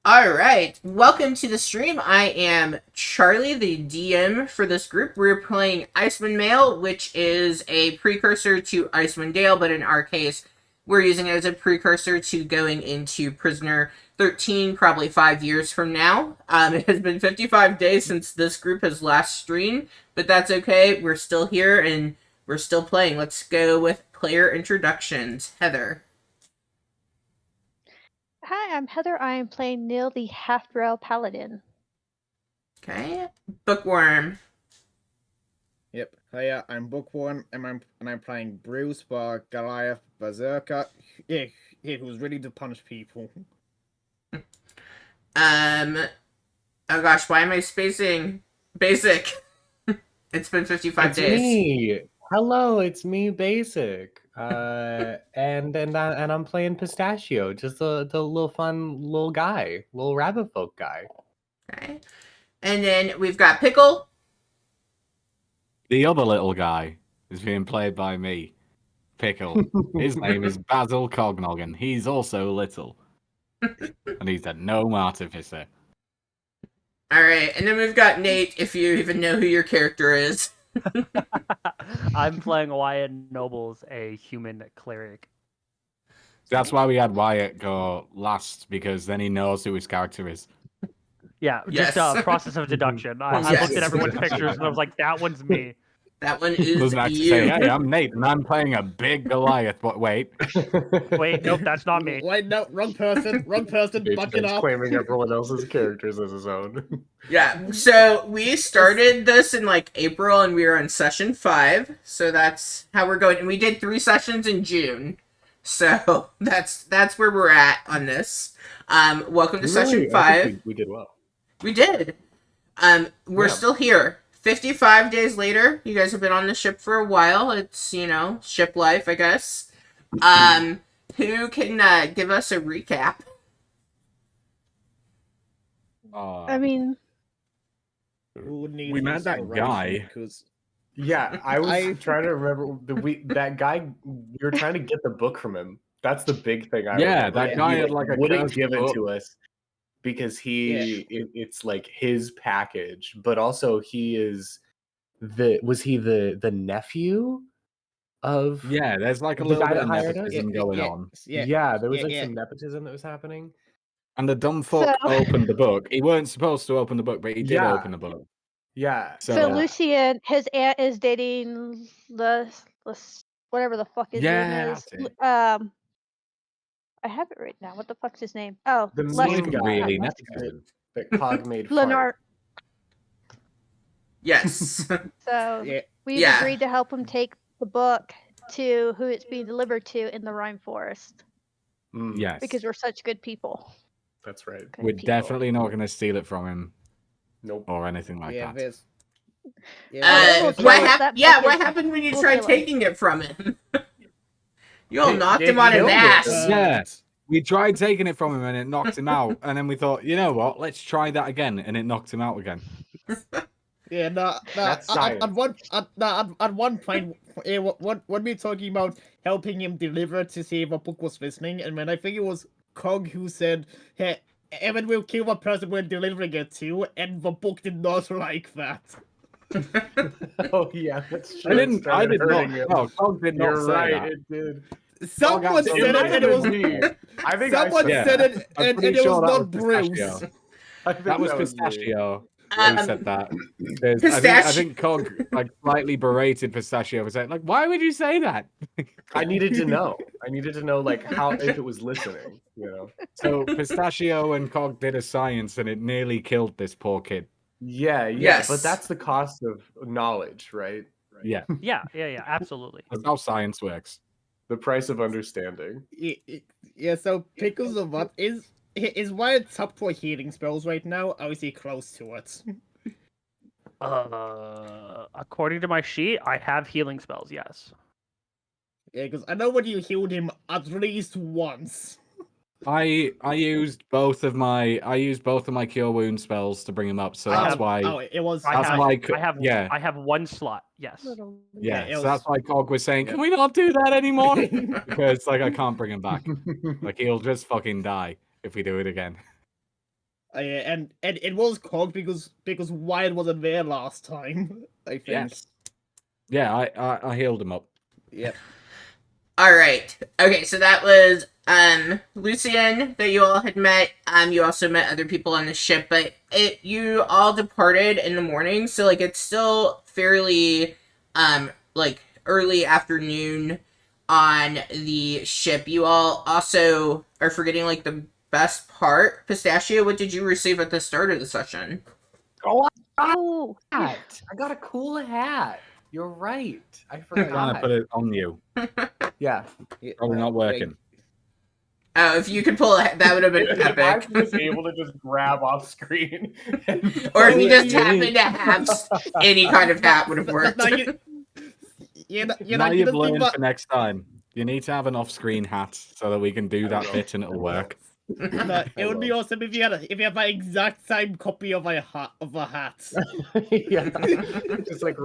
Alright, welcome to the stream. I am Charlie, the DM for this group. We're playing Icewind Male, which is a precursor to Icewind Dale, but in our case, we're using it as a precursor to going into Prisoner 13, probably 5 years from now. It has been 55 days since this group has last streamed, but that's okay. We're still here, and we're still playing. Let's go with player introductions. Heather. Hi, I'm Heather. I am playing Neil, the half-drow paladin. Okay. Bookworm. Yep. Hiya, I'm Bookworm, and I'm playing Bruce, Goliath Berserker, who's ready to punish people. Oh gosh, why am I spacing Basic? It's been 55 days. Me. Hello, it's me, Basic. And I'm playing Pistachio, just the little fun little guy, little rabbit folk guy. Okay. And then we've got Pickle. The other little guy is being played by me, Pickle. His name is Basil Cognogan. He's also little. And he's a gnome artificer. Alright, and then we've got Nate, if you even know who your character is. I'm playing Wyatt Nobles, a human cleric. That's why we had Wyatt go last, because then he knows who his character is. Yeah, Yes. just a process of deduction. I Yes. looked at everyone's pictures and I was like, that one's me. That one is Doesn't have to you. say, hey, I'm Nate, and I'm playing a big Goliath, but wait. Wait, nope, that's not me. Wait, no, wrong person, buck it up. Claiming everyone else's characters as his own. Yeah, so we started this in like April and we were on session 5, so that's how we're going. And we did 3 sessions in June, so that's where we're at on this. Welcome to session 5. We did well. We did. We're still here. 55 days later. You guys have been on the ship for a while. It's, ship life, I guess. Who can give us a recap? I mean, we met that guy. Yeah, I was trying to remember that guy. We were trying to get the book from him. That's the big thing. That guy had like a wouldn't cursed give it book. to us because it's like his package, but also he is the nephew of there's like a the little guy bit of that hired us? nepotism going on. Yeah, there was some nepotism that was happening. And the dumb fuck opened the book. He weren't supposed to open the book, but he did Yeah. open the book. Yeah. so Lucian, his aunt is dating whatever the fuck his name is. I have it right now. What the fuck's his name? Oh, The main guy. Really that Cog made fun. Lenart. Yes. So we've agreed to help him take the book to who it's being delivered to in the Rhine Forest. Yes. Because we're such good people. That's right. We're definitely not going to steal it from him. Nope. Or anything like that. What happened when you tried taking it from him? You all knocked him on his ass. Yeah. We tried taking it from him and it knocked him out. And then we thought, you know what? Let's try that again. And it knocked him out again. Yeah, no. At one point, what we talking about helping him deliver to see if a book was listening, and when I think it was Cog who said, "Hey, Evan will kill the person we're delivering it to," and the book did not like that. Oh yeah, that's true. I It did started not. hurting him. No, Cog did not You're say right. that. It did. Someone absolutely said it, might and have it was been me. I think someone Yeah. said it, I'm and pretty it sure was that not was Bruce. Pistachio. I think That was me. Pistachio who Um, said that. 'Cause I Pistachio. think Cog like slightly berated Pistachio for saying like, "Why would you say that?" I needed to know. I needed to know like how if it was listening. You know. So Pistachio and Cog did a science, and it nearly killed this poor kid. Yeah. Yes. But that's the cost of knowledge, right? Yeah, Yeah, absolutely. that's how science works. The price of understanding. Yeah, so Pickles of what is Wyatt top for healing spells right now, or is he close to it? According to my sheet, I have healing spells. Yes. Yeah, because I know when you healed him at least once. I used both of my cure wound spells to bring him up, so I that's have- why. Oh, it was. That's why. Yeah, I have one slot. Yes. yeah. it So was- that's why Cog was saying, Yeah. "Can we not do that anymore?" Because like I can't bring him back. Like he'll just fucking die if we do it again. Yeah, and it was Cog because Wyatt wasn't there last time. I think. Yes. Yeah, I healed him up. Yep. All right. Okay, so that was Lucian that you all had met. You also met other people on the ship, but you all departed in the morning, so like it's still fairly like early afternoon on the ship. You all also are forgetting like the best part. Pistachio, what did you receive at the start of the session? Oh, Hat. I got a cool hat. You're right. I I'm trying to forgot. put it on you. Yeah. Probably not working. Oh, if you could pull it, that would have been If I epic. was able to just grab off screen. Or if you just Yeah. happen to have any kind of hat would have worked. Now Now you've learned for next time. You need to have an off-screen hat so that we can do that bit and it'll work. It would be awesome if you had the exact same copy of a hat. Yeah. Just like,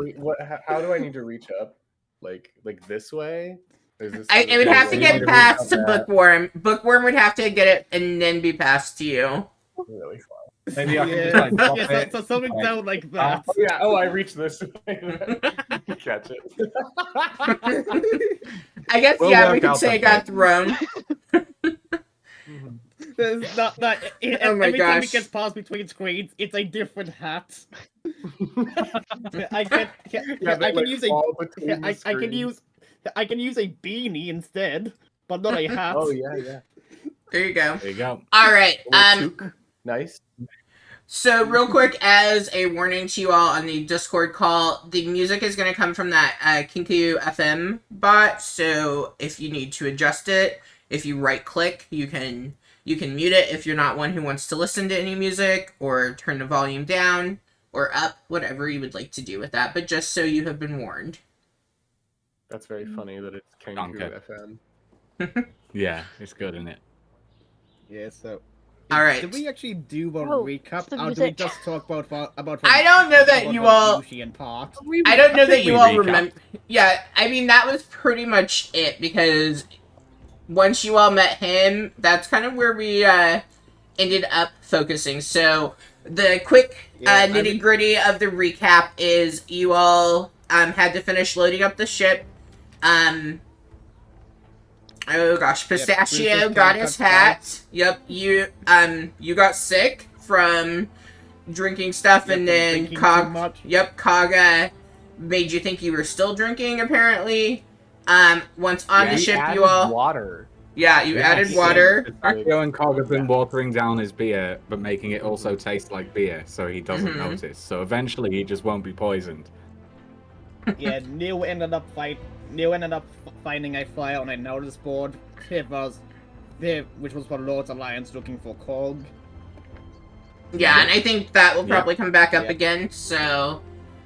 how do I need to reach up? Like this way? Is this It would have to you get need to passed reach to up there. Bookworm. Bookworm would have to get it and then be passed to you. really far. Maybe I can just like drop it. So something like- down like that. Oh, yeah. Oh, I reached this way. Catch it. I guess, We'll yeah, we work could out say the it got bit. thrown. There's not that. Oh my Every time it gosh. gets passed between screens, it's a different hat. I can use a. I can use a beanie instead, but not a hat. Oh yeah. There you go. There you go. All right. A little toque. Nice. So real quick, as a warning to you all on the Discord call, the music is going to come from that Kinku FM bot. So if you need to adjust it, if you right click, you can mute it if you're not one who wants to listen to any music, or turn the volume down or up, whatever you would like to do with that. But just so you have been warned. That's very funny that it's Danke. Kangaroo FM. Yeah, it's good, isn't it? Yeah. So. All right. Did we actually do a Oh, recap? it's the Or did we music. just talk about I don't know that about you the all. Lucian part? I don't know that think you we all recapped. remember. Yeah, I mean that was pretty much it, because once you all met him, that's kind of where we ended up focusing. So the quick Yeah, nitty gritty of the recap is you all had to finish loading up the ship. Oh gosh, Pistachio Bruce's got cat his got hat. Yep, you got sick from drinking stuff, Yep, and from then drinking too Cog. much. Yep, Cog made you think you were still drinking. Apparently, once on Yeah, the he ship, added you all. water. Yeah, you added Yes. water. Pistachio and Cog have been watering down his beer, but making it also taste like beer, so he doesn't Mhm. notice. So eventually, he just won't be poisoned. Yeah, Neil ended up finding a fire on a notice board. Which was for Lord's Alliance looking for Cog. Yeah, and I think that will Yeah. probably come back up Yeah. again. So,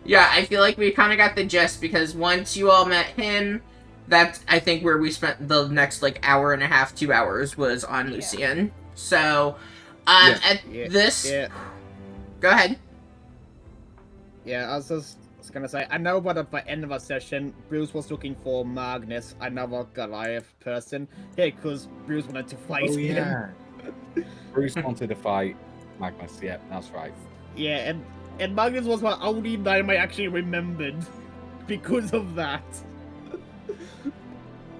yeah, I feel like we kind of got the gist, because once you all met him, that's, I think, where we spent the next, like, hour and a half, 2 hours was on Lucian. So, Yeah. at Yeah, this... Yeah, Go ahead. yeah. was gonna say, I know that at the end of the session, Bruce was looking for Magnus, another Goliath person. Yeah, because Bruce wanted to fight Oh him. yeah. Bruce wanted to fight Magnus. Yeah, that's right. Yeah, and Magnus was the only name I actually remembered because of that.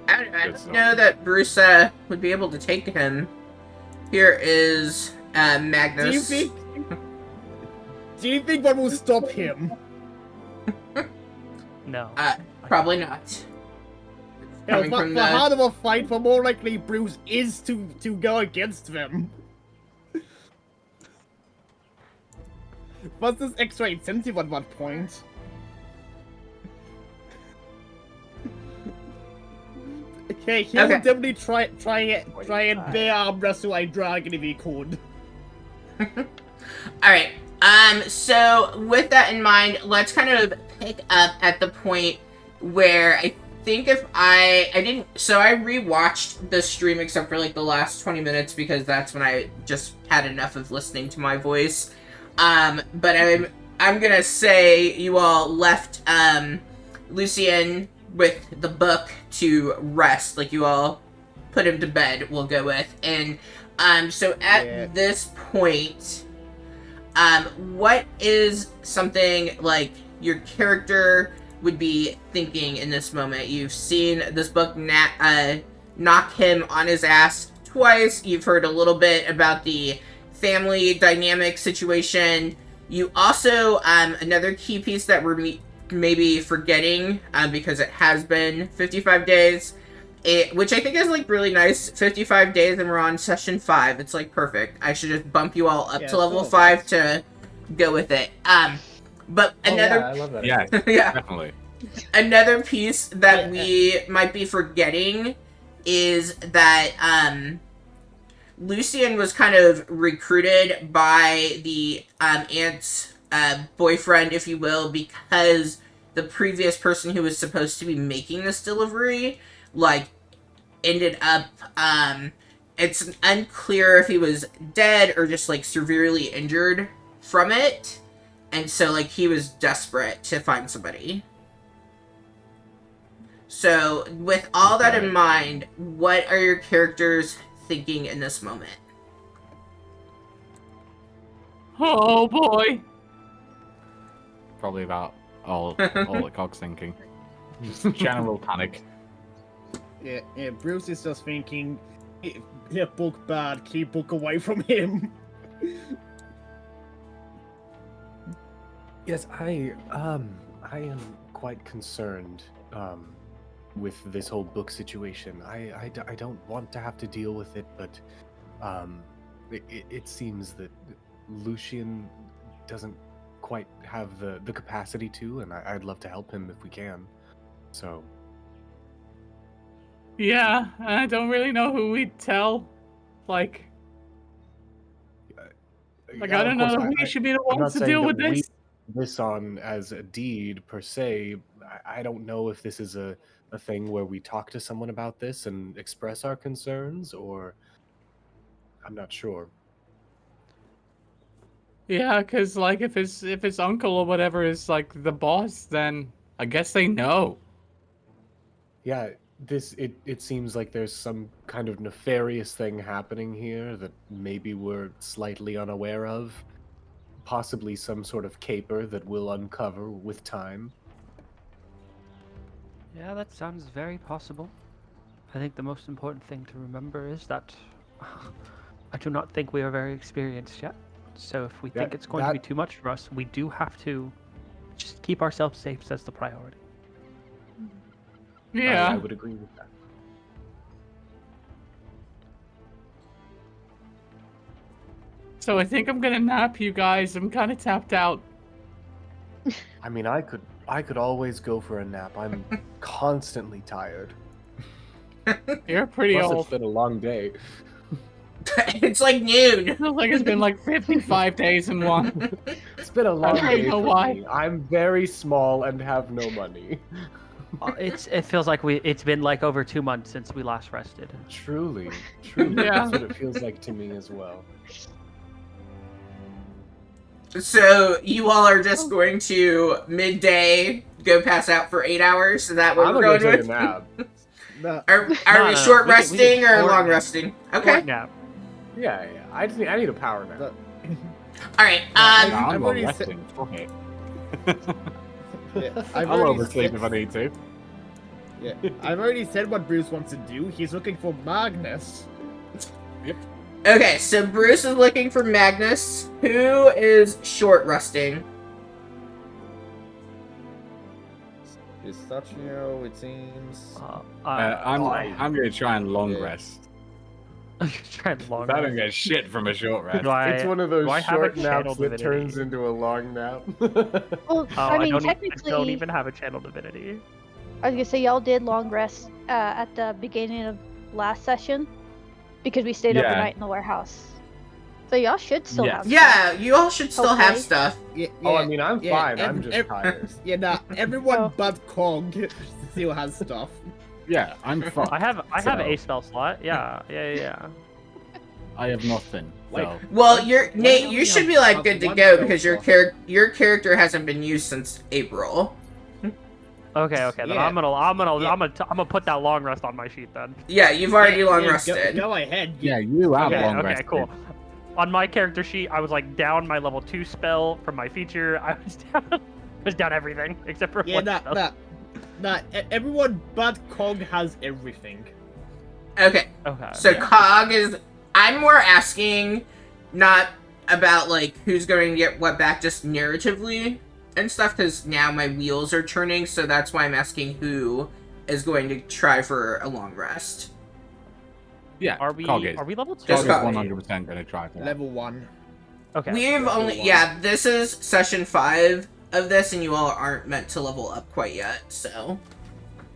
I don't know that Bruce would be able to take him. Here is Magnus. Do you think that will stop him? No. Probably not. Yeah, Coming the from the- harder the fight, the more likely Bruce is to go against them. What's this extra incentive at that point? Okay, he would definitely try and bear arm wrestle a dragon if he could. Alright, so with that in mind, let's kind of pick up at the point where I think if I rewatched the stream except for like the last 20 minutes because that's when I just had enough of listening to my voice. But I'm gonna say you all left, Lucien with the book to rest, like you all put him to bed, we'll go with, and, so at this point, what is something, like, your character would be thinking in this moment? You've seen this book knock him on his ass twice, you've heard a little bit about the family dynamic situation. You also, another key piece that we're maybe forgetting, because it has been 55 days, which I think is, like, really nice. 55 days and we're on session 5. It's, like, perfect. I should just bump you all up to level 5 to go with it. But another... I love that. Yeah, yeah. definitely. Another piece that we might be forgetting is that, Lucien was kind of recruited by the, aunt's, boyfriend, if you will, because the previous person who was supposed to be making this delivery, like, ended up, it's unclear if he was dead or just, like, severely injured from it, and so, like, he was desperate to find somebody. So, with all that in mind, what are your characters thinking in this moment? Oh boy. Probably about all that Cog's thinking. Just general panic. Yeah, Bruce is just thinking, if book bad, keep book away from him. Yes, I am quite concerned with this whole book situation. I don't want to have to deal with it, but it seems that Lucien doesn't quite have the capacity to, and I'd love to help him if we can. So. Yeah, I don't really know who we'd tell. Like I don't know if we should be the ones to deal with this. This on as a deed per se. I don't know if this is a thing where we talk to someone about this and express our concerns, or I'm not sure. Yeah, because like if his uncle or whatever is like the boss, then I guess they know. Yeah, it seems like there's some kind of nefarious thing happening here that maybe we're slightly unaware of. Possibly some sort of caper that we'll uncover with time. Yeah, that sounds very possible. I think the most important thing to remember is that I do not think we are very experienced yet. So if we think it's going to be too much for us, we do have to just keep ourselves safe as the priority. Yeah. I would agree with that. So I think I'm gonna nap, you guys. I'm kind of tapped out. I mean, I could always go for a nap. I'm constantly tired. You're pretty Plus, old. it's been a long day. It's like noon. It feels like it's been like 55 days in one. It's been a long I don't day know for why. me. I'm very small and have no money. It feels like it's been like over 2 months since we last rested. Truly. Yeah. That's what it feels like to me as well. So you all are just going to midday go pass out for 8 hours? Is that what I'm we're gonna going go take a with? nap. Are No, we no, short we can resting or short long nap. resting? Okay. Short nap. Yeah. I need a power nap. All right. I'm I've not already resting. Fuck it. Yeah, I've I'll already oversleep said- if I need to. Yeah, I've already said what Bruce wants to do. He's looking for Magnus. Okay, so Bruce is looking for Magnus, who is short resting. Pistachio, it seems. I'm gonna try and long Yeah. rest. Trying long I don't rest. get shit from a short rest. Do I, It's one of those do I have a short naps channel that turns divinity? into a long nap. Well, Oh, I mean, don't technically, I don't even have a channel divinity. I was gonna say y'all did long rest at the beginning of last session because we stayed Yeah. overnight in the warehouse. So y'all should still Yes. have. Yeah, you all should still have Hopefully. stuff. Yeah, Oh, I mean, I'm yeah, fine. I'm just tired. Yeah, nah, everyone Oh. but Kong still has stuff. Yeah, I'm fine. I have So- a spell slot. Yeah. I have nothing. Like- So Well, What? you're What Nate. do You you should have? be like Have good to one go spell because slot. your character hasn't been used since April. Okay. Then Yeah. I'm gonna put that long rest on my sheet then. Yeah, you've already Yeah, long yeah, rested. Go ahead. yeah, you have Okay. long Okay. rested. Cool. On my character sheet, I was like down my level 2 spell from my feature. I was down everything except for Yeah, one nah, spell. everyone but Kong has everything. Okay, Okay. so Cog is. I'm more asking, not about like who's going to get what back, just narratively and stuff, because now my wheels are turning. So that's why I'm asking who is going to try for a long rest. Yeah, Are we Cog is. level 2? Just Cog is Cog. 100% gonna try for that. Level 1. Okay. We've only, yeah, this is session 5 of this, and you all aren't meant to level up quite yet, so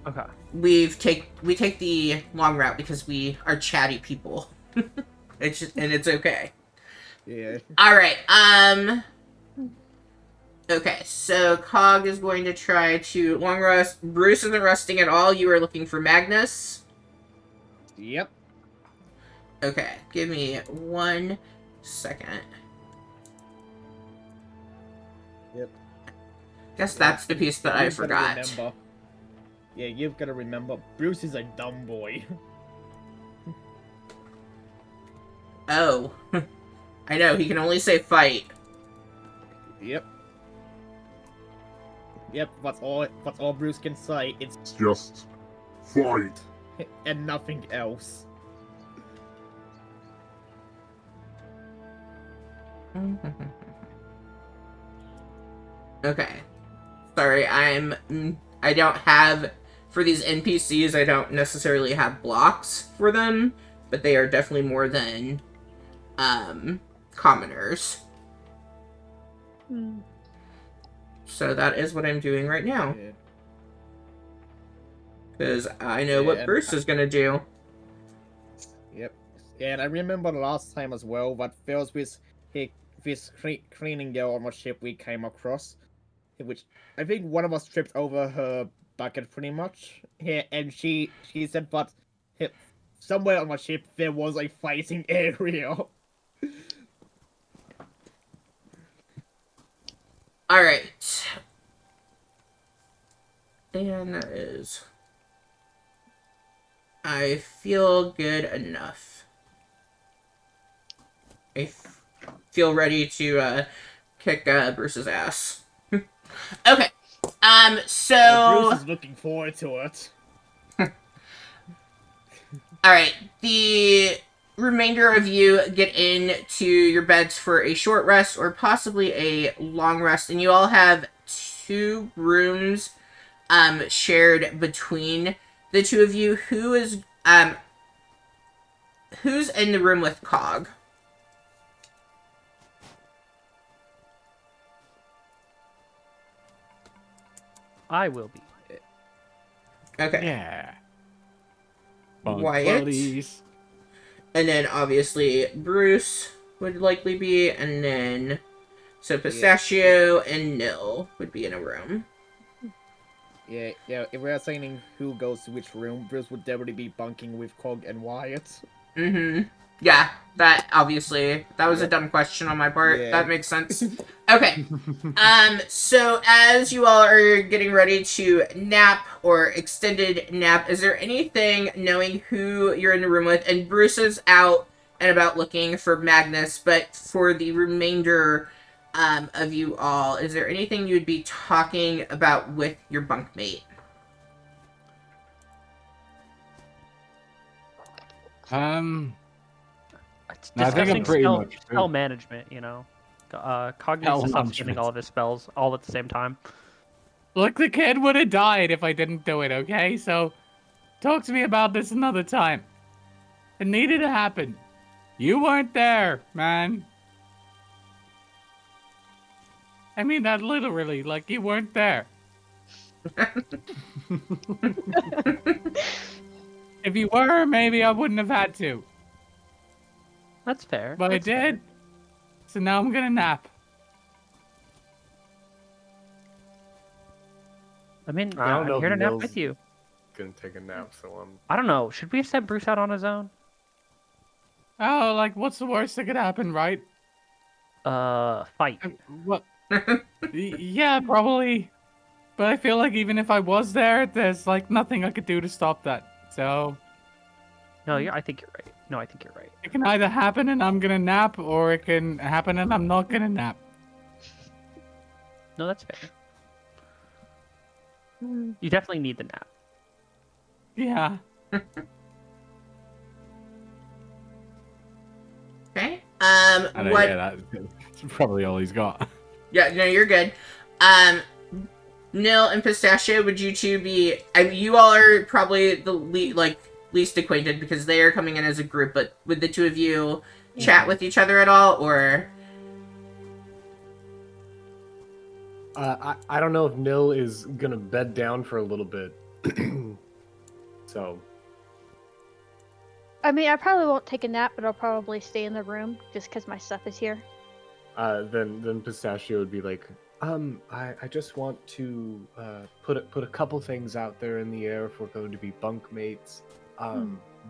Okay. we take the long route because we are chatty people. It's okay. Yeah. All right. Okay, so Cog is going to try to long rest. Bruce isn't resting at all. You are looking for Magnus. Yep. Okay, give me 1 second. Yep. Guess that's the piece that I You've gotta forgot. remember. Yeah, you've got to remember. Bruce is a dumb boy. Oh. I know, he can only say fight. Yep. Yep, that's all Bruce can say. It's Just fight. and nothing else. Okay. Sorry, I don't have, for these NPCs, I don't necessarily have blocks for them, but they are definitely more than, commoners. Hmm. So that is what I'm doing right now, Yeah. because I know Yeah, what and Bruce is gonna do. Yep. Yeah, and I remember last time as well that there was this cleaning girl on the ship we came across, which I think one of us tripped over her bucket pretty much. Yeah, and she said that somewhere on the ship there was a fighting area. Alright. And that is... I feel good enough. I feel ready to, kick, Bruce's ass. Okay. So... Bruce is looking forward to it. Alright, the remainder of you get into your beds for a short rest or possibly a long rest, and you all have 2 rooms shared between the 2 of you. Who's in the room with Cog? I will be. Okay. Yeah. Wyatt. Buddies. And then obviously Bruce would likely be, and then so Pistachio and Nil would be in a room. Yeah, if we're saying who goes to which room, Bruce would definitely be bunking with Cog and Wyatt. Mm-hmm. Yeah, that obviously that was a dumb question on my part. Yeah. That makes sense. Okay. So as you all are getting ready to nap or extended nap, is there anything, knowing who you're in the room with, and Bruce is out and about looking for Magnus, but for the remainder of you all, is there anything you'd be talking about with your bunkmate? It's I think I'm discussing pretty spell, much spell good. management, you know. Cog needs Spell to stop management. spending all of his spells all at the same time. Look, the kid would have died if I didn't do it, okay? So, talk to me about this another time. It needed to happen. You weren't there, man. I mean that literally, like you weren't there. If you were, maybe I wouldn't have had to. That's fair. But That's I did. fair. So now I'm gonna nap. I mean, I yeah, don't know I'm here if to nap Nils- with you. Gonna take a nap, so I don't know. Should we have sent Bruce out on his own? Oh, like what's the worst that could happen, right? Fight. What? Yeah, probably. But I feel like even if I was there, there's like nothing I could do to stop that. So No, I think you're right. No, I think you're right. it can either happen and I'm gonna nap, or it can happen and I'm not gonna nap. No, that's fair. You definitely need the nap. Yeah. Okay. Yeah, that's probably all he's got. Yeah, no, you're good. Nil and Pistachio, would you two be? You all are probably the least acquainted because they are coming in as a group. But would the two of you chat with each other at all, or? I don't know if Nil is gonna bed down for a little bit. So. I mean, I probably won't take a nap, but I'll probably stay in the room just because my stuff is here. Then Pistachio would be like, I just want to put a couple things out there in the air if we're going to be bunkmates.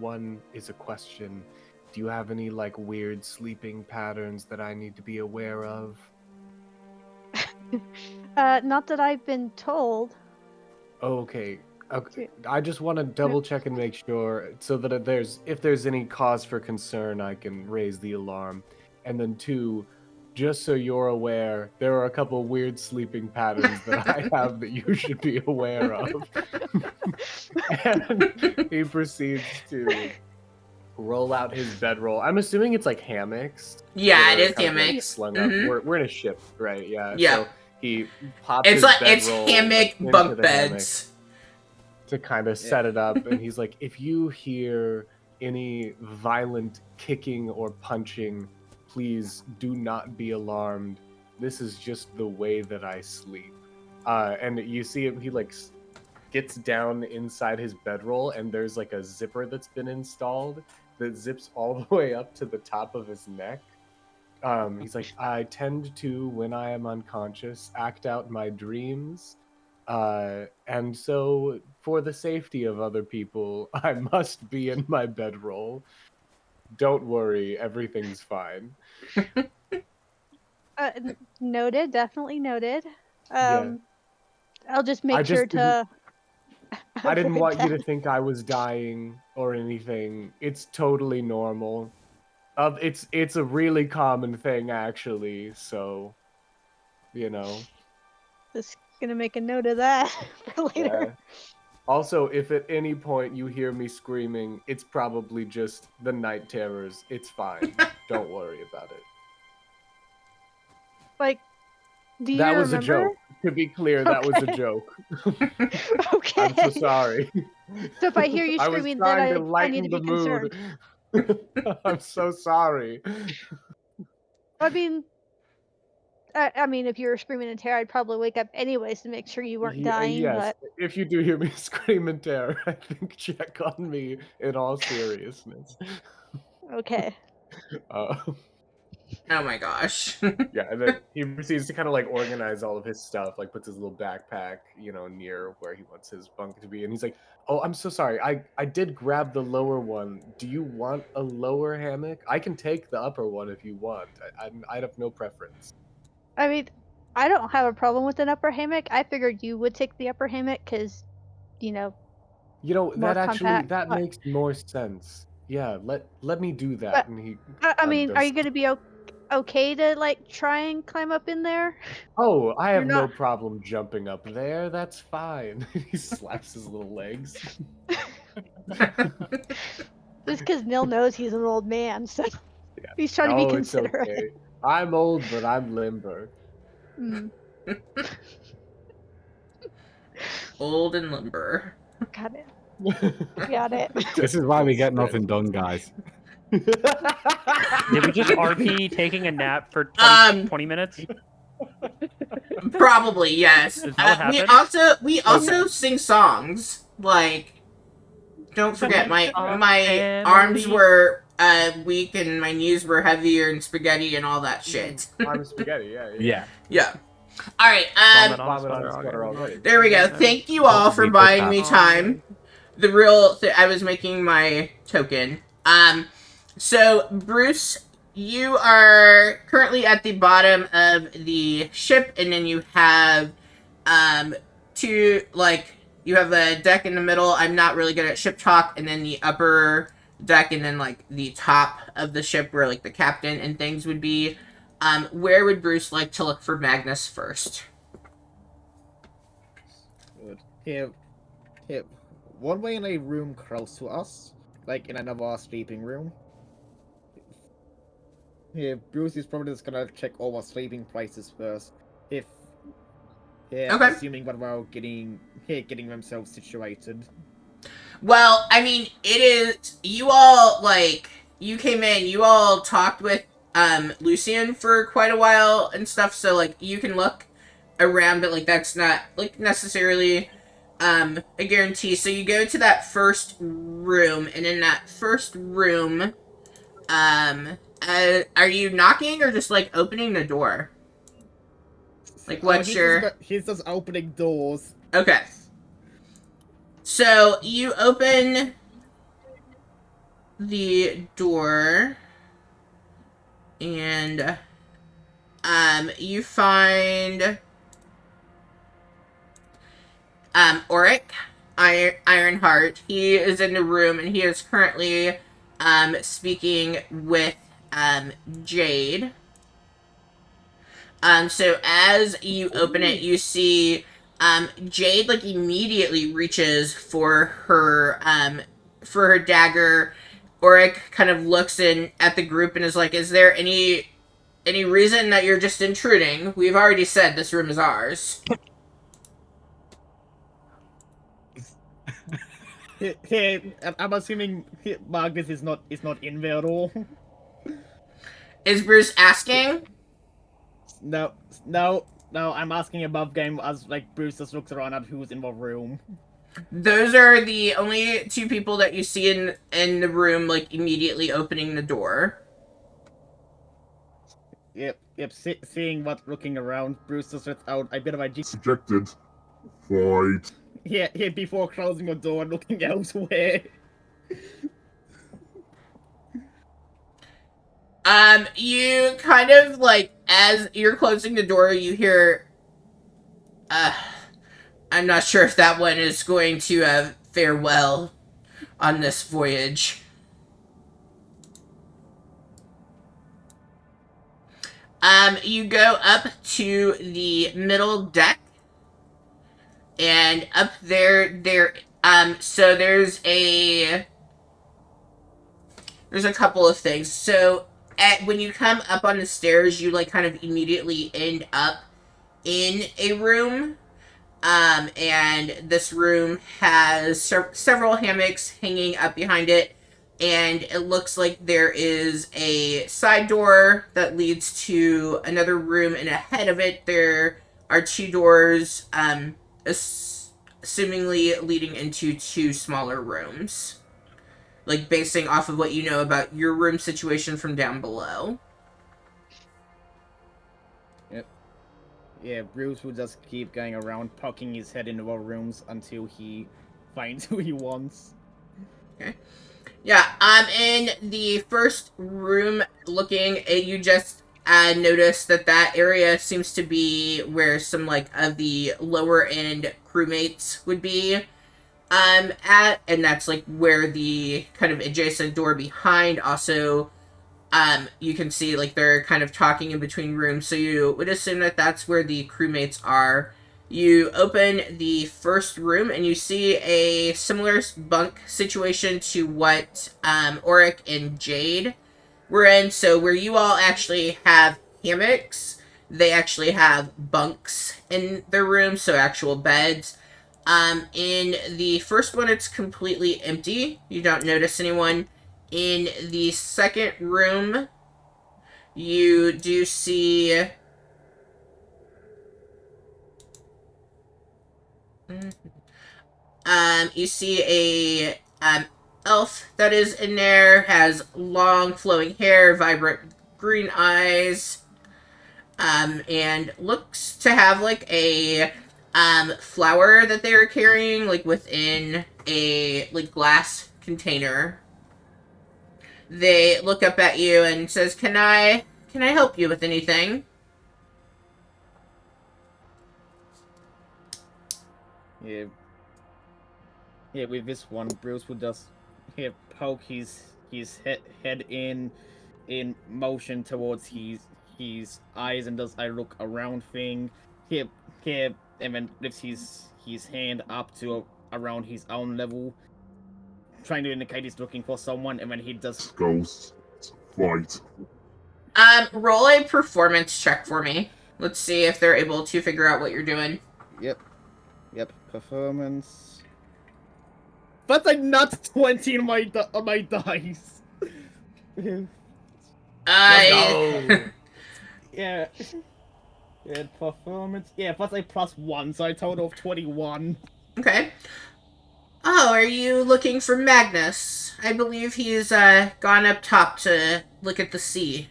One is a question. Do you have any like weird sleeping patterns that I need to be aware of? Not that I've been told. Okay. I just want to double check and make sure so that if there's any cause for concern, I can raise the alarm. And then two, just so you're aware, there are a couple weird sleeping patterns that I have that you should be aware of. And he proceeds to roll out his bedroll. I'm assuming it's like hammocks. Yeah, it is kind of, like, hammocks. slung up. We're in a ship, right? Yeah. Yeah. So he pops It's his like it's bedroll, hammock into bunk the hammock beds. to kind of set it up, and he's like, if you hear any violent kicking or punching, please do not be alarmed. This is just the way that I sleep. And you see him, he like gets down inside his bedroll, and there's like a zipper that's been installed that zips all the way up to the top of his neck. He's like, I tend to, when I am unconscious, act out my dreams. And so, for the safety of other people, I must be in my bedroll. Don't worry, everything's fine. Noted, definitely noted. Yeah. I'll just make sure to. I didn't avoid want you to that. think I was dying or anything. It's totally normal. It's a really common thing, actually. So, you know. Just gonna make a note of that for later. Yeah. Also, if at any point you hear me screaming, it's probably just the night terrors. It's fine. Don't worry about it. Like, do you That was remember? a joke. To be clear, that was a Okay. joke. Okay. I'm so sorry. So if I hear you I was screaming, then trying to I need lighten to the be concerned. mood. I'm so sorry. I mean, I mean, if you were screaming in terror, I'd probably wake up anyways to make sure you weren't dying. Yes, But if you do hear me scream in terror, I think check on me in all seriousness. okay. Uh, Oh my gosh. Yeah, and then he proceeds to kind of like organize all of his stuff, like puts his little backpack, near where he wants his bunk to be, and he's like, "Oh, I'm so sorry. I did grab the lower one. Do you want a lower hammock? I can take the upper one if you want. I have no preference." I mean, I don't have a problem with an upper hammock. I figured you would take the upper hammock because, more compact. That makes more sense. Yeah, let me do that. But, And he I mean, are does. you going to be okay to, like, try and climb up in there? Oh, I You're have no not- problem jumping up there. That's fine. He slaps his little legs. Just because Nil knows he's an old man, so Yeah. he's trying to be No, it's considerate. okay. I'm old, but I'm limber. Mm, Old and limber. got it. Got it. This is why we get nothing done, guys. Did we just RP taking a nap for 20 minutes? Probably, yes. Is that what we happened? also sing songs. Like, don't forget, my arms were weak and my knees were heavier and spaghetti and all that shit. I'm spaghetti, yeah. Yeah. All right. Vomit on Vomit the on the sweater sweater already. already. There we go. Thank you all for buying me time. The real I was making my token. So Bruce, you are currently at the bottom of the ship, and then you have two, like, you have a deck in the middle. I'm not really good at ship talk, and then the upper deck, and then like the top of the ship where like the captain and things would be. Where would Bruce like to look for Magnus first? Good. Here. One way in a room close to us, like in another sleeping room. Here, Bruce is probably just gonna check all our sleeping places first. Okay. Assuming that we're getting themselves situated. Well, I mean, it is, you all, like, you came in, you all talked with Lucian for quite a while and stuff, so like you can look around, but like that's not like necessarily a guarantee. So you go to that first room, and in that first room, are you knocking or just like opening the door? Like, what's He's just opening doors. Okay. So you open the door, and you find Auric Ironheart. He is in the room, and he is currently speaking with Jade. So as you open it, you see Jade like immediately reaches for her dagger. Auric kind of looks in at the group and is like, "Is there any reason that you're just intruding? We've already said this room is ours." Hey, I'm assuming Magnus is not in there at all. Is Bruce asking? No. I'm asking above game as like Bruce just looks around at who's in the room. Those are the only two people that you see in the room, like immediately opening the door. Yep. Seeing what looking around, Bruce just lets out a bit of a Subjected. Fight. Yeah, before closing the door and looking elsewhere. You kind of like, as you're closing the door, you hear, I'm not sure if that one is going to fare well on this voyage. You go up to the middle deck, and up there, so there's a couple of things. So when you come up on the stairs, you like kind of immediately end up in a room. And this room has several hammocks hanging up behind it, and it looks like there is a side door that leads to another room, and ahead of it there are two doors, assumingly leading into two smaller rooms. Like, basing off of what you know about your room situation from down below. Yeah, Bruce will just keep going around, poking his head into all rooms until he finds who he wants. Okay. Yeah, in the first room looking, you just notice that area seems to be where some, like, of the lower end crewmates would be, at, and that's, like, where the kind of adjacent door behind also, you can see, like, they're kind of talking in between rooms, so you would assume that that's where the crewmates are. You open the first room and you see a similar bunk situation to what Auric and Jade were in. So where you all actually have hammocks, they actually have bunks in their room, so actual beds. In the first one, it's completely empty. You don't notice anyone. In the second room, you do see... you see a elf that is in there, has long flowing hair, vibrant green eyes, and looks to have like a flower that they are carrying, like within a like glass container. They look up at you and says, can I help you with anything?" Yeah. Yeah, with this one, Bruce will just poke his head in motion towards his eyes and does I look around thing. Here, and then lifts his hand up to around his own level, trying to indicate he's looking for someone, and then he does Ghosts fight. Roll a performance check for me. Let's see if they're able to figure out what you're doing. Yep. Performance. But I'm not 20 on my dice. I... Yeah. Yeah, performance. Yeah, plus a +1, so a total of 21. Okay. Oh, are you looking for Magnus? I believe he's gone up top to look at the sea.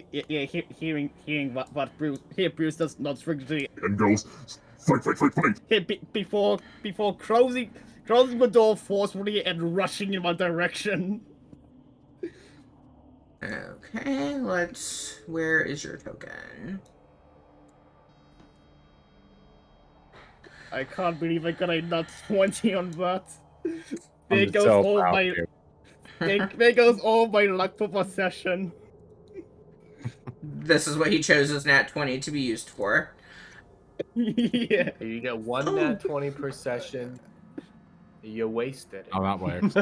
Yeah, hearing what Bruce does not strictly And goes, fight. before closing the door forcefully and rushing in my direction. Okay, let's... Where is your token? I can't believe I got a nut 20 on that. I'm There goes so all proud my of you. there goes all my luck for possession. This is what he chose as Nat 20 to be used for. Yeah. You get one nat 20 per session. You wasted it. Oh, that works.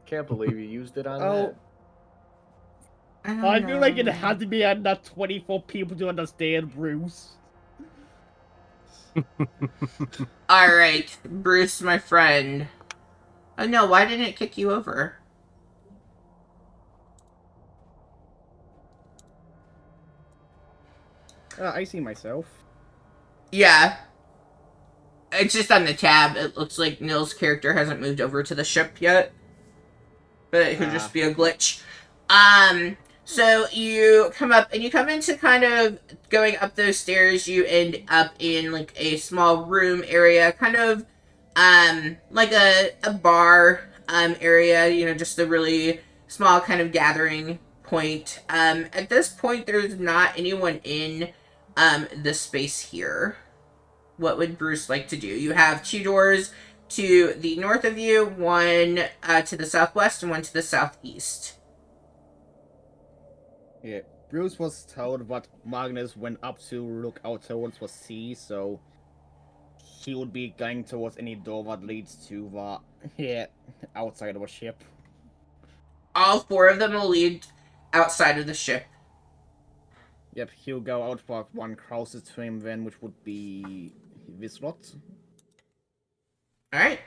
Can't believe you used it on Oh. that. I feel like it had to be a nut 20 for people to understand Bruce. Alright, Bruce, my friend. Oh no, why didn't it kick you over? I see myself. Yeah. It's just on the tab. It looks like Nil's character hasn't moved over to the ship yet. But it could just be a glitch. So you come up, and you come into kind of going up those stairs, you end up in, like, a small room area, kind of, like a bar, area, you know, just a really small kind of gathering point. At this point, there's not anyone in, the space here. What would Bruce like to do? You have two doors to the north of you, one to the southwest and one to the southeast. Yeah, Bruce was told what Magnus went up to look out towards was sea, so he would be going towards any door that leads to the outside of a ship. All four of them will lead outside of the ship. Yep, he'll go out for one closest to him then, which would be this lot. Alright.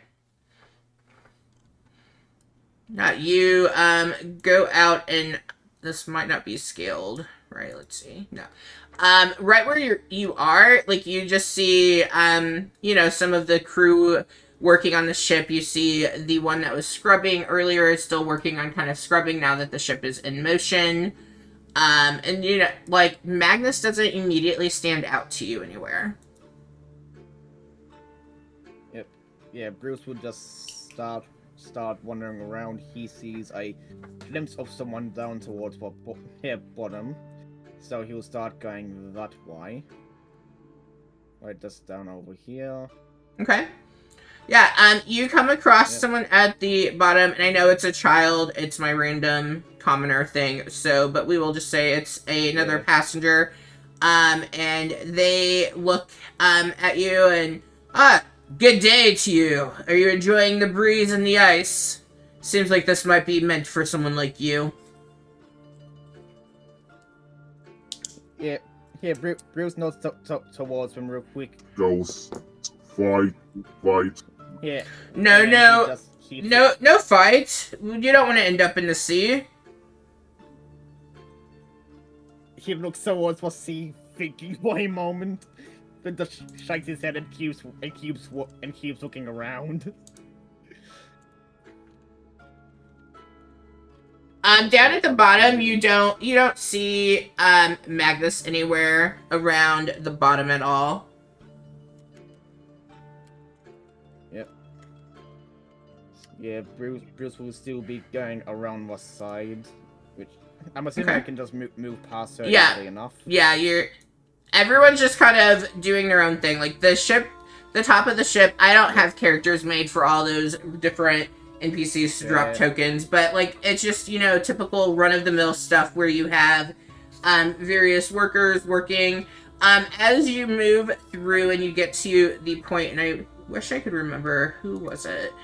Now you go out, and this might not be scaled. Right, let's see. No. Right where you are, like, you just see you know, some of the crew working on the ship. You see the one that was scrubbing earlier is still working on kind of scrubbing now that the ship is in motion. And you know, like, Magnus doesn't immediately stand out to you anywhere. Yep. Yeah, Bruce will just start wandering around. He sees a glimpse of someone down towards bottom. So he'll start going that way. Right, just down over here. Okay. Yeah, you come across someone at the bottom, and I know it's a child, it's my random commoner thing, so, but we will just say it's another passenger, and they look, at you, and, good day to you. Are you enjoying the breeze and the ice? Seems like this might be meant for someone like you. Yeah, Bruce nods towards him real quick. Goes, fight. Yeah. No fight. You don't want to end up in the sea. He looks towards the sea, thinking for a moment, then just shakes his head and keeps looking around. Down at the bottom, you don't see Magnus anywhere around the bottom at all. Yeah, Bruce will still be going around the side, which I'm assuming we can just move past her easily enough. Yeah, everyone's just kind of doing their own thing. Like, the top of the ship, I don't have characters made for all those different NPCs to drop tokens, but, like, it's just, you know, typical run-of-the-mill stuff where you have various workers working. As you move through and you get to the point, and I wish I could remember, who was it?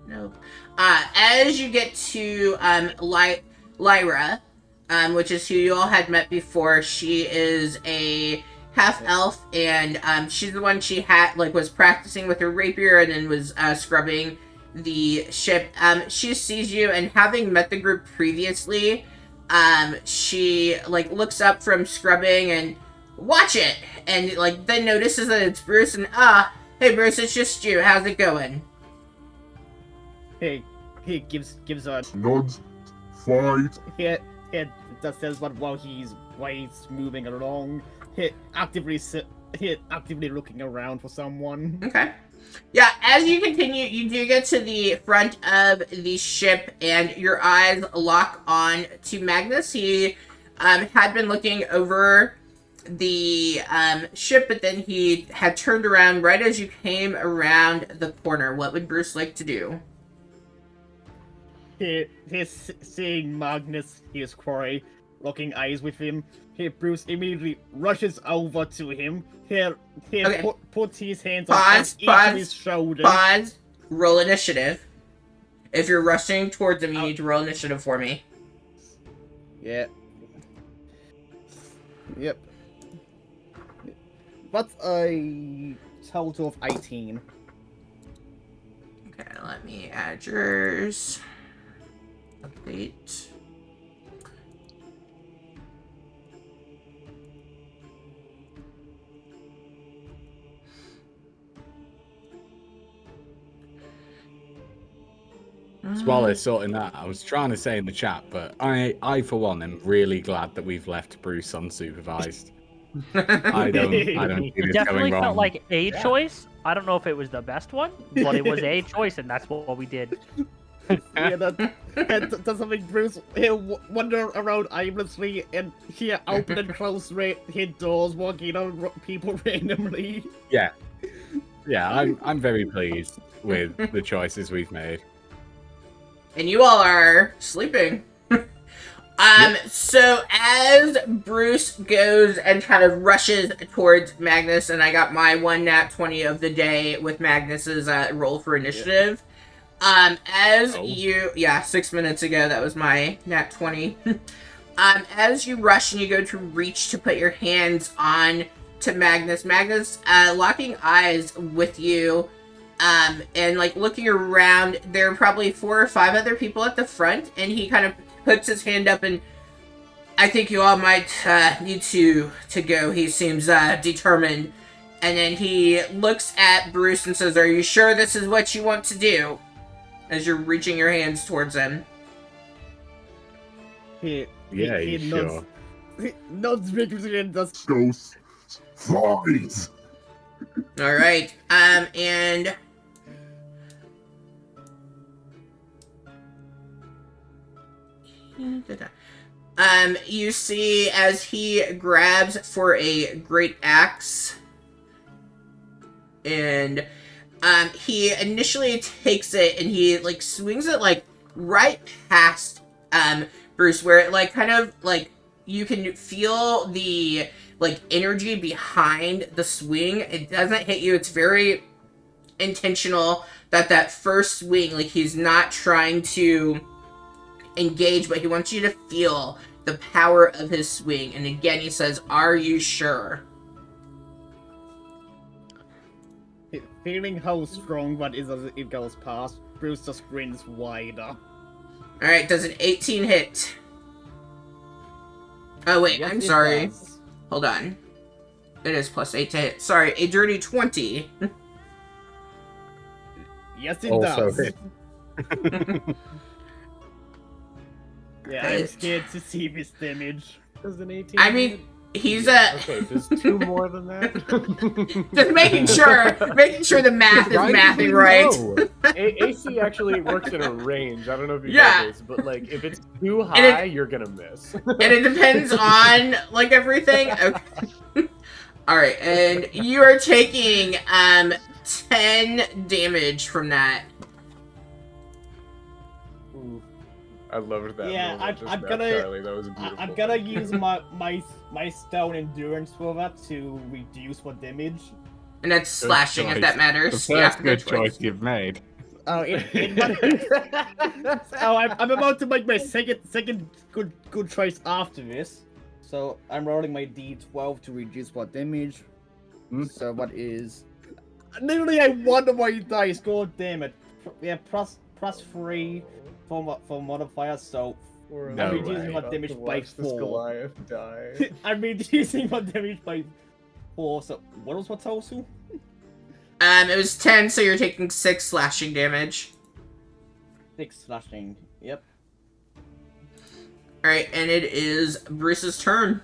Nope. As you get to Lyra, which is who you all had met before, she is a half-elf, and she's the one she was practicing with her rapier and then was scrubbing the ship. She sees you, and having met the group previously, she, like, looks up from scrubbing and, watch it! And, like, then notices that it's Bruce, and, hey Bruce, it's just you, how's it going? He gives a nod, fight. Yeah, that says what while he's moving along, he actively looking around for someone. Okay. Yeah, as you continue, you do get to the front of the ship, and your eyes lock on to Magnus. He had been looking over the ship, but then he had turned around right as you came around the corner. What would Bruce like to do? He's seeing Magnus, his quarry, locking eyes with him. Bruce immediately rushes over to him. Puts his hands on each of his shoulders. Pause. Roll initiative. If you're rushing towards him, you need to roll initiative for me. Yeah. Yep. That's a total of 18. Okay, let me add yours. Update. So while they're sorting that, I was trying to say in the chat, but I for one am really glad that we've left Bruce unsupervised. I don't see It this definitely going wrong. felt like a choice. I don't know if it was the best one, but it was a choice, and that's what we did. Yeah, that doesn't make Bruce wander around aimlessly and hear open and close hid doors, walking on people randomly. Yeah, I'm very pleased with the choices we've made. And you all are sleeping. So as Bruce goes and kind of rushes towards Magnus, and I got my one nat 20 of the day with Magnus's roll for initiative. You 6 minutes ago, that was my nat 20. As you rush and you go to reach to put your hands on to Magnus, locking eyes with you, and like looking around, there are probably 4 or 5 other people at the front, and he kind of puts his hand up, and I think you all might need to go. He seems determined. And then he looks at Bruce and says, "Are you sure this is what you want to do?" As you're reaching your hands towards him. He sure? He nods vigorously and does. Goes. Fight! Alright, and... you see as he grabs for a great axe, and, he initially takes it and he, like, swings it, like, right past, Bruce, where it, like, kind of, like, you can feel the, like, energy behind the swing. It doesn't hit you. It's very intentional that first swing, like, he's not trying to engage, but he wants you to feel the power of his swing. And again, he says, "Are you sure?" Feeling how strong that is as it goes past, Bruce just grins wider. Alright, does an 18 hit? Oh, wait, Yes, I'm it sorry. does. Hold on. It is plus 8 to hit. Sorry, a dirty 20. Yes, it Also does. hit. Yeah, I'm scared to see this damage. Does an 18 I mean, hit? he's Okay, there's 2 more than that? just making sure the math is mathing right. AC actually works in a range. I don't know if you Yeah. know this, but like if it's too high, you're gonna miss. And it depends on, like, everything. Okay. Alright, and you are taking 10 damage from that. Ooh, I loved that. Yeah, moment just I'm now, gonna- Charlie. That was beautiful. I'm gonna use my stone endurance for that to reduce what damage. And that's slashing, if choice. that The matters. first good choice you've made. Oh, I'm about to make my second good choice after this. So I'm rolling my d12 to reduce what damage. So what is? Literally, I won my dice. God damn it! Yeah, plus 3 for modifier. So We're I'm No reducing way. what damage to by watch this 4. Goliath die. I'm reducing what damage by 4. So what was what total? It was 10, so you're taking 6 slashing damage. 6 slashing. Yep. Alright, and it is Bruce's turn.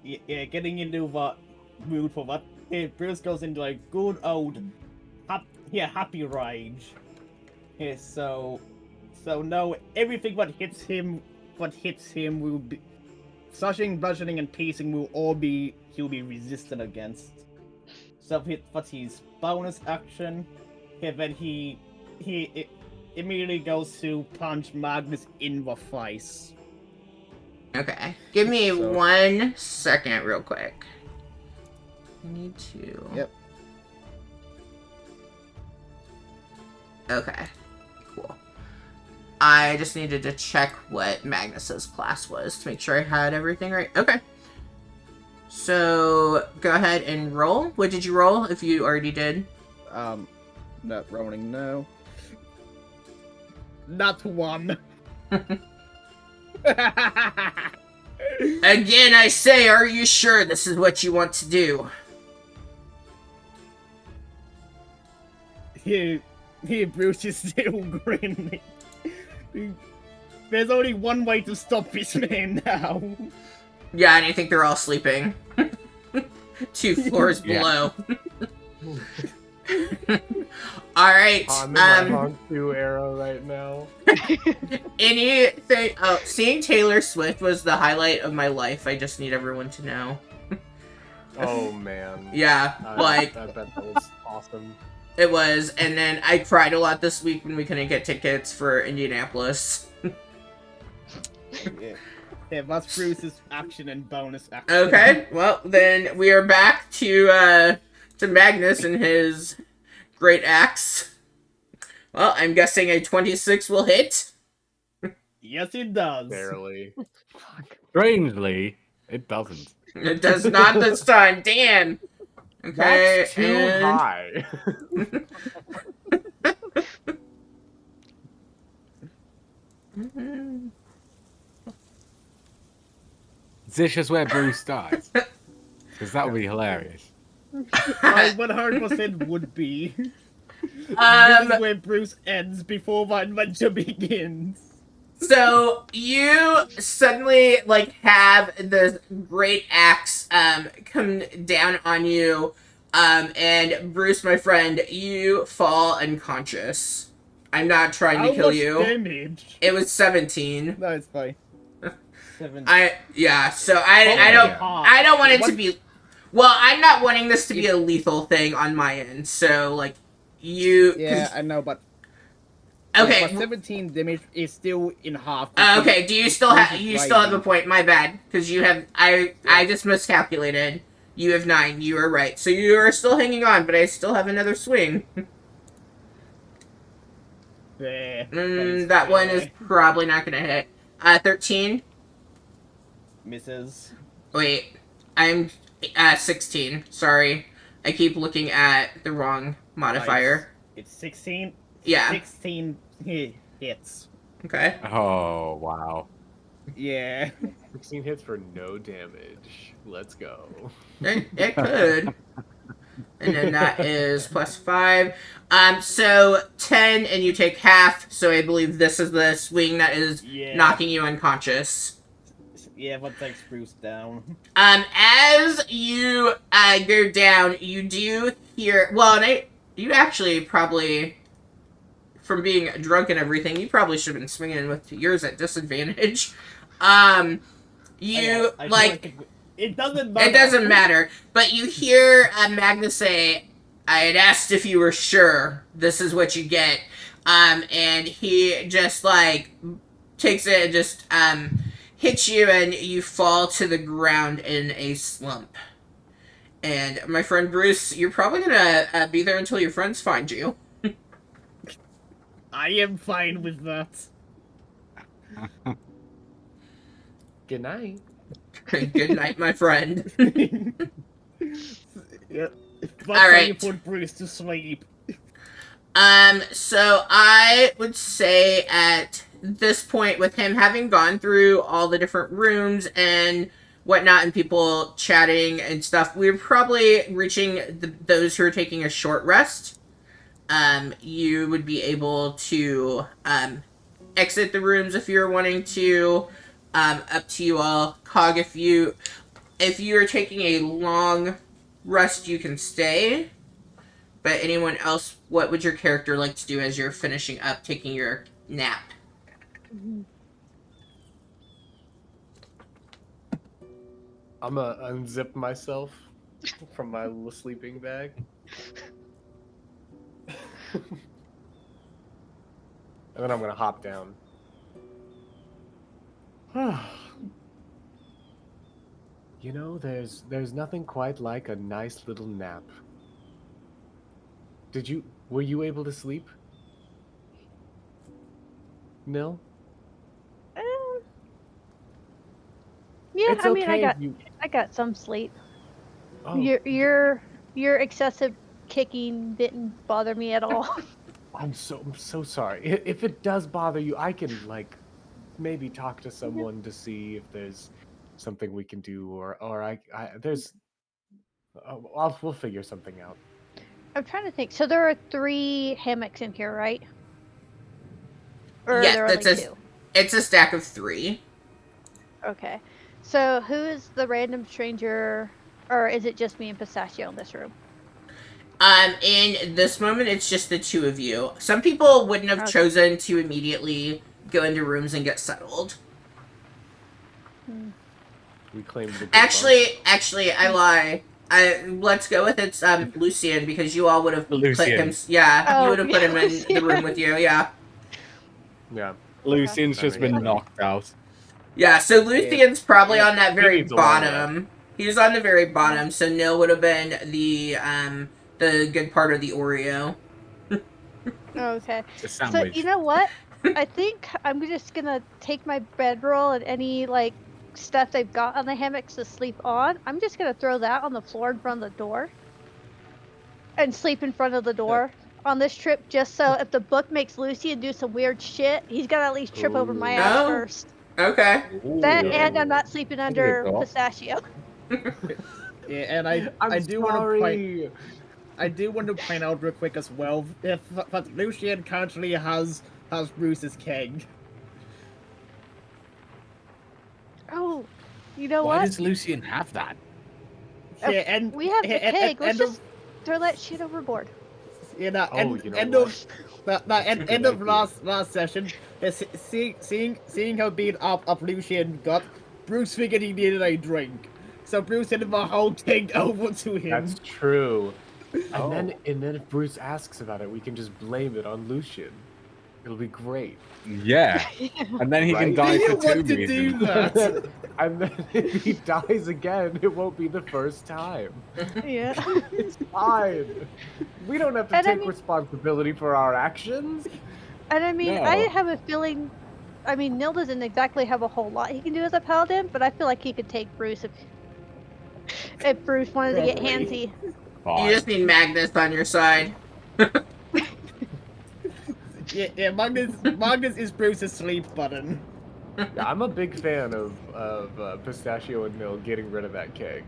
Yeah, getting into the mood for that. Hey, Bruce goes into a good old, happy rage. Yeah, so no, everything that hits him will be slashing, bludgeoning, and piercing he'll be resistant against. So that's his bonus action. Yeah, then he immediately goes to punch Magnus in the face. Okay. Give me So- 1 second real quick. I need to... Yep. Okay. Cool. I just needed to check what Magnus's class was to make sure I had everything right. Okay. So, go ahead and roll. What did you roll, if you already did? Not rolling, no. Not 1. Again, I say, are you sure this is what you want to do? Here, Bruce is still grinning. There's only one way to stop this man now. Yeah, and I think they're all sleeping. 2 floors Yeah. below. Alright, I'm in my Honk 2 arrow right now. anything... Oh, seeing Taylor Swift was the highlight of my life. I just need everyone to know. Oh man. Yeah, like, I bet that was awesome. it was. And then I cried a lot this week when we couldn't get tickets for Indianapolis. Yeah, that's Bruce's action and bonus action. Okay, well, then we are back to Magnus and his great axe. Well, I'm guessing a 26 will hit. Yes, it does. Barely. Strangely, it doesn't. It does not this time. Damn. Okay, That's too and... high. This is where Bruce dies. Because that would be hilarious. I 100% would be. This is where Bruce ends before my adventure begins. So you suddenly like have the great axe come down on you, and Bruce, my friend, you fall unconscious. I'm not trying to kill you. How much damage? It was 17. No, it's fine. So I don't want it to be. Well, I'm not wanting this to be a lethal thing on my end. So like you. Yeah, I know, but. Okay. But 17 damage is still in half. Okay. Do you still have? You still have a point. My bad. Because you have. I just miscalculated. You have 9. You are right. So you are still hanging on, but I still have another swing. That one is probably not gonna hit. 13. Misses. Wait, I'm 16. Sorry, I keep looking at the wrong modifier. It's 16. Yeah. 16 hits. Okay. Oh, wow. Yeah. 16 hits for no damage. Let's go. It could. And then that is +5. So 10, and you take half. So I believe this is the swing that is knocking you unconscious. Yeah, what takes Bruce down? As you go down, you do hear. Well, and you actually probably, from being drunk and everything, you probably should have been swinging with yours at disadvantage. It doesn't matter. It doesn't matter. But you hear Magnus say, "I had asked if you were sure. This is what you get." And he just like takes it and just hits you, and you fall to the ground in a slump. And my friend Bruce, you're probably gonna be there until your friends find you. I am fine with that. Good night. Good night, my friend. Yeah. All right. You put Bruce to sleep. So I would say at this point, with him having gone through all the different rooms and whatnot, and people chatting and stuff, we're probably reaching those who are taking a short rest. You would be able to exit the rooms if you're wanting to. Up to you all. Cog, if you are taking a long rest, you can stay. But anyone else, what would your character like to do as you're finishing up taking your nap? I'm gonna unzip myself from my little sleeping bag. And then I'm gonna hop down. You know, there's nothing quite like a nice little nap. Were you able to sleep? Nil? Yeah, It's I mean, okay I got some sleep. Oh. Your excessive kicking didn't bother me at all. I'm so sorry. If it does bother you, I can like maybe talk to someone to see if there's something we can do, or we'll figure something out. I'm trying to think. So there are 3 hammocks in here, right? Or Yeah, there are only 2? It's a stack of 3. Okay. So who is the random stranger, or is it just me and Pistachio in this room? In this moment, it's just the 2 of you. Some people wouldn't have chosen to immediately go into rooms and get settled. We claimed the Actually, I lie. Let's go with it's Lucien, because you all would have put him. Yeah, you would have put him in the room with you. Yeah. Yeah. Lucian's just been knocked out. Yeah, so Lucian's probably on that very bottom. He was on the very bottom, so Nil would have been the good part of the Oreo. Okay. So you know what? I think I'm just gonna take my bedroll and any like stuff they've got on the hammocks to sleep on. I'm just gonna throw that on the floor in front of the door and sleep in front of the door on this trip, just so if the book makes Lucien do some weird shit, he's gonna at least trip over my ass first. Okay. And I'm not sleeping under Pistachio. Yeah, and I do want to point out real quick as well that Lucian currently has Bruce's keg. Oh, you know Why what? does Lucian have that? Yeah, and we have the keg. Let's just of, throw that shit overboard. you know, Oh, end, you know end what? of end Good of idea. last session, seeing how beat up Lucian got, Bruce figured he needed a drink, so Bruce handed the whole keg over to him. That's true. Oh. And then if Bruce asks about it, we can just blame it on Lucian. It'll be great. Yeah. And then he can Right? die You for want 2 to do reasons. that? And then if he dies again, it won't be the first time. Yeah. It's fine. We don't have to And I take mean- responsibility for our actions. And I mean, No. I have a feeling. I mean, Neil doesn't exactly have a whole lot he can do as a paladin, but I feel like he could take Bruce if Bruce wanted to get Probably. handsy. You just need Magnus on your side. Yeah, Magnus is Bruce's sleep button. Yeah, I'm a big fan of Pistachio and Mill getting rid of that keg.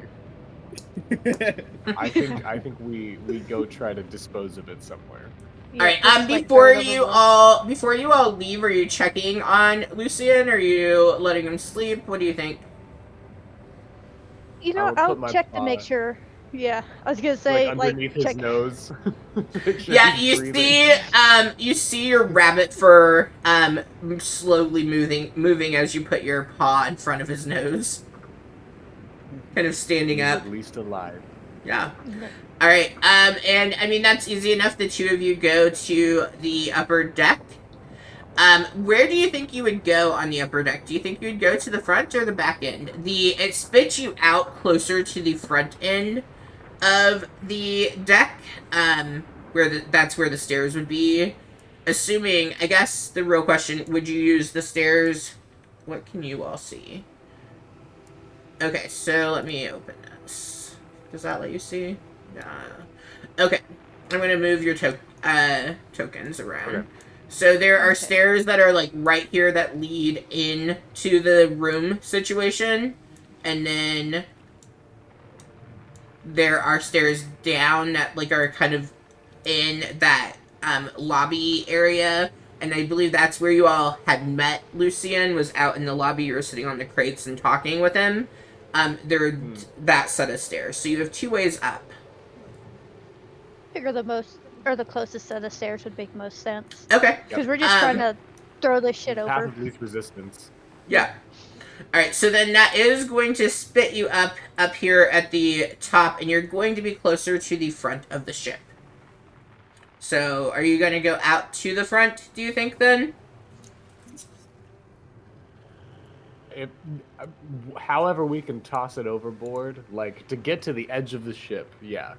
I think we go try to dispose of it somewhere. Yeah, All right. just, like, Before throw it you overboard. all leave, are you checking on Lucian? Are you letting him sleep? What do you think? You know, I'll I'll put my check to make paw, sure. Yeah, I was gonna say underneath check. his nose. Make sure Yeah, he's you breathing. you see your rabbit fur slowly moving as you put your paw in front of his nose, kind of standing He's up. at least alive. Yeah. All right. And I mean that's easy enough. The two of you go to the upper deck. Where do you think you would go on the upper deck? Do you think you would go to the front or the back end? It spits you out closer to the front end of the deck, that's where the stairs would be. Assuming, I guess the real question, would you use the stairs? What can you all see? Okay, so let me open this. Does that let you see? Okay, I'm gonna move your tokens around. Okay. So there are stairs that are like right here that lead in to the room situation, and then there are stairs down that like are kind of in that lobby area, and I believe that's where you all had met Lucian, was out in the lobby. You were sitting on the crates and talking with him. There are that set of stairs, so you have 2 ways up. Figure the closest set of stairs would make most sense. Okay. Because we're just trying to throw this shit Path over. of least resistance. Yeah. Alright, so then that is going to spit you up here at the top, and you're going to be closer to the front of the ship. So, are you going to go out to the front, do you think, then? However we can toss it overboard, like, to get to the edge of the ship, yeah.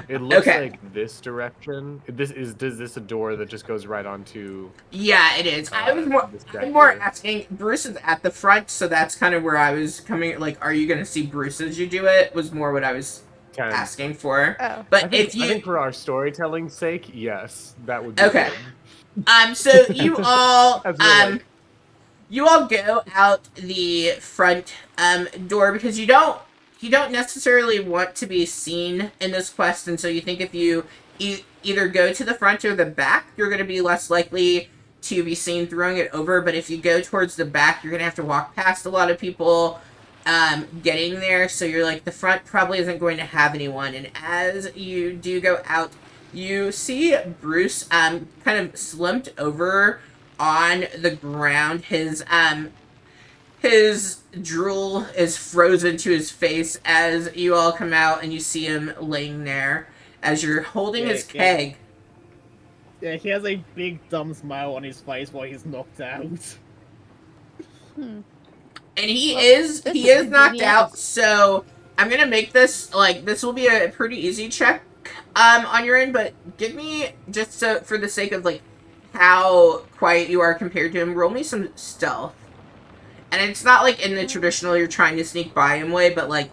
It looks like this direction. Is this a door that just goes right onto? Yeah, it is. I'm more asking. Bruce is at the front, so that's kind of where I was coming. Like, are you going to see Bruce as you do it? Was more what I was asking for. Oh. But I think for our storytelling's sake, yes, that would be okay. Good. So you all you all go out the front door because you don't necessarily want to be seen in this quest, and so you think if you either go to the front or the back, you're going to be less likely to be seen throwing it over. But if you go towards the back, you're going to have to walk past a lot of people getting there, so you're like, the front probably isn't going to have anyone. And as you do go out, you see Bruce kind of slumped over on the ground. His drool is frozen to his face as you all come out, and you see him laying there as you're holding his keg. Yeah, he has a big dumb smile on his face while he's knocked out. And he is knocked out, so I'm gonna make this, like, this will be a pretty easy check on your end, but give me, just so, for the sake of, like, how quiet you are compared to him, roll me some stealth. And it's not like in the traditional you're trying to sneak by him way, but like,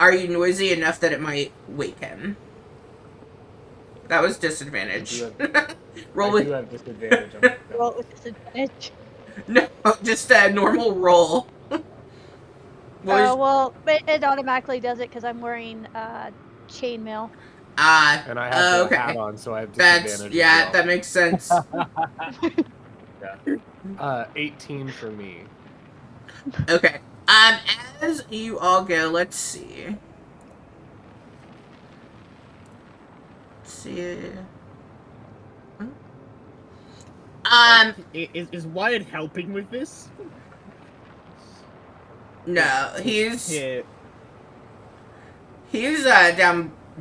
are you noisy enough that it might wake him? That was disadvantage. Roll with. I do have disadvantage on that. Roll with disadvantage. No, just a normal roll. Well, it automatically does it because I'm wearing chainmail. And I have the hat on, so I have disadvantage as well. That makes sense. Yeah. 18 for me. Okay. As you all go, let's see. Is Wyatt helping with this? No, he's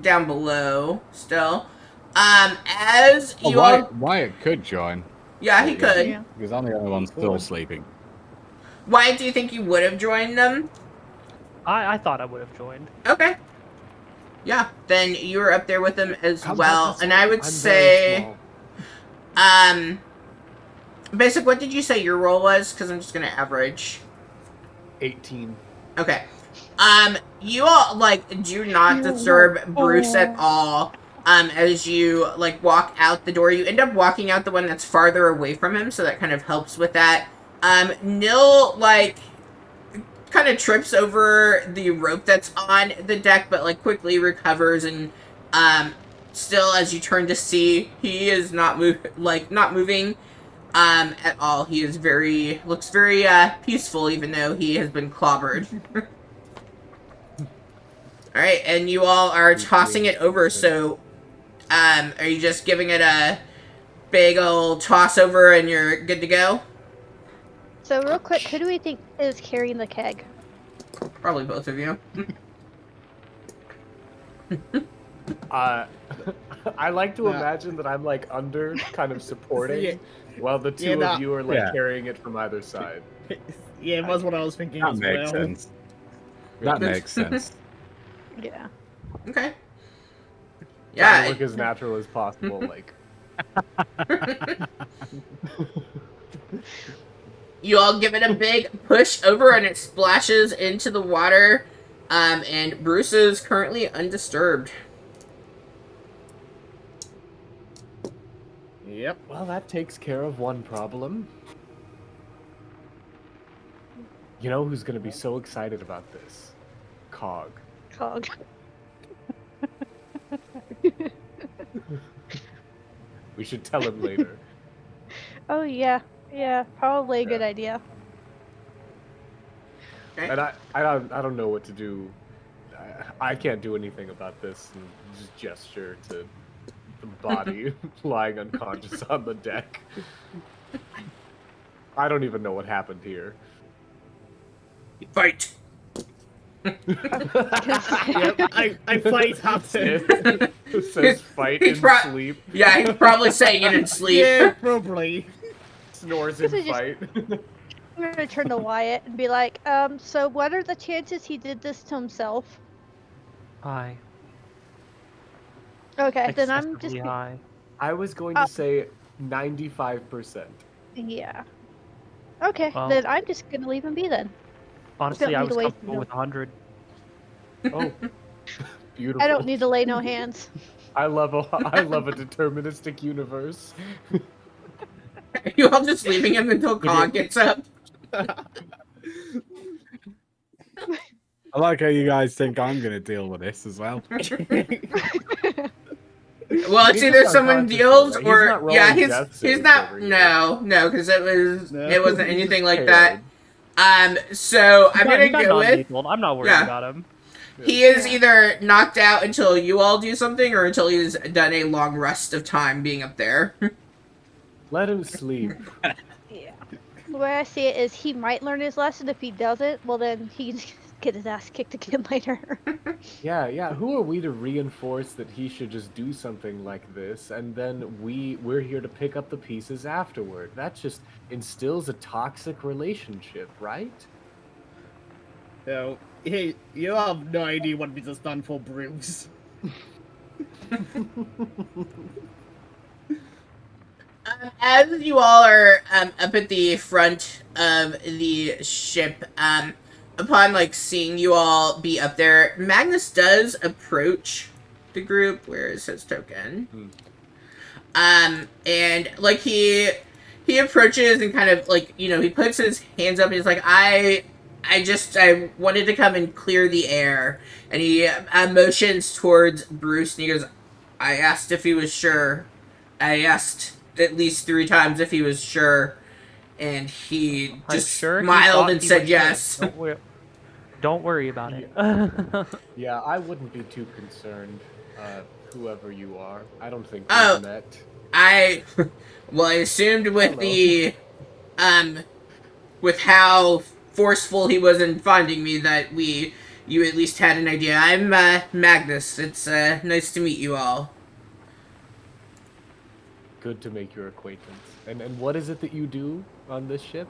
down below still. As you all, Wyatt could join. Yeah, he could. Yeah. Because I'm the only one still sleeping. Wyatt, do you think you would have joined them? I thought I would have joined. Okay. Yeah, then you were up there with them as Come well, back, and I would I'm say, very small. Basic, what did you say your roll was? Because I'm just gonna average. 18. Okay. You all, like, do not disturb Bruce at all, as you, like, walk out the door. You end up walking out the one that's farther away from him, so that kind of helps with that. Nil, like, kind of trips over the rope that's on the deck, but, like, quickly recovers, and, still, as you turn to see, he is not moving, at all. He is looks very, peaceful, even though he has been clobbered. Alright, and you all are tossing it over, so, are you just giving it a big old toss over and you're good to go? So real quick, who do we think is carrying the keg? Probably both of you. I like to imagine that I'm like under, kind of supporting, while the two of you are like carrying it from either side. Yeah, that's what I was thinking as well. Makes sense. That makes sense. Yeah. Okay. Yeah. Look as natural as possible, like. You all give it a big push over and it splashes into the water. And Bruce is currently undisturbed. Yep. Well, that takes care of one problem. You know who's going to be so excited about this? Cog. Cog. We should tell him later. Oh yeah, probably a good idea. Okay. And I don't know what to do. I can't do anything about this. And just gesture to the body lying unconscious on the deck. I don't even know what happened here. Fight! Yep, I fight happened. It says fight in sleep. Yeah, he's probably saying it in sleep. Yeah, probably. Snores in fight. I'm gonna turn to Wyatt and be like, so what are the chances he did this to himself? High. Okay, then I'm just... Excessively high. I was going to say 95%. Yeah. Okay, Well, then I'm just gonna leave him be then. Honestly, I need was to waste comfortable with 100. Oh, beautiful. I don't need to lay no hands. I love a deterministic universe. Are you all just leaving him until Cog gets up? I like how you guys think I'm going to deal with this as well. Well, it's either someone deals or he's not. No, because it wasn't anything like that. So I'm gonna go with. I'm not worried about him. He is either knocked out until you all do something, or until he's done a long rest of time being up there. Let him sleep. Yeah. The way I see it is he might learn his lesson. If he doesn't, well then he can get his ass kicked again later. Yeah. Who are we to reinforce that he should just do something like this, and then we're here to pick up the pieces afterward? That just instills a toxic relationship, right? So, hey, you have no idea what we just done for Bruce. As you all are up at the front of the ship, upon like seeing you all be up there, Magnus does approach the group. Where is his token? And like he approaches and kind of like, you know, he puts his hands up and he's like, I I wanted to come and clear the air. And he motions towards Bruce, and he goes, I asked if he was sure. I asked at least 3 times if he was sure. And he just smiled and said yes. Sure. Don't worry about it. Yeah, I wouldn't be too concerned, whoever you are. I don't think we've met. I assumed with with how forceful he was in finding me that you at least had an idea. I'm Magnus. It's nice to meet you all. Good to make your acquaintance. And what is it that you do on this ship?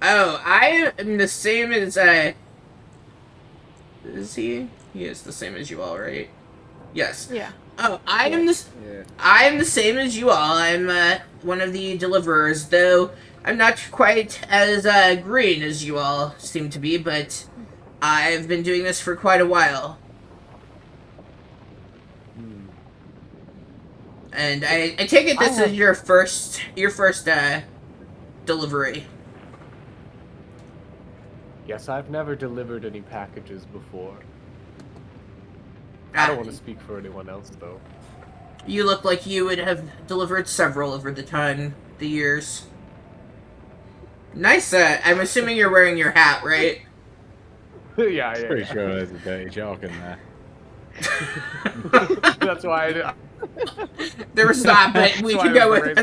Oh, I am the same as is he? He is the same as you all, right? Yes. Yeah. Oh, I am the same as you all. I'm one of the deliverers, though I'm not quite as green as you all seem to be, but I've been doing this for quite a while. And I take it this is your first delivery. Yes, I've never delivered any packages before. I don't want to speak for anyone else, though. You look like you would have delivered several over the years. Nice, I'm assuming you're wearing your hat, right? Yeah. Pretty sure there's a dirty joke in there. That's why I did. There was not, but we can go with it.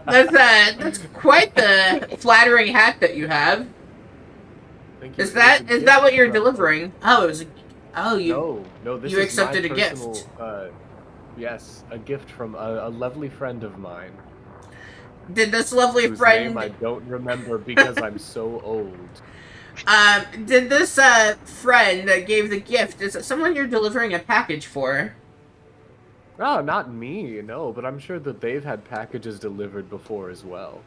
That's quite the flattering hat that you have. Thank you. Is that what you're delivering? Oh, it was. No. This you is accepted my a personal, gift. Yes, a gift from a lovely friend of mine. Did this lovely whose friend? Name I don't remember because I'm so old. Did this friend that gave the gift? Is it someone you're delivering a package for? Oh, not me, no. But I'm sure that they've had packages delivered before as well.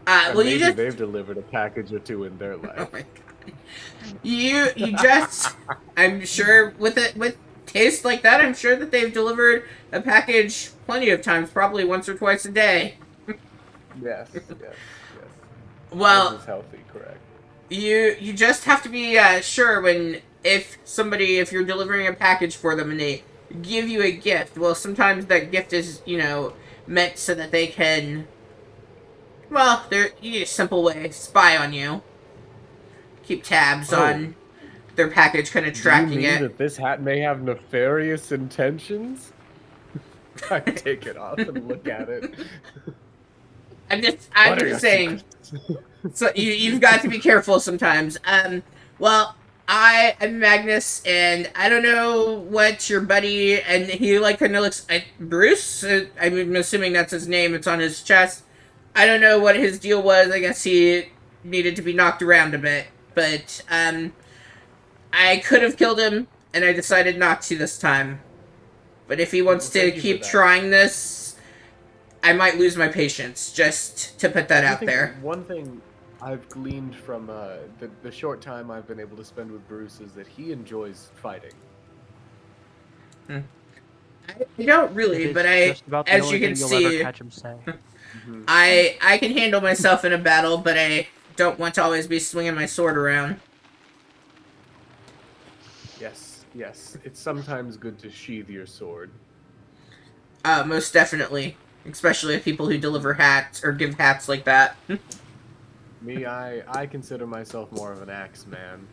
Well, maybe they've delivered a package or two in their life. Oh my god. You just. I'm sure with taste like that, I'm sure that they've delivered a package plenty of times, probably once or twice a day. Yes. Well, that is healthy, correct. You just have to be sure if you're delivering a package for them and they give you a gift. Well, sometimes that gift is meant so that they can. Well, you need a simple way spy on you. Keep tabs on their package, kind of tracking Do you mean it. that this hat may have nefarious intentions? I take it off and look at it. I'm just saying. So you've got to be careful sometimes. Well, I am Magnus, and I don't know what your buddy, and he kind of looks like Bruce. I'm assuming that's his name. It's on his chest. I don't know what his deal was. I guess he needed to be knocked around a bit, but I could have killed him, and I decided not to this time. But if he wants to keep trying this, I might lose my patience, just to put that out there. One thing I've gleaned from the short time I've been able to spend with Bruce is that he enjoys fighting. I don't really, but as you can see, I can handle myself in a battle, but I don't want to always be swinging my sword around. Yes. It's sometimes good to sheathe your sword. Most definitely. Especially people who deliver hats or give hats like that. Me, I consider myself more of an axe man.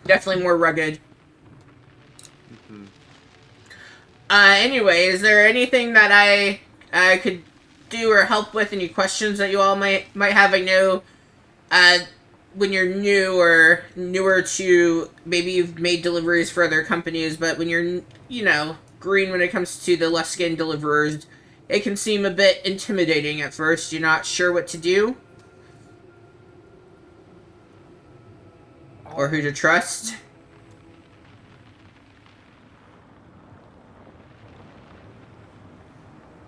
Definitely more rugged. Anyway, is there anything that I could do or help with? Any questions that you all might have? I know when you're new or newer to, maybe you've made deliveries for other companies, but when you're, green when it comes to the less skin deliverers, it can seem a bit intimidating at first. You're not sure what to do or who to trust.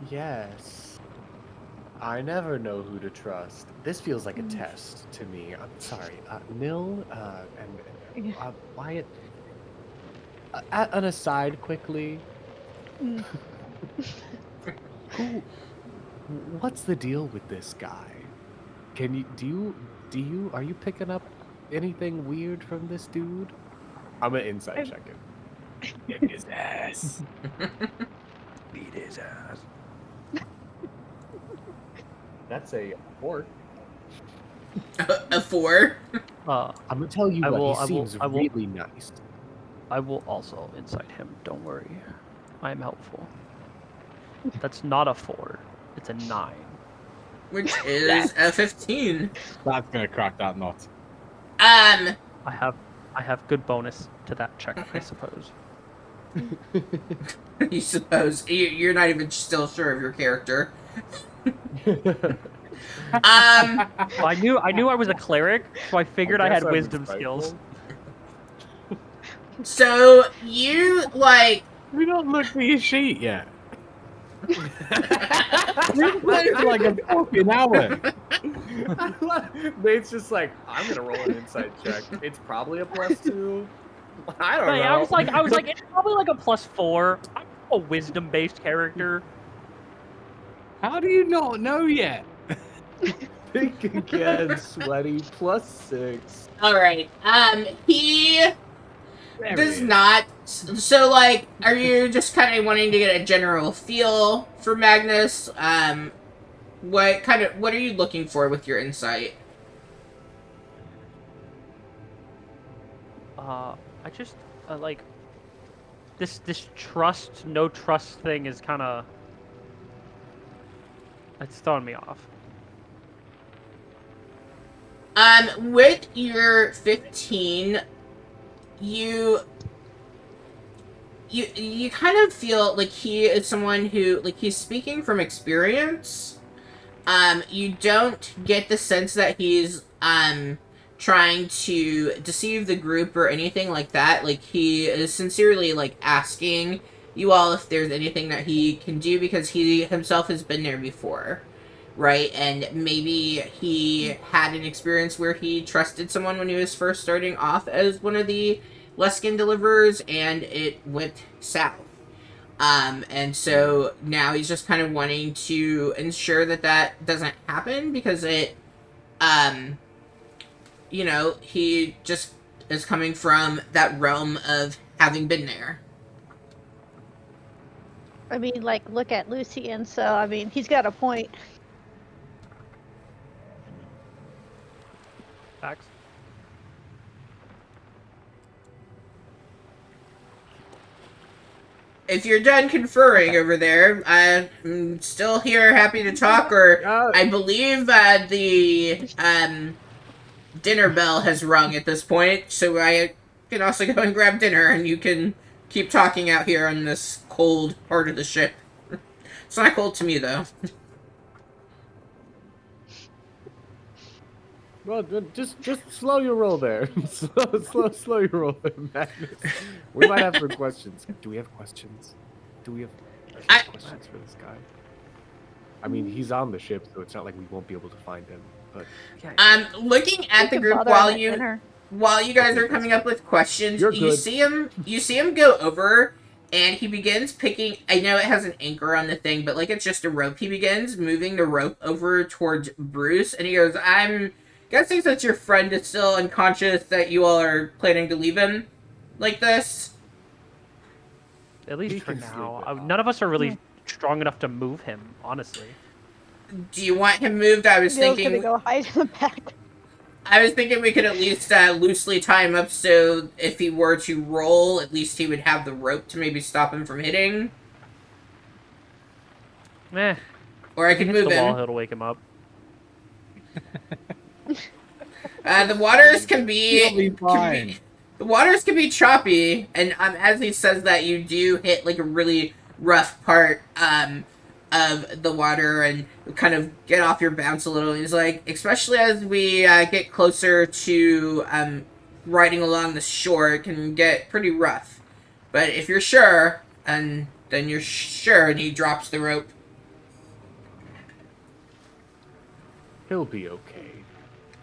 Yes. I never know who to trust. This feels like a test to me. I'm sorry. Nil, and Wyatt, an aside quickly. What's the deal with this guy? Are you picking up anything weird from this dude? I'm gonna inside check it. Kick his ass. Beat his ass. That's a 4. A 4? I'm gonna tell you he seems really nice. I will also incite him. Don't worry, I am helpful. That's not a 4. It's a 9. Which is a 15. That's gonna crack that nut. I have good bonus to that check, I suppose. You suppose you're not even still sure of your character. I knew I was a cleric, so I figured I had wisdom skills. So you We don't look at your sheet yet. We played for like a fucking hour. Nate's just like, I'm gonna roll an insight check. It's probably a +2. I don't know. I was like, it's probably like a +4. I'm a wisdom-based character. How do you not know yet? Think again, sweaty. +6. all right. He does not. So, are you just kind of wanting to get a general feel for Magnus? What are you looking for with your insight? I just like this no trust thing is kind of it's throwing me off. With your 15, you kind of feel like he is someone who, he's speaking from experience. You don't get the sense that he's, trying to deceive the group or anything like that. He is sincerely, asking you all if there's anything that he can do, because he himself has been there before, right? And maybe he had an experience where he trusted someone when he was first starting off as one of the Luskin deliverers, and it went south. And so now he's just kind of wanting to ensure that that doesn't happen, because it, he just is coming from that realm of having been there. I mean, look at Lucian, so, I mean, he's got a point. Facts. If you're done conferring over there, I'm still here, happy to talk, or I believe the dinner bell has rung at this point, so I can also go and grab dinner, and you can keep talking out here on this cold part of the ship. It's not cold to me, though. Well, just slow your roll there. slow your roll there, Magnus. We might have some questions. Do we have questions? Do we have questions for this guy? I mean, he's on the ship, so it's not like we won't be able to find him. But looking at the group while you guys are coming up with questions, you see him go over, and he begins picking. I know it has an anchor on the thing, but it's just a rope. He begins moving the rope over towards Bruce, and he goes, "I'm guessing since your friend is still unconscious that you all are planning to leave him like this." At least for now. None of us are really strong enough to move him, honestly. Do you want him moved? I was thinking gonna go hide in the back. I was thinking we could at least loosely tie him up, so if he were to roll, at least he would have the rope to maybe stop him from hitting. Or I could move him. It'll wake him up. The waters can be the waters can be choppy, and as he says that, you do hit a really rough part of the water and kind of get off your bounce a little. He's like, especially as we get closer to riding along the shore, it can get pretty rough. But if you're sure, and then you're sure, and he drops the rope. He'll be okay.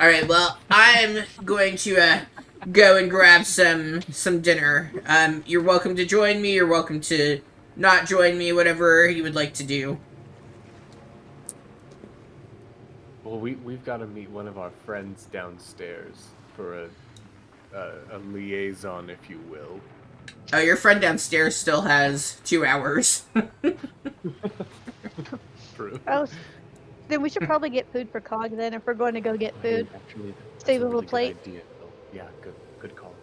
Alright, well, I'm going to go and grab some dinner. You're welcome to join me, you're welcome to not join me, whatever you would like to do. Well, we've got to meet one of our friends downstairs for a liaison, if you will. Oh, your friend downstairs still has 2 hours. True. Oh, then we should probably get food for Cog then if we're going to go get food. Hey, actually, that's Save a him a really plate. good idea. Yeah, good call.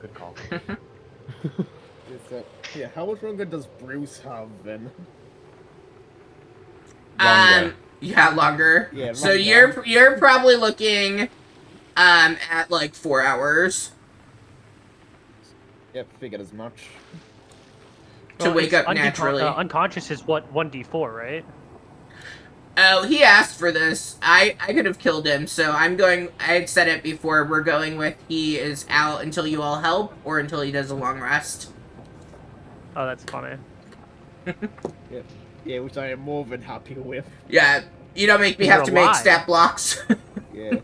Yeah, how much longer does Bruce have then? Longer. Yeah, longer. Yeah, So longer. you're probably looking at like 4 hours Yep, figured as much. to wake up naturally. Unconscious is what, 1d4, right? Oh, he asked for this. I could have killed him, so I'd said it before, we're going with he is out until you all help, or until he does a long rest. Oh, that's funny. Yeah, which I am more than happy with. Yeah, you don't make me have to make stat blocks. Yeah.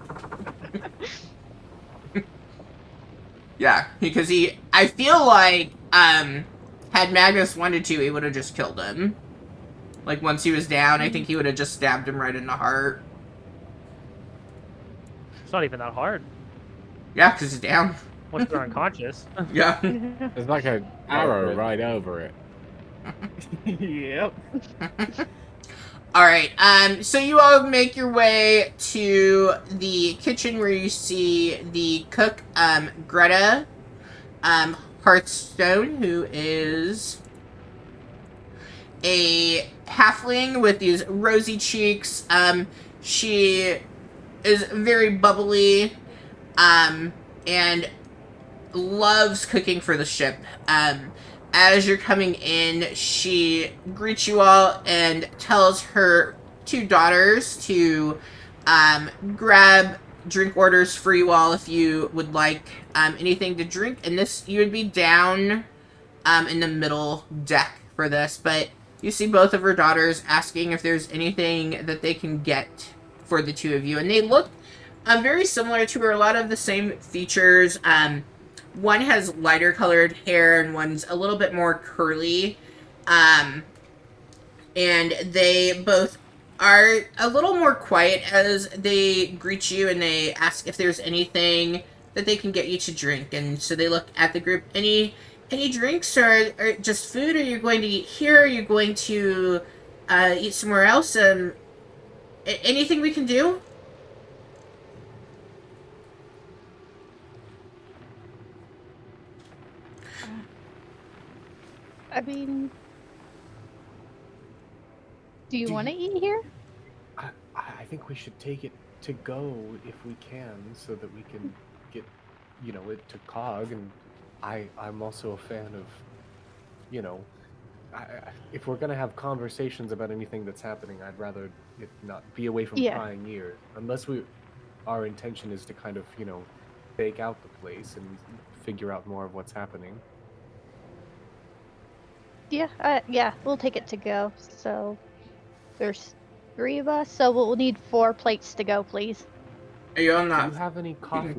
Yeah, because I feel like, had Magnus wanted to, he would have just killed him. Like, once he was down, I think he would have just stabbed him right in the heart. It's not even that hard. Yeah, because he's down. Once they're unconscious. Yeah. There's like an arrow right over it. Yep. Alright, so you all make your way to the kitchen where you see the cook, Greta, Hearthstone, who is a halfling with these rosy cheeks. She is very bubbly, and loves cooking for the ship. As you're coming in, she greets you all and tells her 2 daughters to grab drink orders for you all if you would like anything to drink. And this, you would be down in the middle deck for this, but you see both of her daughters asking if there's anything that they can get for the 2 of you. And they look very similar to her, a lot of the same features. One has lighter colored hair and one's a little bit more curly. And they both are a little more quiet as they greet you and they ask if there's anything that they can get you to drink. And so they look at the group. Any drinks or just food? Are you going to eat here? Are you going to eat somewhere else? Anything we can do? I mean, do you want to eat here? I think we should take it to go if we can, so that we can get, it to Cog. And I'm also a fan of, if we're gonna have conversations about anything that's happening, I'd rather it not be away from prying ears. Unless our intention is to kind of, fake out the place and figure out more of what's happening. Yeah, we'll take it to go. So there's 3 of us, so we'll need 4 plates to go, please. Are you all not? Do you have any coffee?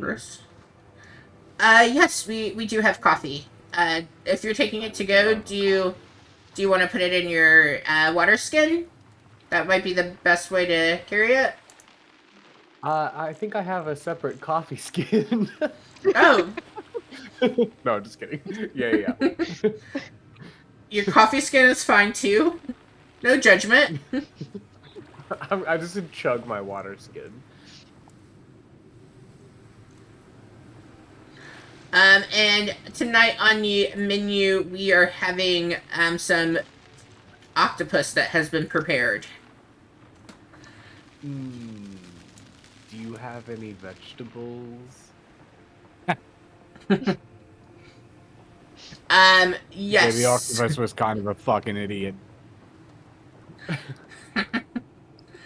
Yes, we do have coffee. If you're taking it to go, do you want to put it in your water skin? That might be the best way to carry it. I think I have a separate coffee skin. Oh. No, just kidding. Yeah. Your coffee skin is fine too. No judgment. I just chug my water skin. And tonight on the menu, we are having some octopus that has been prepared. Do you have any vegetables? Yes. Yeah, the octopus was kind of a fucking idiot.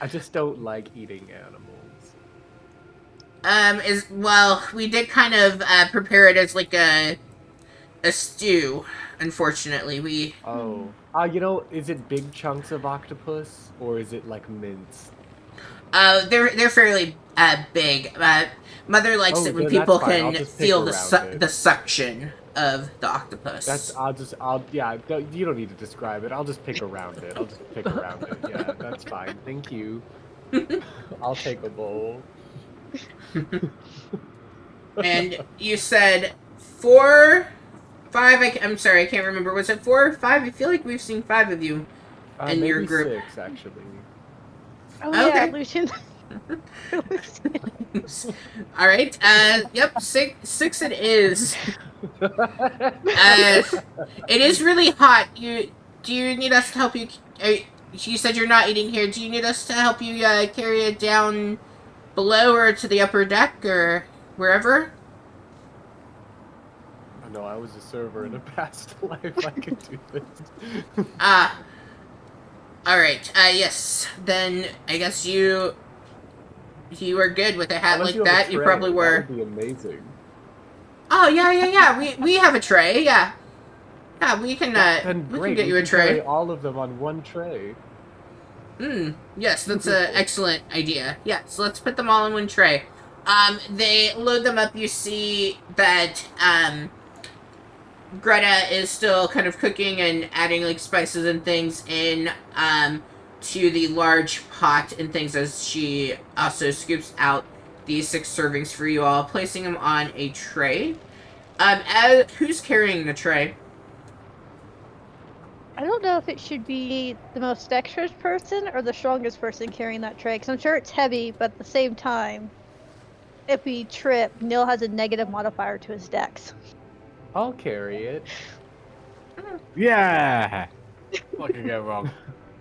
I just don't like eating animals. We did kind of prepare it as like a stew. Unfortunately, is it big chunks of octopus or is it like mince? They're fairly big. Mother likes it when people can feel the suction of the octopus. You don't need to describe it. I'll just pick around it. Yeah, that's fine. Thank you. I'll take a bowl. And you said 4, 5. I'm sorry, I can't remember. Was it 4 or 5? I feel like we've seen 5 of you in your group. Maybe 6, actually. Oh yeah, Okay. Lucian. All right. Yep. 6 it is. It is really hot. Do you need us to help you? You said you're not eating here. Do you need us to help you carry it down below or to the upper deck or wherever? No, I was a server in a past life. I could do this. All right. Yes. Then I guess you were good with a hat like that. You probably were. That would be amazing. Oh yeah. We have a tray. Yeah. Yeah, we can. We can get you a tray. Carry all of them on one tray. Yes, that's an excellent idea. Yeah, so let's put them all in one tray. They load them up. You see that Greta is still kind of cooking and adding like spices and things in to the large pot and things as she also scoops out these 6 servings for you all, placing them on a tray. Who's carrying the tray? I don't know if it should be the most dexterous person or the strongest person carrying that tray, because I'm sure it's heavy, but at the same time, if we trip, Neil has a negative modifier to his dex. I'll carry it. Yeah! What could go wrong?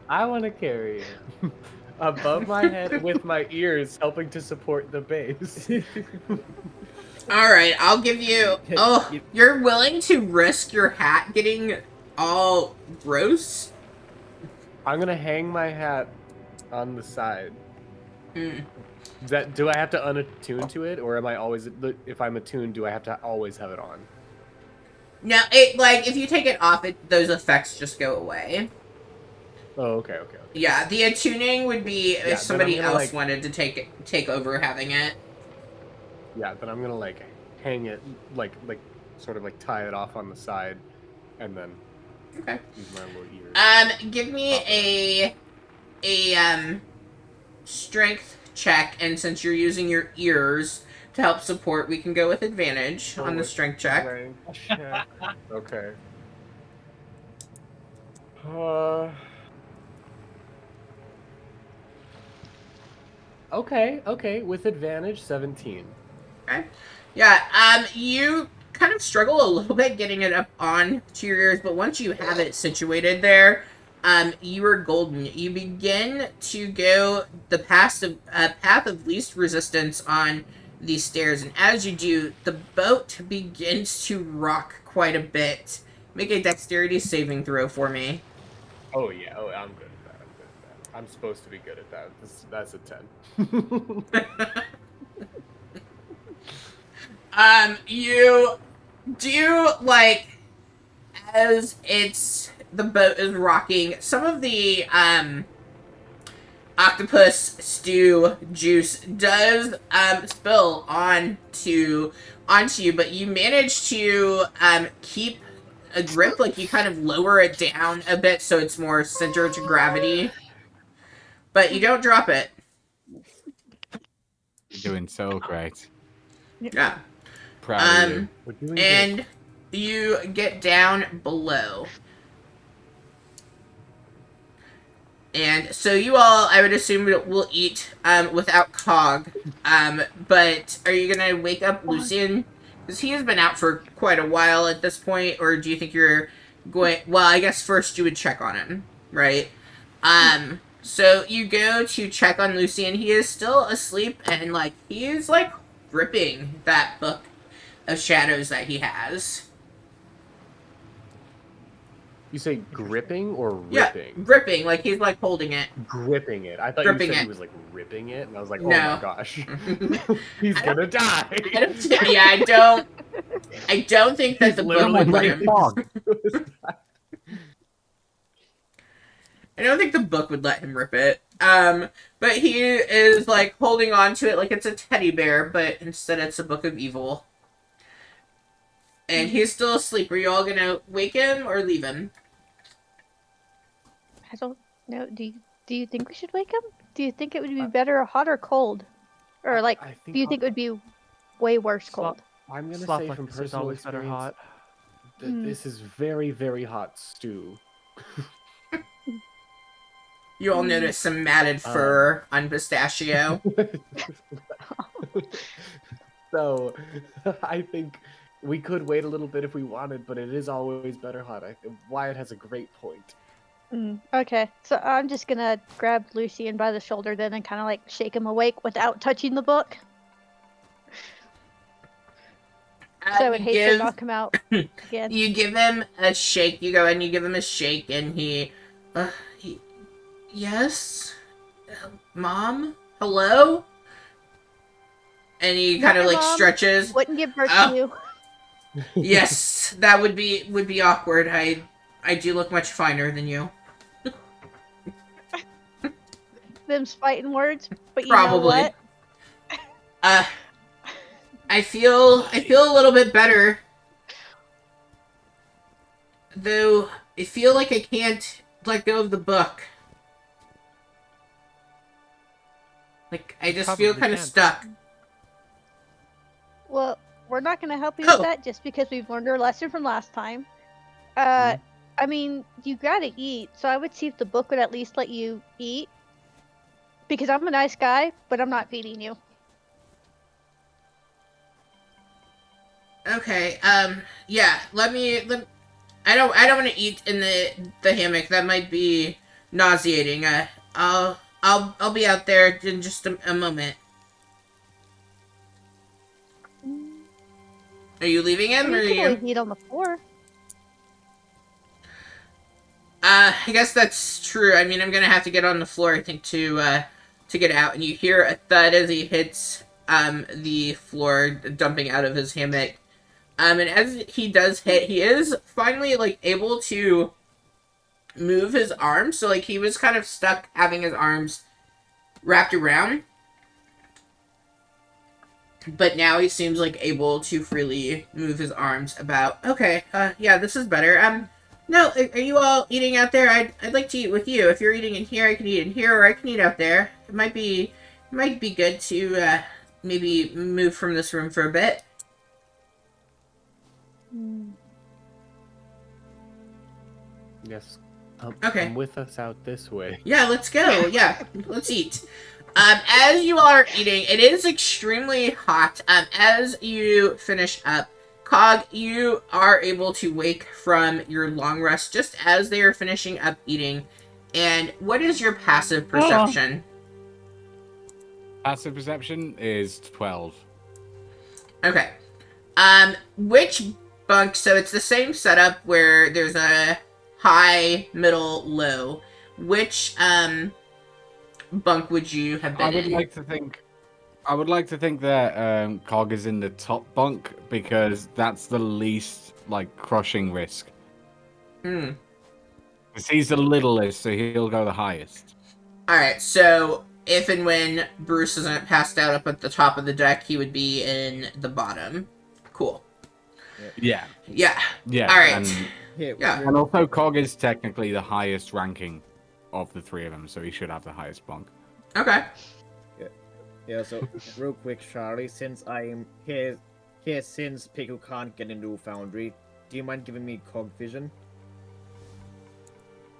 I want to carry it. Above my head with my ears helping to support the base. Alright, I'll give you... Oh, you're willing to risk your hat getting all gross? I'm gonna hang my hat on the side. Mm. Do I have to unattune to it, or am I always... If I'm attuned, do I have to always have it on? No, if you take it off, those effects just go away. Oh, okay. Yeah, the attuning would be if somebody else wanted to take over having it. Yeah, then I'm gonna hang it, sort of tie it off on the side, and then use my little ears. Give me a strength check, and since you're using your ears to help support, we can go with advantage on the strength check. Okay. Okay, with advantage, 17. Okay. Yeah, you kind of struggle a little bit getting it up on to your ears, but once you have it situated there, you are golden. You begin to go the path of least resistance on these stairs, and as you do, the boat begins to rock quite a bit. Make a dexterity saving throw for me. Oh yeah, I'm good at that. I'm supposed to be good at that. That's a 10. You do, as the boat is rocking, some of the, octopus stew juice does, spill onto you, but you manage to, keep a grip, you kind of lower it down a bit so it's more centered to gravity. But you don't drop it. You're doing so great. Yeah. Proud of you. And you get down below. And so you all, I would assume, will eat without Cog. But are you going to wake up Lucian? Because he has been out for quite a while at this point. Or do you think you're going... Well, I guess first you would check on him, right? So you go to check on Lucian. He is still asleep, and, he is, gripping that book of shadows that he has. You say gripping or ripping? Yeah, gripping. He's, holding it. Gripping it. I thought gripping you said it. He was, ripping it, and I was like, oh no. my gosh. He's gonna die. I don't think that the book would let him. I don't think the book would let him rip it. But he is, holding on to it like it's a teddy bear, but instead it's a book of evil. And he's still asleep. Are you all gonna wake him or leave him? I don't know. Do you think we should wake him? Do you think it would be better hot or cold? Or like, do you think it would be way worse cold? I'm gonna Slop say like from this is personal always better experience hot. that this is very, very hot stew. You all notice some matted fur on Pistachio. So, I think we could wait a little bit if we wanted, but it is always better hot. Wyatt has a great point. Okay, so I'm just gonna grab Lucian by the shoulder then and kind of like shake him awake without touching the book. So I would hate to knock him out again. You give him a shake. You go and you give him a shake, and he yes, Mom, hello, and he kind of like stretches. Wouldn't give birth to you. Yes, that would be awkward. I do look much finer than you. Them's fighting words, but you Probably. know what? I feel a little bit better. Though I feel like I can't let go of the book. Like I just feel kind of stuck. Well, we're not going to help you with that just because we've learned our lesson from last time. I mean, you gotta eat, so I would see if the book would at least let you eat. Because I'm a nice guy, but I'm not feeding you. Okay, yeah, I don't want to eat in the hammock. That might be nauseating. I'll be out there in just a moment. Are you leaving him, or are you? Eat on the floor. I guess that's true. I mean, I'm gonna have to get on the floor, I think, to get out. And you hear a thud as he hits the floor, dumping out of his hammock. And as he does hit, he is finally like able to move his arms. So like he was kind of stuck having his arms wrapped around, but now he seems like able to freely move his arms about. Okay, yeah, this is better. No, are you all eating out there? I'd like to eat with you. If you're eating in here, I can eat in here, or I can eat out there. It might be good to maybe move from this room for a bit. Yes. Okay. Come with us out this way. Yeah, let's go. Yeah, let's eat. As you all are eating, it is extremely hot. As you finish up, Cog, you are able to wake from your long rest just as they are finishing up eating. And what is your passive perception? Passive perception is 12. Okay. Which bunk? So it's the same setup where there's a high, middle, low. Which bunk would you have been in? I would like to think that Cog is in the top bunk because that's the least like crushing risk. Because he's the littlest, so he'll go the highest. Alright, so if and when Bruce isn't passed out up at the top of the deck, he would be in the bottom. Cool. Yeah. Alright. And also Cog is technically the highest ranking of the three of them, so he should have the highest bunk. Okay. Yeah, so real quick, Charlie, since I'm here since Pickle can't get into Foundry, do you mind giving me Cog Vision?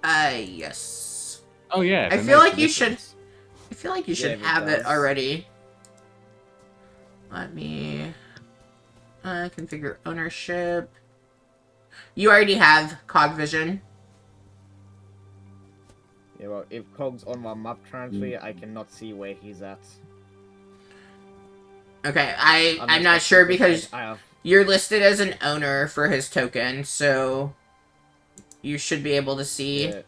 Yes. Oh yeah. I feel like you should have it already. Let me configure ownership. You already have Cog Vision. Yeah, well, if Cog's on my map currently, I cannot see where he's at. Okay, I'm not sure because you're listed as an owner for his token, so you should be able to see. Yeah.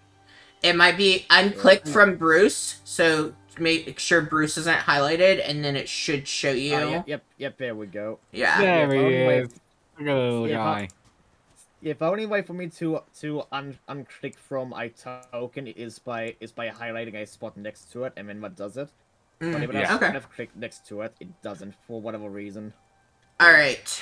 It might be unclicked from Bruce, so make sure Bruce isn't highlighted, and then it should show you. Yep, there we go. Yeah. There he is. Look at the little guy. The only way for me to unclick from my token is by highlighting a spot next to it, and then what does it? But if I kind of click next to it, it doesn't for whatever reason. Alright.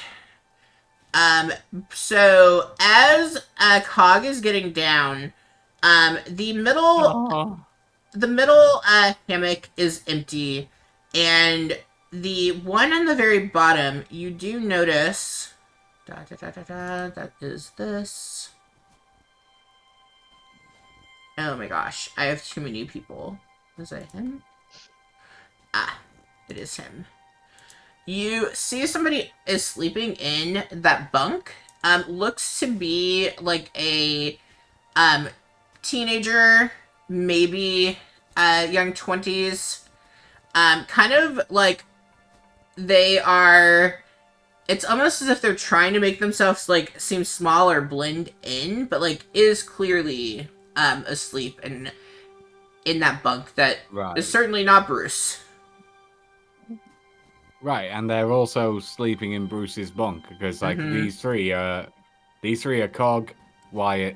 So as Cog is getting down, the middle the middle hammock is empty, and the one on the very bottom, you do notice. That is this. Oh my gosh, I have too many people. Is that him? Ah, it is him. You see somebody is sleeping in that bunk. Looks to be like a teenager, maybe young 20s. Kind of like they are. It's almost as if they're trying to make themselves like seem small or blend in, but like is clearly asleep and in that bunk that is certainly not Bruce. Right, and they're also sleeping in Bruce's bunk because, like, these three are Cog, Wyatt,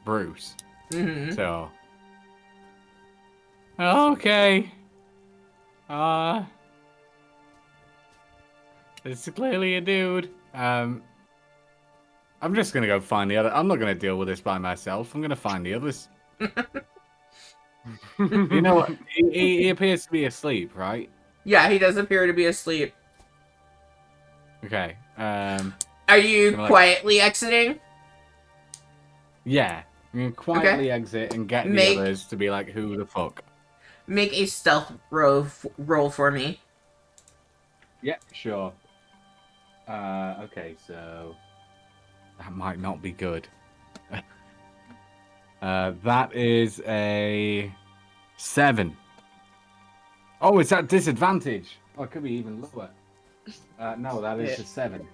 Bruce. So, okay, this is clearly a dude. I'm just gonna go find the other. I'm not gonna deal with this by myself. I'm gonna find the others. You know what? He appears to be asleep, right? Yeah, he does appear to be asleep. Okay. Are you quietly exiting? Yeah. I'm gonna quietly exit and get the others to be like, who the fuck? Make a stealth roll for me. Yeah, sure. Okay, so that might not be good. That is a 7. Oh, it's at disadvantage. Oh, it could be even lower. No, that is a 7.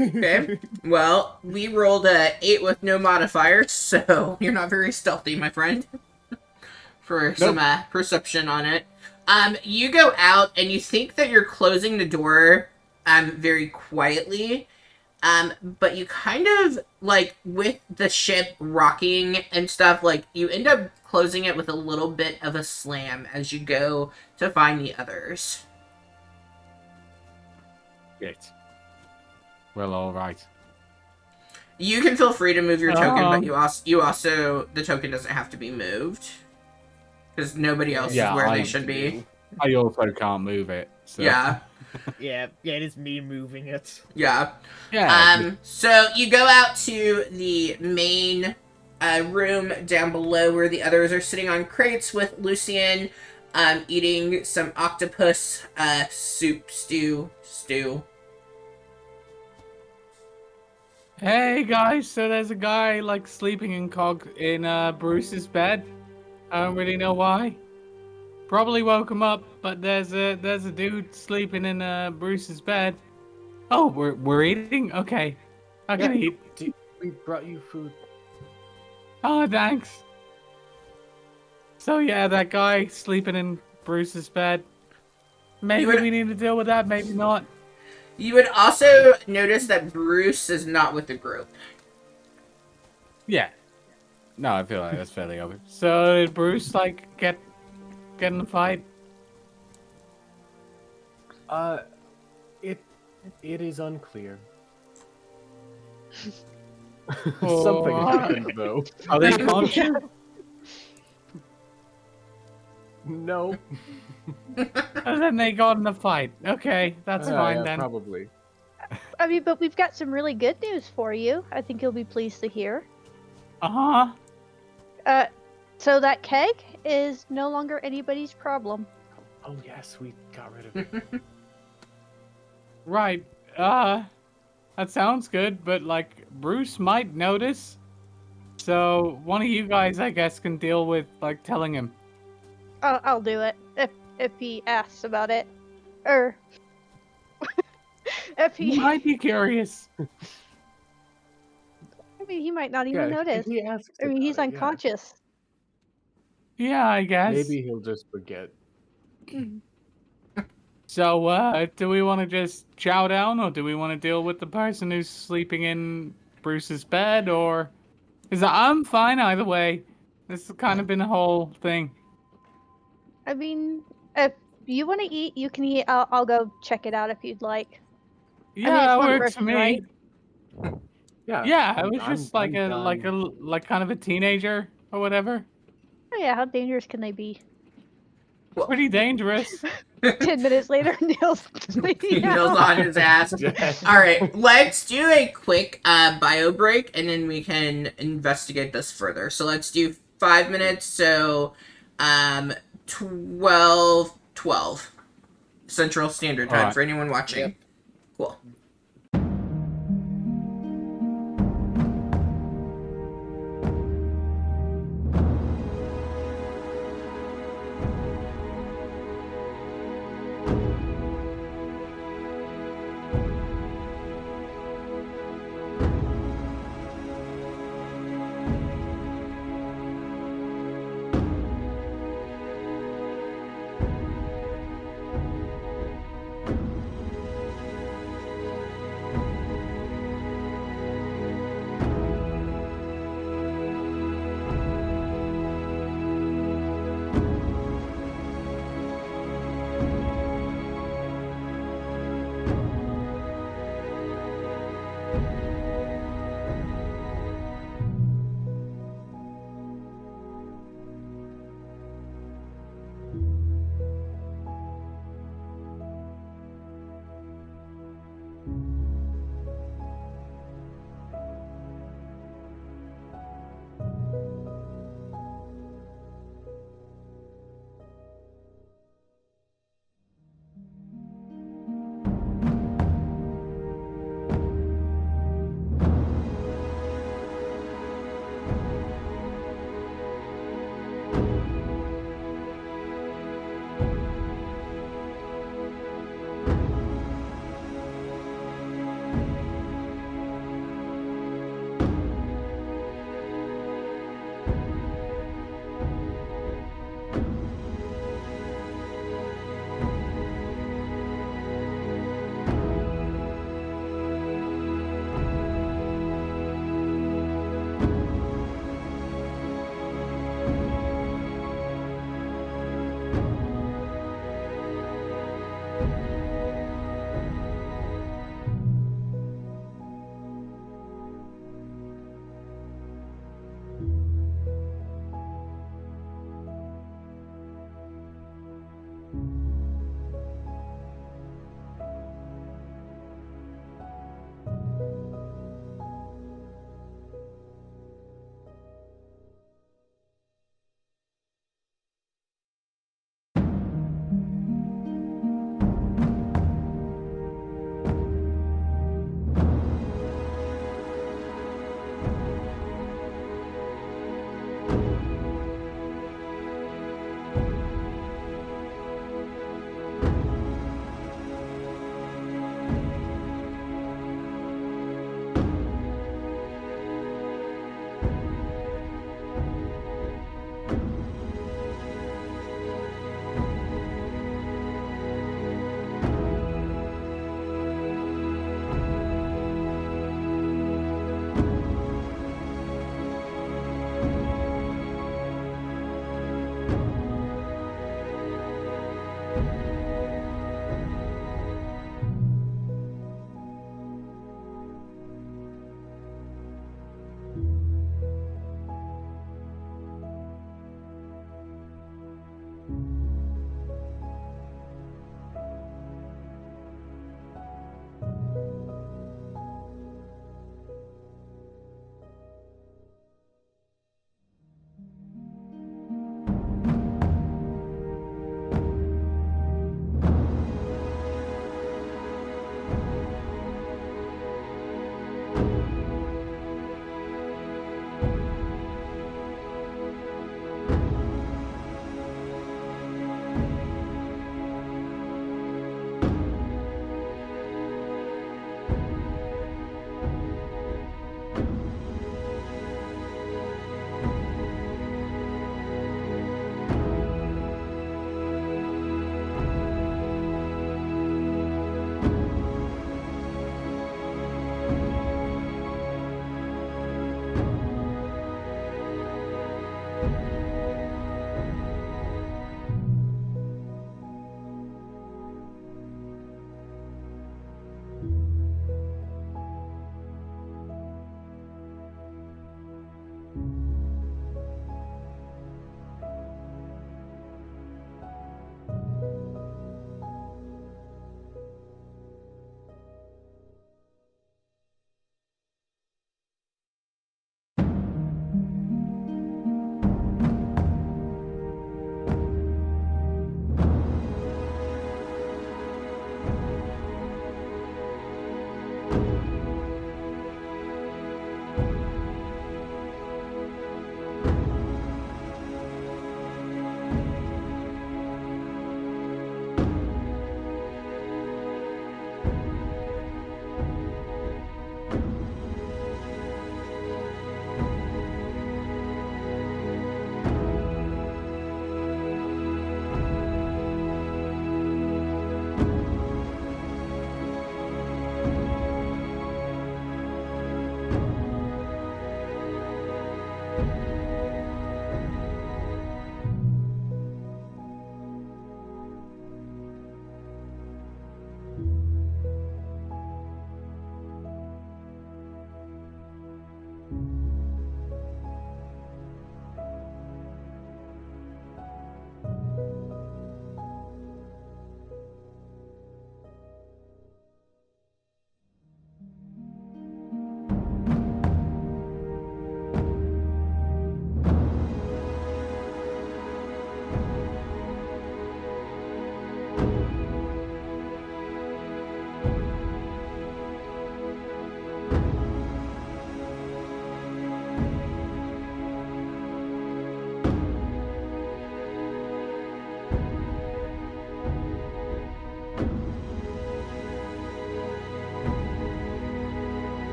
Okay. Well, we rolled a 8 with no modifiers, so you're not very stealthy, my friend. For some perception on it. You go out and you think that you're closing the door very quietly. But you kind of, like, with the ship rocking and stuff, like, you end up closing it with a little bit of a slam as you go to find the others. Great. Well, all right. You can feel free to move your token, but you also the token doesn't have to be moved. Because nobody else is where they should be. I also can't move it. So. Yeah, it is me moving it. Yeah. So you go out to the main room down below where the others are sitting on crates with Lucian eating some octopus stew. Hey guys, so there's a guy like sleeping in Bruce's bed. I don't really know why. Probably woke him up, but there's a dude sleeping in Bruce's bed. Oh, we're eating? Okay. I can eat. We brought you food. Oh, thanks. So yeah, that guy sleeping in Bruce's bed. Maybe we need to deal with that, maybe not. You would also notice that Bruce is not with the group. Yeah. No, I feel like that's fairly obvious. So did Bruce like get in the fight? It is unclear. Oh. Something happened though. Are they conscious? No. And then they got in the fight. Okay, that's fine then. Probably. I mean, but we've got some really good news for you. I think you'll be pleased to hear. So that keg is no longer anybody's problem. Oh yes, we got rid of it. Right. That sounds good, but like Bruce might notice. So one of you guys, I guess, can deal with like telling him. I'll do it if he asks about it, or if he might be curious. I mean, he might not even notice. He asks I mean, he's unconscious. Yeah, I guess. Maybe he'll just forget. So, do we want to just chow down, or do we want to deal with the person who's sleeping in Bruce's bed, or... Because I'm fine either way. This has kind of been a whole thing. I mean, if you want to eat, you can eat. I'll go check it out if you'd like. Yeah, I mean, it works for me. right? Yeah, I was just like kind of a teenager or whatever. Oh yeah, how dangerous can they be? Pretty dangerous. 10 minutes later, Neil's bleeding Neil's out. on his ass. All right, let's do a quick bio break, and then we can investigate this further. So let's do 5 minutes. So, 12 Central Standard Time for anyone watching. Yep. Cool.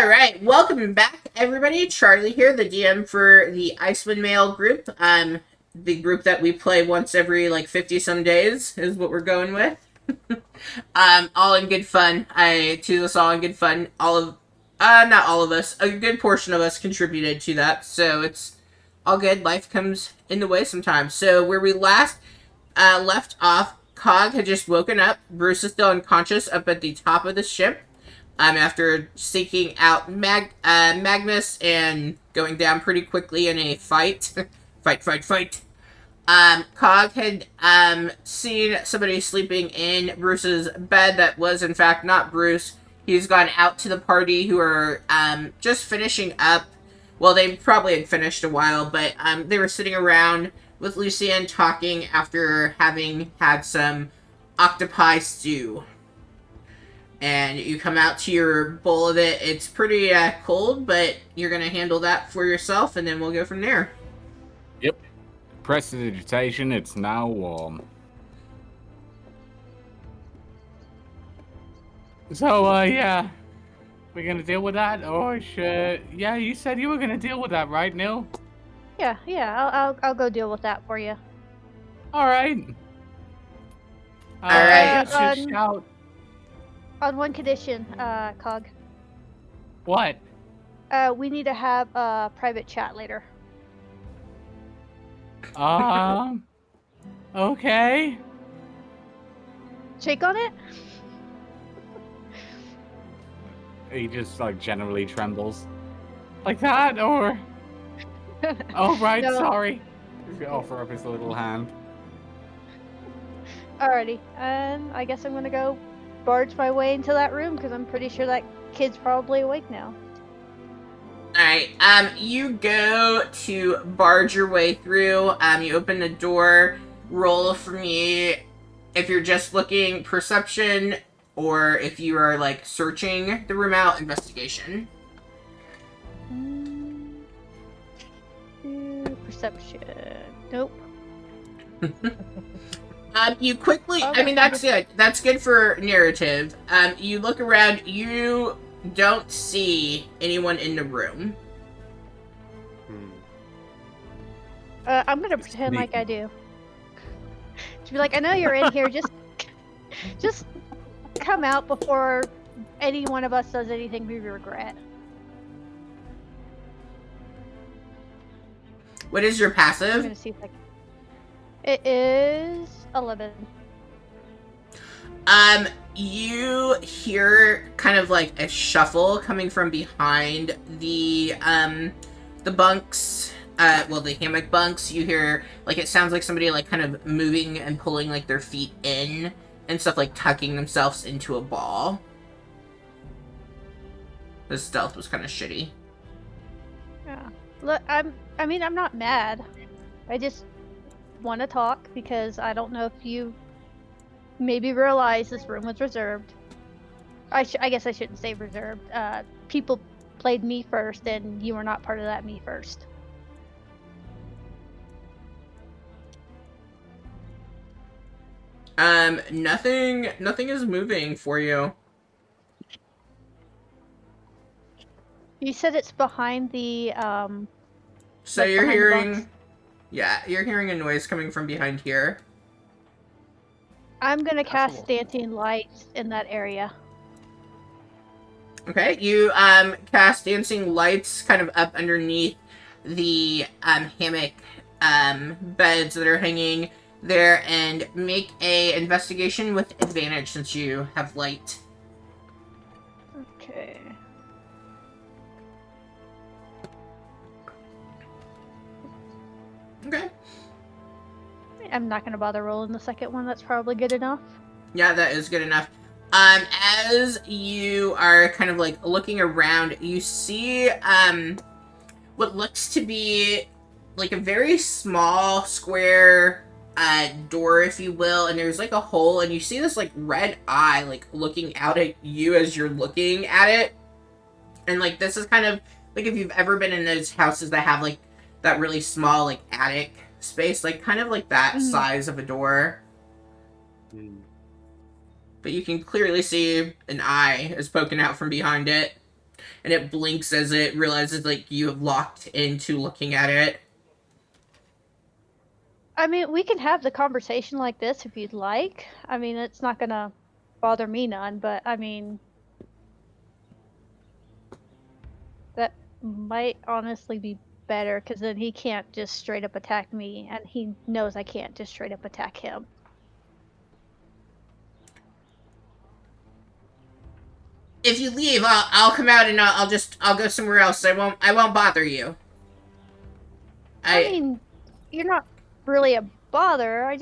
All right, welcome back, everybody. Charlie here, the DM for the Icewind Mail group. The group that we play once every like 50 some days is what we're going with. All in good fun. I choose us all in good fun. Not all of us. A good portion of us contributed to that, so it's all good. Life comes in the way sometimes. So where we last left off, Cog had just woken up. Bruce is still unconscious up at the top of the ship. After seeking out Magnus and going down pretty quickly in a fight. fight. Cog had seen somebody sleeping in Bruce's bed that was in fact not Bruce. He's gone out to the party who are just finishing up. Well, they probably had finished a while, but they were sitting around with Lucian talking after having had some octopi stew. And you come out to your bowl of it. It's pretty cold, but you're going to handle that for yourself, and then we'll go from there. Yep. Prestidigitation, it's now warm. So, yeah. We're going to deal with that? Or should... Yeah, you said you were going to deal with that, right, Neil? Yeah, I'll go deal with that for you. Alright. Alright. Just shout. On one condition, Cog. What? We need to have a private chat later. Okay. Shake on it? He just, like, generally trembles. Like that, or... Oh, right, No. sorry. He's gonna offer up his little hand. Alrighty, and I guess I'm gonna go barge my way into that room because I'm pretty sure that kid's probably awake now. Alright, you go to barge your way through. You open the door. Roll for me if you're just looking perception, or if you are, like, searching the room out, investigation. Perception. Nope. You quickly, I mean, that's good. That's good for narrative. You look around, you don't see anyone in the room. I'm gonna pretend like I do. To be like, I know you're in here, just come out before any one of us does anything we regret. What is your I'm passive? gonna see if I can. It is 11. You hear kind of like a shuffle coming from behind the bunks, the hammock bunks. You hear, like, it sounds like somebody, like, kind of moving and pulling, like, their feet in and stuff, like, tucking themselves into a ball. The stealth was kind of shitty. Yeah. Look, I'm not mad. I just want to talk because I don't know if you maybe realize this room was reserved. I guess I shouldn't say reserved. People played me first, and you were not part of that me first. Nothing is moving for you. You said it's behind the So like you're behind the hearing, box? yeah, you're hearing a noise coming from behind here. I'm gonna cast Possible. dancing lights in that area. Okay, you cast dancing lights kind of up underneath the hammock beds that are hanging there, and make a investigation with advantage since you have light. Okay. Okay. I'm not gonna bother rolling the second one. That's probably good enough. Yeah, that is good enough. As you are kind of like looking around, you see what looks to be like a very small square door, if you will, and there's like a hole, and you see this like red eye like looking out at you as you're looking at it. And like this is kind of like if you've ever been in those houses that have like that really small like attic space, like kind of like that size of a door. But you can clearly see an eye is poking out from behind it, and it blinks as it realizes like you have locked into looking at it. I mean, we can have the conversation like this if you'd like. I mean, it's not gonna bother me none, but I mean, that might honestly be better, because then he can't just straight up attack me, and he knows I can't just straight up attack him. If you leave, I'll come out and I'll go somewhere else. I won't bother you. I mean, you're not really a bother. If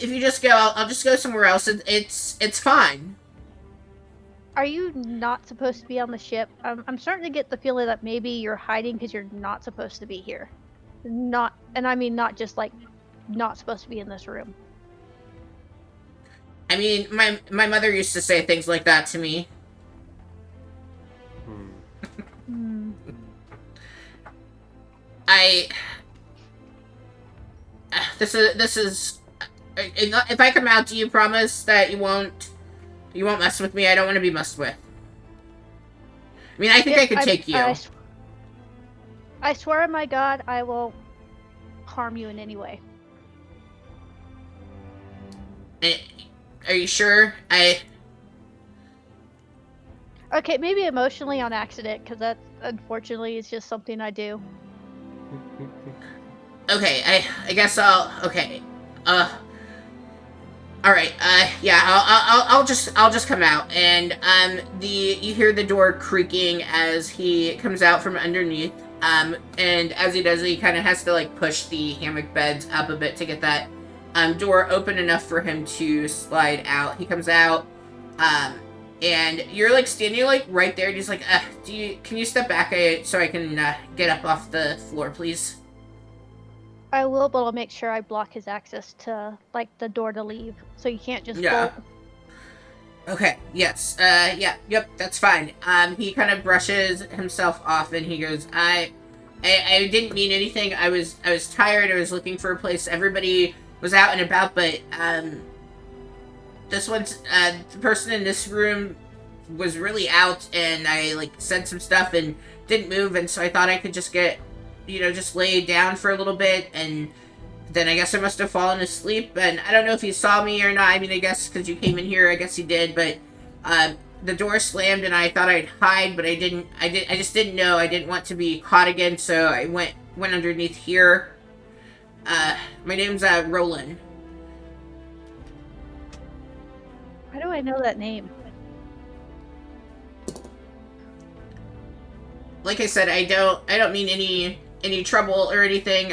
you just go, I'll just go somewhere else. It's fine. Are you not supposed to be on the ship? I'm starting to get the feeling that maybe you're hiding because you're not supposed to be here. And I mean not just like not supposed to be in this room. I mean, my mother used to say things like that to me. This is. If I come out, do you promise that you won't mess with me? I don't want to be messed with. I mean, I think I could take you. I swear on my God, I won't harm you in any way. Are you sure? Okay, maybe emotionally on accident, because that, unfortunately, is just something I do. Okay, I guess okay. Alright, yeah, I'll just come out, and, you hear the door creaking as he comes out from underneath, and as he does, he kind of has to, like, push the hammock beds up a bit to get that, door open enough for him to slide out. He comes out, and you're, like, standing, like, right there, and he's like, can you step back so I can, get up off the floor, please? I will, but I'll make sure I block his access to, like, the door to leave, so you can't just bolt. Okay, yes, yep, that's fine. He kind of brushes himself off, and he goes, I didn't mean anything. I was tired. I was looking for a place. Everybody was out and about, but, this one's, the person in this room was really out, and I, like, said some stuff and didn't move, and so I thought I could just just lay down for a little bit, and then I guess I must have fallen asleep, and I don't know if he saw me or not. I mean, I guess because you came in here, I guess he did, but, the door slammed, and I thought I'd hide, but I just didn't know. I didn't want to be caught again, so I went underneath here. My name's, Roland. How do I know that name? Like I said, I don't mean any trouble or anything.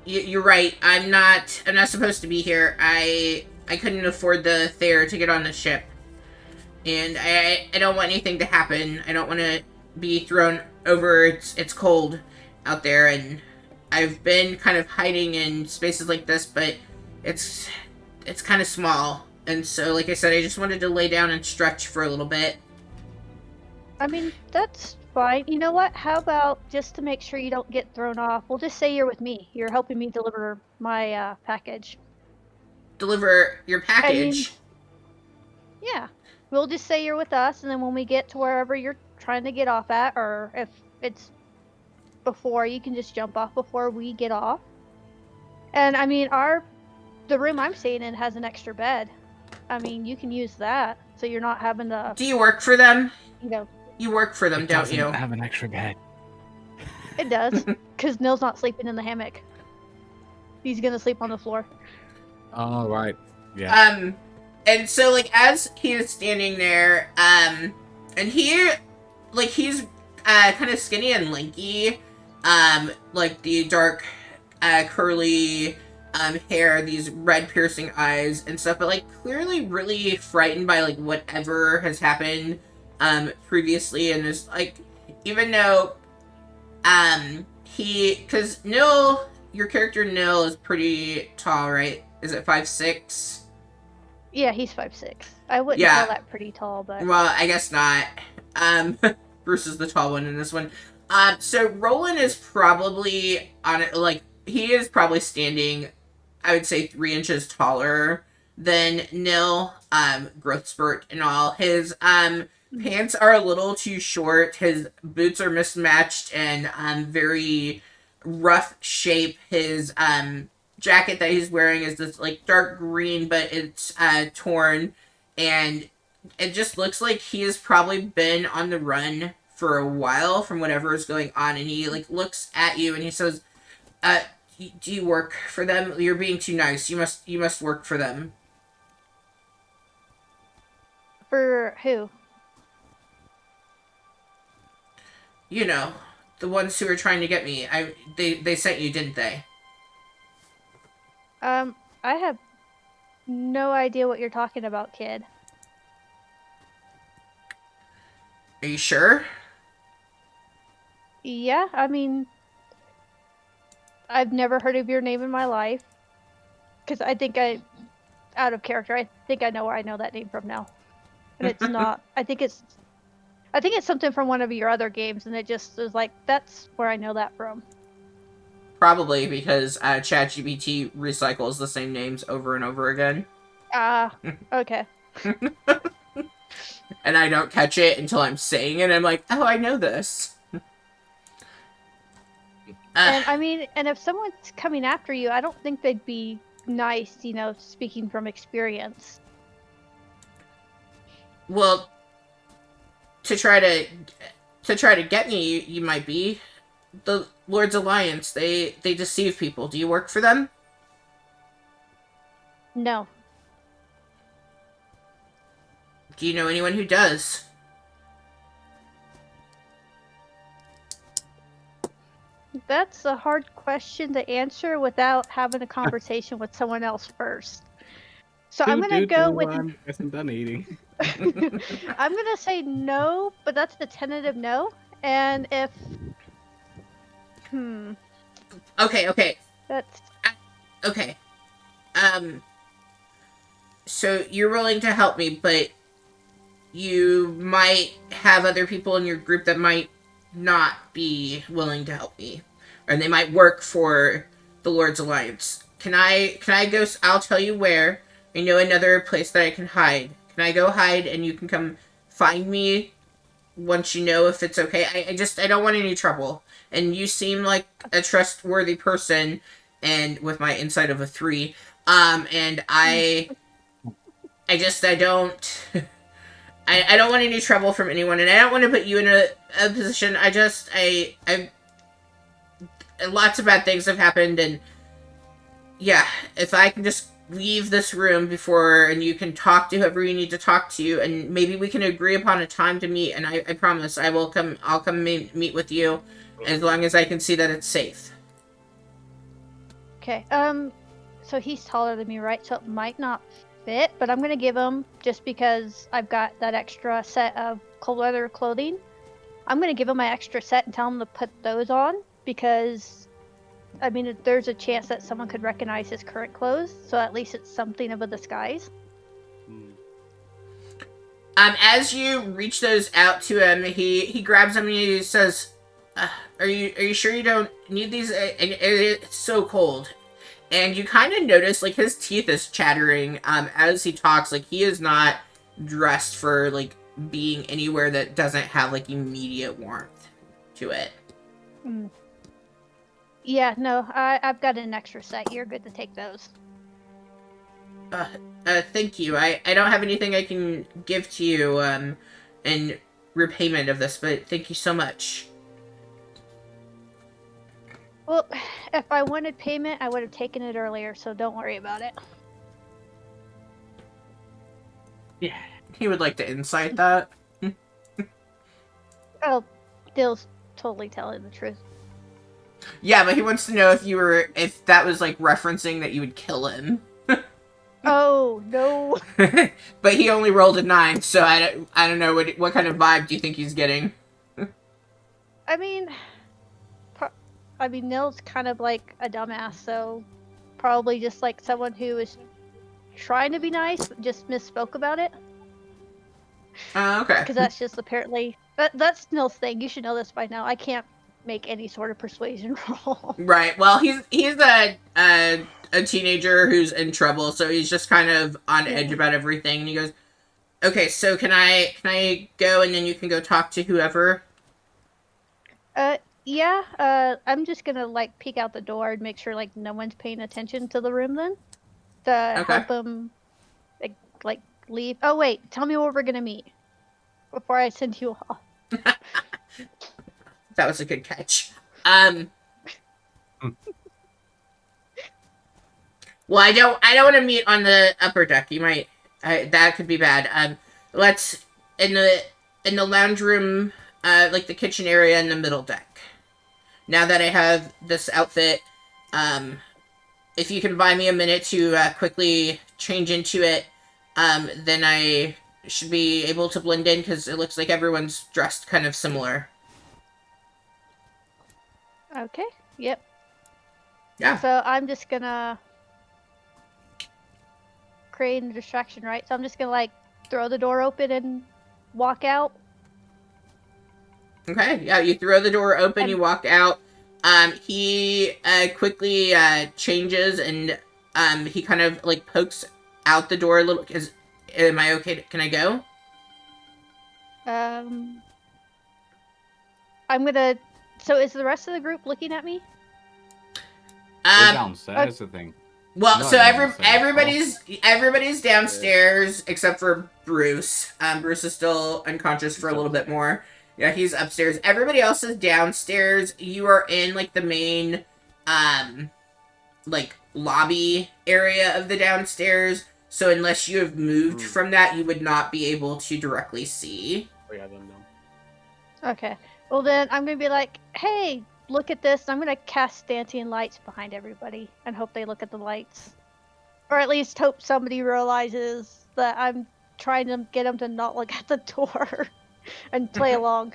You're right. I'm not supposed to be here. I couldn't afford the fare to get on the ship, and I don't want anything to happen. I don't want to be thrown over. It's cold out there, and I've been kind of hiding in spaces like this, but it's kind of small, and so, like I said, I just wanted to lay down and stretch for a little bit. I mean, that's fine. You know what? How about, just to make sure you don't get thrown off, we'll just say you're with me. You're helping me deliver my package. Deliver your package? Yeah. We'll just say you're with us, and then when we get to wherever you're trying to get off at, or if it's before, you can just jump off before we get off. And, I mean, the room I'm staying in has an extra bed. I mean, you can use that, so you're not having to... Do you work for them? You know... You work for them, don't you? Have an extra bed. It does, because Nil's not sleeping in the hammock. He's gonna sleep on the floor. Oh, right. Yeah. And so, like, as he is standing there, and he's, kind of skinny and lanky, like, the dark, curly, hair, these red piercing eyes and stuff, but, like, clearly really frightened by, like, whatever has happened, previously, and is, like, even though, because Nil, your character Nil is pretty tall, right? Is it 5'6"? Yeah, he's 5'6". I wouldn't call that pretty tall, but... Well, I guess not. Bruce is the tall one in this one. So Roland is probably on it, like, he is probably standing, I would say, 3 inches taller, than Nil, growth spurt and all. His pants are a little too short. His boots are mismatched and very rough shape. His jacket that he's wearing is this like dark green, but it's torn, and it just looks like he has probably been on the run for a while from whatever is going on. And he like looks at you and he says, "Do you work for them? You're being too nice. You must work for them." For who? You know, the ones who are trying to get me. They sent you, didn't they? I have no idea what you're talking about, kid. Are you sure? Yeah, I mean, I've never heard of your name in my life. Because I think out of character, I think I know where I know that name from now. And it's not, I think it's something from one of your other games, and it just is like, that's where I know that from. Probably because ChatGPT recycles the same names over and over again. Okay. And I don't catch it until I'm saying it. I'm like, oh, I know this. And I mean, and if someone's coming after you, I don't think they'd be nice, you know, speaking from experience. Well, to try to get me, you might be. The Lord's Alliance, they deceive people. Do you work for them? No. Do you know anyone who does? That's a hard question to answer without having a conversation with someone else first. So I'm gonna go with. I'm done eating. I'm gonna say no, but that's the tentative no. And if. Okay. That's. Okay. So you're willing to help me, but you might have other people in your group that might not be willing to help me, and they might work for the Lord's Alliance. Can I go? I'll tell you where. I know another place that I can hide. Can I go hide and you can come find me once you know if it's okay? I don't want any trouble. And you seem like a trustworthy person, and with my insight of a 3, and I don't I don't want any trouble from anyone, and I don't want to put you in a position. Lots of bad things have happened, and yeah, if I can just leave this room before, and you can talk to whoever you need to talk to, and maybe we can agree upon a time to meet, and I promise I'll come meet with you, as long as I can see that it's safe. Okay, so he's taller than me, right? So it might not fit, but I'm gonna give him, just because I've got that extra set of cold weather clothing, I'm gonna give him my extra set and tell him to put those on, because I mean, there's a chance that someone could recognize his current clothes, so at least it's something of a disguise. As you reach those out to him, he grabs them and he says, "Are you sure you don't need these? It's so cold." And you kind of notice, like, his teeth is chattering as he talks. Like, he is not dressed for, like, being anywhere that doesn't have, like, immediate warmth to it. Yeah, no, I've got an extra set. You're good to take those. Thank you. I don't have anything I can give to you in repayment of this, but thank you so much. Well, if I wanted payment, I would have taken it earlier, so don't worry about it. Yeah. He would like to insight that. Oh, Dill's totally telling the truth. Yeah, but he wants to know if that was, like, referencing that you would kill him. Oh, no. But he only rolled a 9, so I don't know, what kind of vibe do you think he's getting? I mean, Nil's kind of like a dumbass, so probably just like someone who is trying to be nice, but just misspoke about it. Okay. Because that's just apparently, that's Nil's thing. You should know this by now. I can't make any sort of persuasion roll. Right. Well, he's a teenager who's in trouble, so he's just kind of on edge about everything. And he goes, "Okay, so can I go, and then you can go talk to whoever?" Yeah. I'm just gonna like peek out the door and make sure like no one's paying attention to the room then, to help him like leave. Oh wait, tell me where we're gonna meet before I send you off. That was a good catch. Well, I don't want to meet on the upper deck. You might that could be bad. Let's in the lounge room, like the kitchen area in the middle deck. Now that I have this outfit, if you can buy me a minute to quickly change into it, then I should be able to blend in because it looks like everyone's dressed kind of similar. Okay. Yep. Yeah. So I'm just gonna create a distraction, right? So I'm just gonna like throw the door open and walk out. Okay, yeah, you throw the door open, you walk out. He quickly changes and he kind of like pokes out the door a little. Am I okay? Can I go? I'm gonna. So is the rest of the group looking at me? We're downstairs, I think. Well, Not so downstairs, everybody's downstairs except for Bruce. Bruce is still unconscious for a little bit more. Yeah, he's upstairs. Everybody else is downstairs. You are in like the main like lobby area of the downstairs. So unless you have moved from that, you would not be able to directly see. Oh yeah, then no. Okay. Well then I'm gonna be like, hey, look at this. I'm gonna cast dancing lights behind everybody and hope they look at the lights. Or at least hope somebody realizes that I'm trying to get them to not look at the door and play along.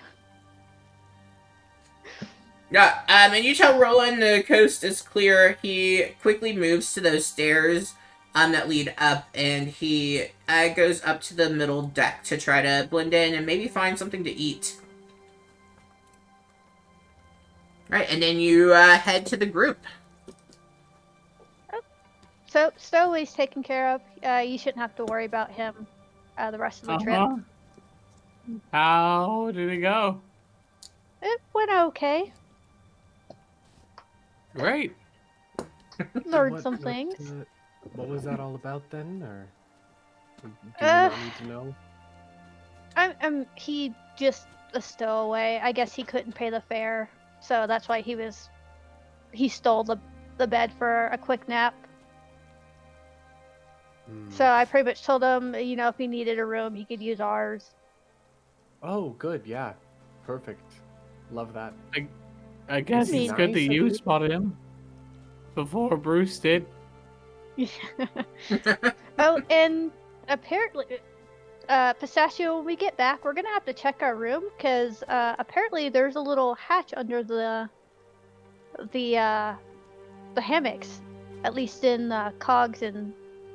Yeah, and you tell Roland the coast is clear. He quickly moves to those stairs that lead up, and he goes up to the middle deck to try to blend in and maybe find something to eat. Right, and then you head to the group. So Stowaway's taken care of. You shouldn't have to worry about him the rest of the trip. How did it go? It went okay. Great. Learned some things. What was that all about then, or do you not need to know? He just a stowaway. I guess he couldn't pay the fare, so that's why he stole the bed for a quick nap. So I pretty much told him, you know, if he needed a room, he could use ours. Oh, good, yeah, perfect. Love that. I guess it's good that you spotted him before Bruce did. Oh, and apparently, Pistachio, when we get back, we're gonna have to check our room because apparently there's a little hatch under the hammocks, at least in Cogs and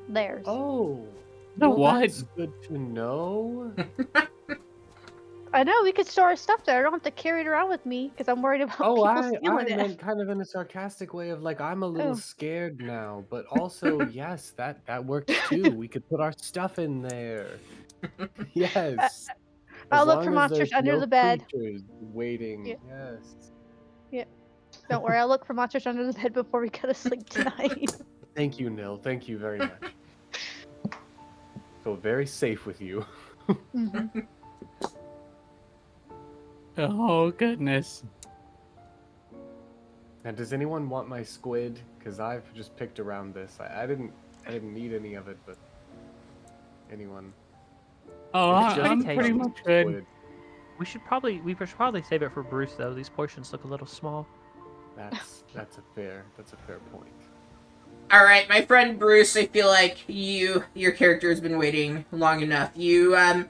theirs. Oh, what? That's good to know. I know, we could store our stuff there. I don't have to carry it around with me because I'm worried about people stealing it. Meant kind of in a sarcastic way of like, I'm a little scared now, but also, yes, that works too. We could put our stuff in there. Yes. I'll look for monsters under the bed. Waiting. Yeah. Yes. Yeah. Don't worry, I'll look for monsters under the bed before we go to sleep tonight. Thank you, Nil. Thank you very much. Feel very safe with you. Mm-hmm. Oh goodness. Now, does anyone want my squid? Because I've just picked around this. I didn't need any of it, but anyone? Oh, I'm pretty much good. We should probably save it for Bruce though. These portions look a little small. That's a fair point. All right, my friend Bruce, I feel like your character has been waiting long enough. You are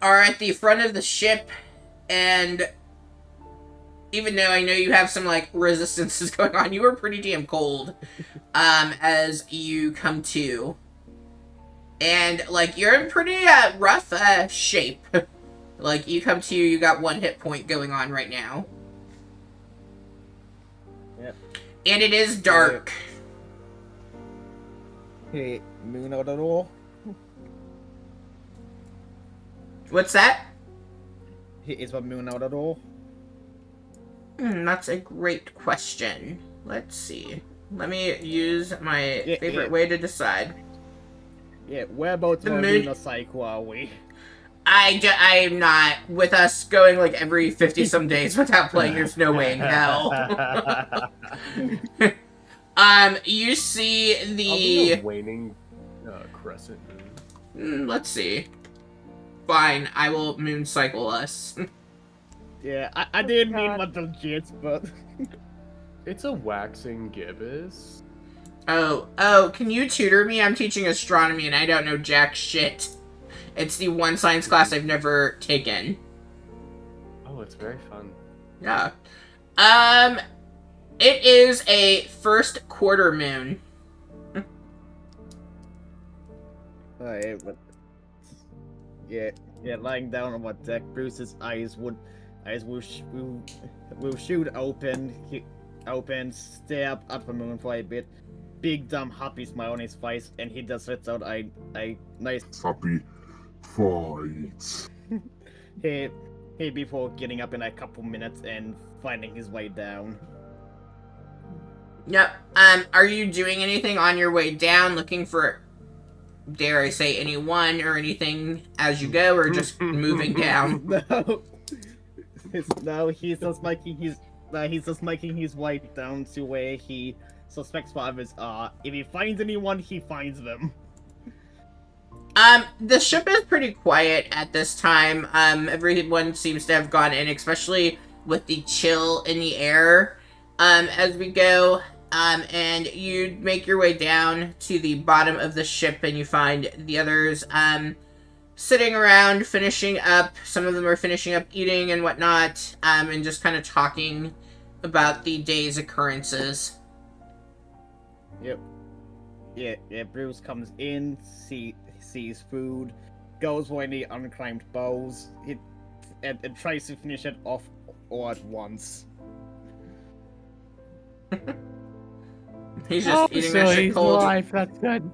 at the front of the ship, and even though I know you have some like resistances going on, you are pretty damn cold as you come to. And like you're in pretty rough shape. Like you come to, you got 1 hit point going on right now. Yep. And it is dark. Hey, moon out at all? What's that? Is the moon out at all? That's a great question. Let's see. Let me use my favorite way to decide. Yeah, whereabouts on lunar cycle are we? I'm not. With us going like every 50-some days without playing, there's no way in hell. You see the... waning crescent moon. Let's see. Fine, I will moon cycle us. Yeah, I didn't mean what the jits, but... It's a waxing gibbous. Oh, can you tutor me? I'm teaching astronomy and I don't know jack shit. It's the one science class I've never taken. Oh, it's very fun. Yeah. It is a first quarter moon. But... Yeah, lying down on my deck, Bruce's eyes will shoot open. He stare up at the moon for a bit. Big dumb happy smile on his face, and he just lets out a nice happy fight. hey before getting up in a couple minutes and finding his way down. Yep. Are you doing anything on your way down, looking for, dare I say, anyone or anything as you go, or just moving down? No, he's just making his way down to where he suspects what others are. If he finds anyone, he finds them. The ship is pretty quiet at this time. Everyone seems to have gone in, especially with the chill in the air. As we go, and you make your way down to the bottom of the ship, and you find the others, sitting around, finishing up. Some of them are finishing up eating and whatnot, and just kind of talking about the day's occurrences. Yep. Yeah, Bruce comes in, sees food, goes for any unclaimed bowls, and tries to finish it off all at once. He's just eating that shit cold. That's good.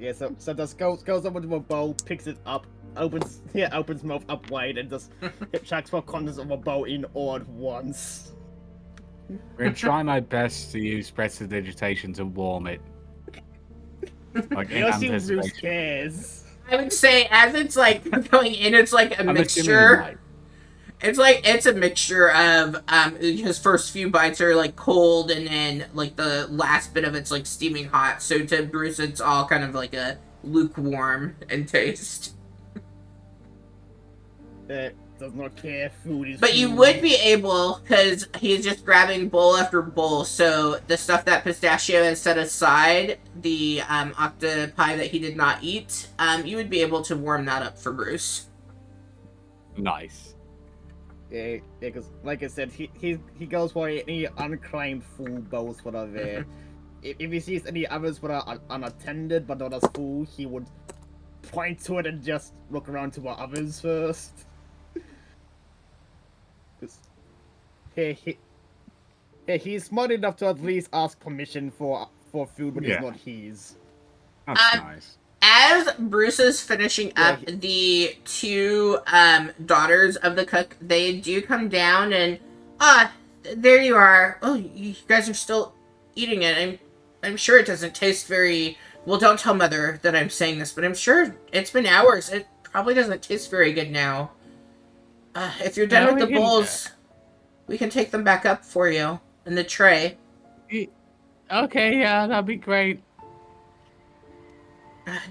Yeah, so just goes over to a bowl, picks it up, opens mouth up wide, and just checks for contents of a bowl in all at once. I'm gonna try my best to use prestidigitation to warm it. Like in anticipation. Bruce cares. I would say, as it's like going in, it's like a mixture. It's a mixture of his first few bites are like cold, and then like the last bit of it's like steaming hot. So to Bruce, it's all kind of like a lukewarm in taste. Does not care. Food is. But food. you would be able, because he's just grabbing bowl after bowl. So the stuff that Pistachio has set aside, the octopi that he did not eat, you would be able to warm that up for Bruce. Nice. Yeah, because like I said, he goes for any unclaimed food bowls that are there. If he sees any others that are unattended but not as full, he would point to it and just look around to the others first. He's smart enough to at least ask permission for food when it's not his. That's nice. As Bruce is finishing up, the two daughters of the cook, they do come down and there you are. Oh, you guys are still eating it. I'm sure it doesn't taste very well. Don't tell Mother that I'm saying this, but I'm sure it's been hours. It probably doesn't taste very good now. If you're done with the bowls, we can take them back up for you in the tray. Okay, yeah, that'd be great.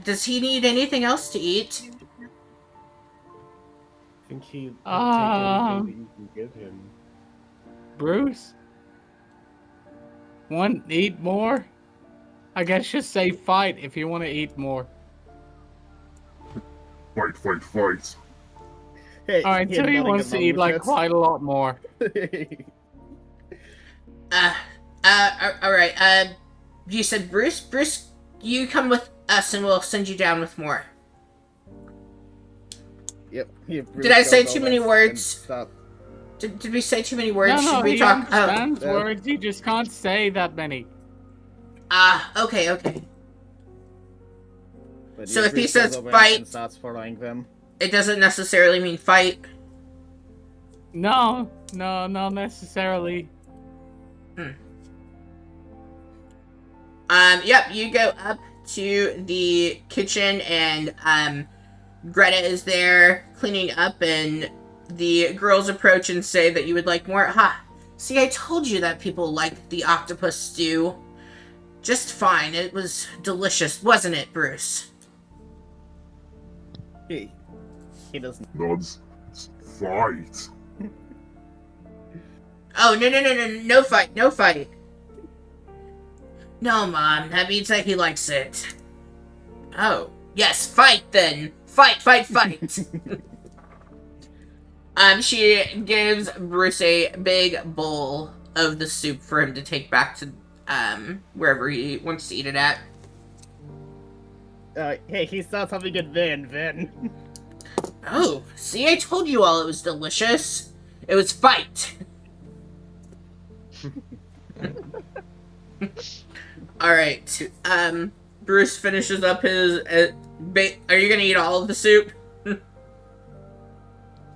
Does he need anything else to eat? I think he'll take anything that you can give him. Bruce? Want to eat more? I guess just say fight if you want to eat more. Fight, fight, fight. Hey, alright, so he wants to eat like quite a lot more. Alright, you said Bruce? Bruce, you come with us and we'll send you down with more. Yep. Did I say too many words? Did we say too many words? No, Should we he talk? understands words. He just can't say that many. Okay. But So if he Bruce says goes over fight- and starts following them. It doesn't necessarily mean fight. No, not necessarily. Yep, you go up to the kitchen and, Greta is there cleaning up and the girls approach and say that you would like more. Ha! See, I told you that people liked the octopus stew. Just fine. It was delicious, wasn't it, Bruce? He doesn't. Nods. Fight. Oh, no fight, no fight. No, Mom, that means that he likes it. Oh, yes, fight then. Fight. She gives Bruce a big bowl of the soup for him to take back to, wherever he wants to eat it at. Hey, he starts having it then. Oh, see, I told you all it was delicious. It was fight. Alright, Bruce finishes up his, are you gonna eat all of the soup?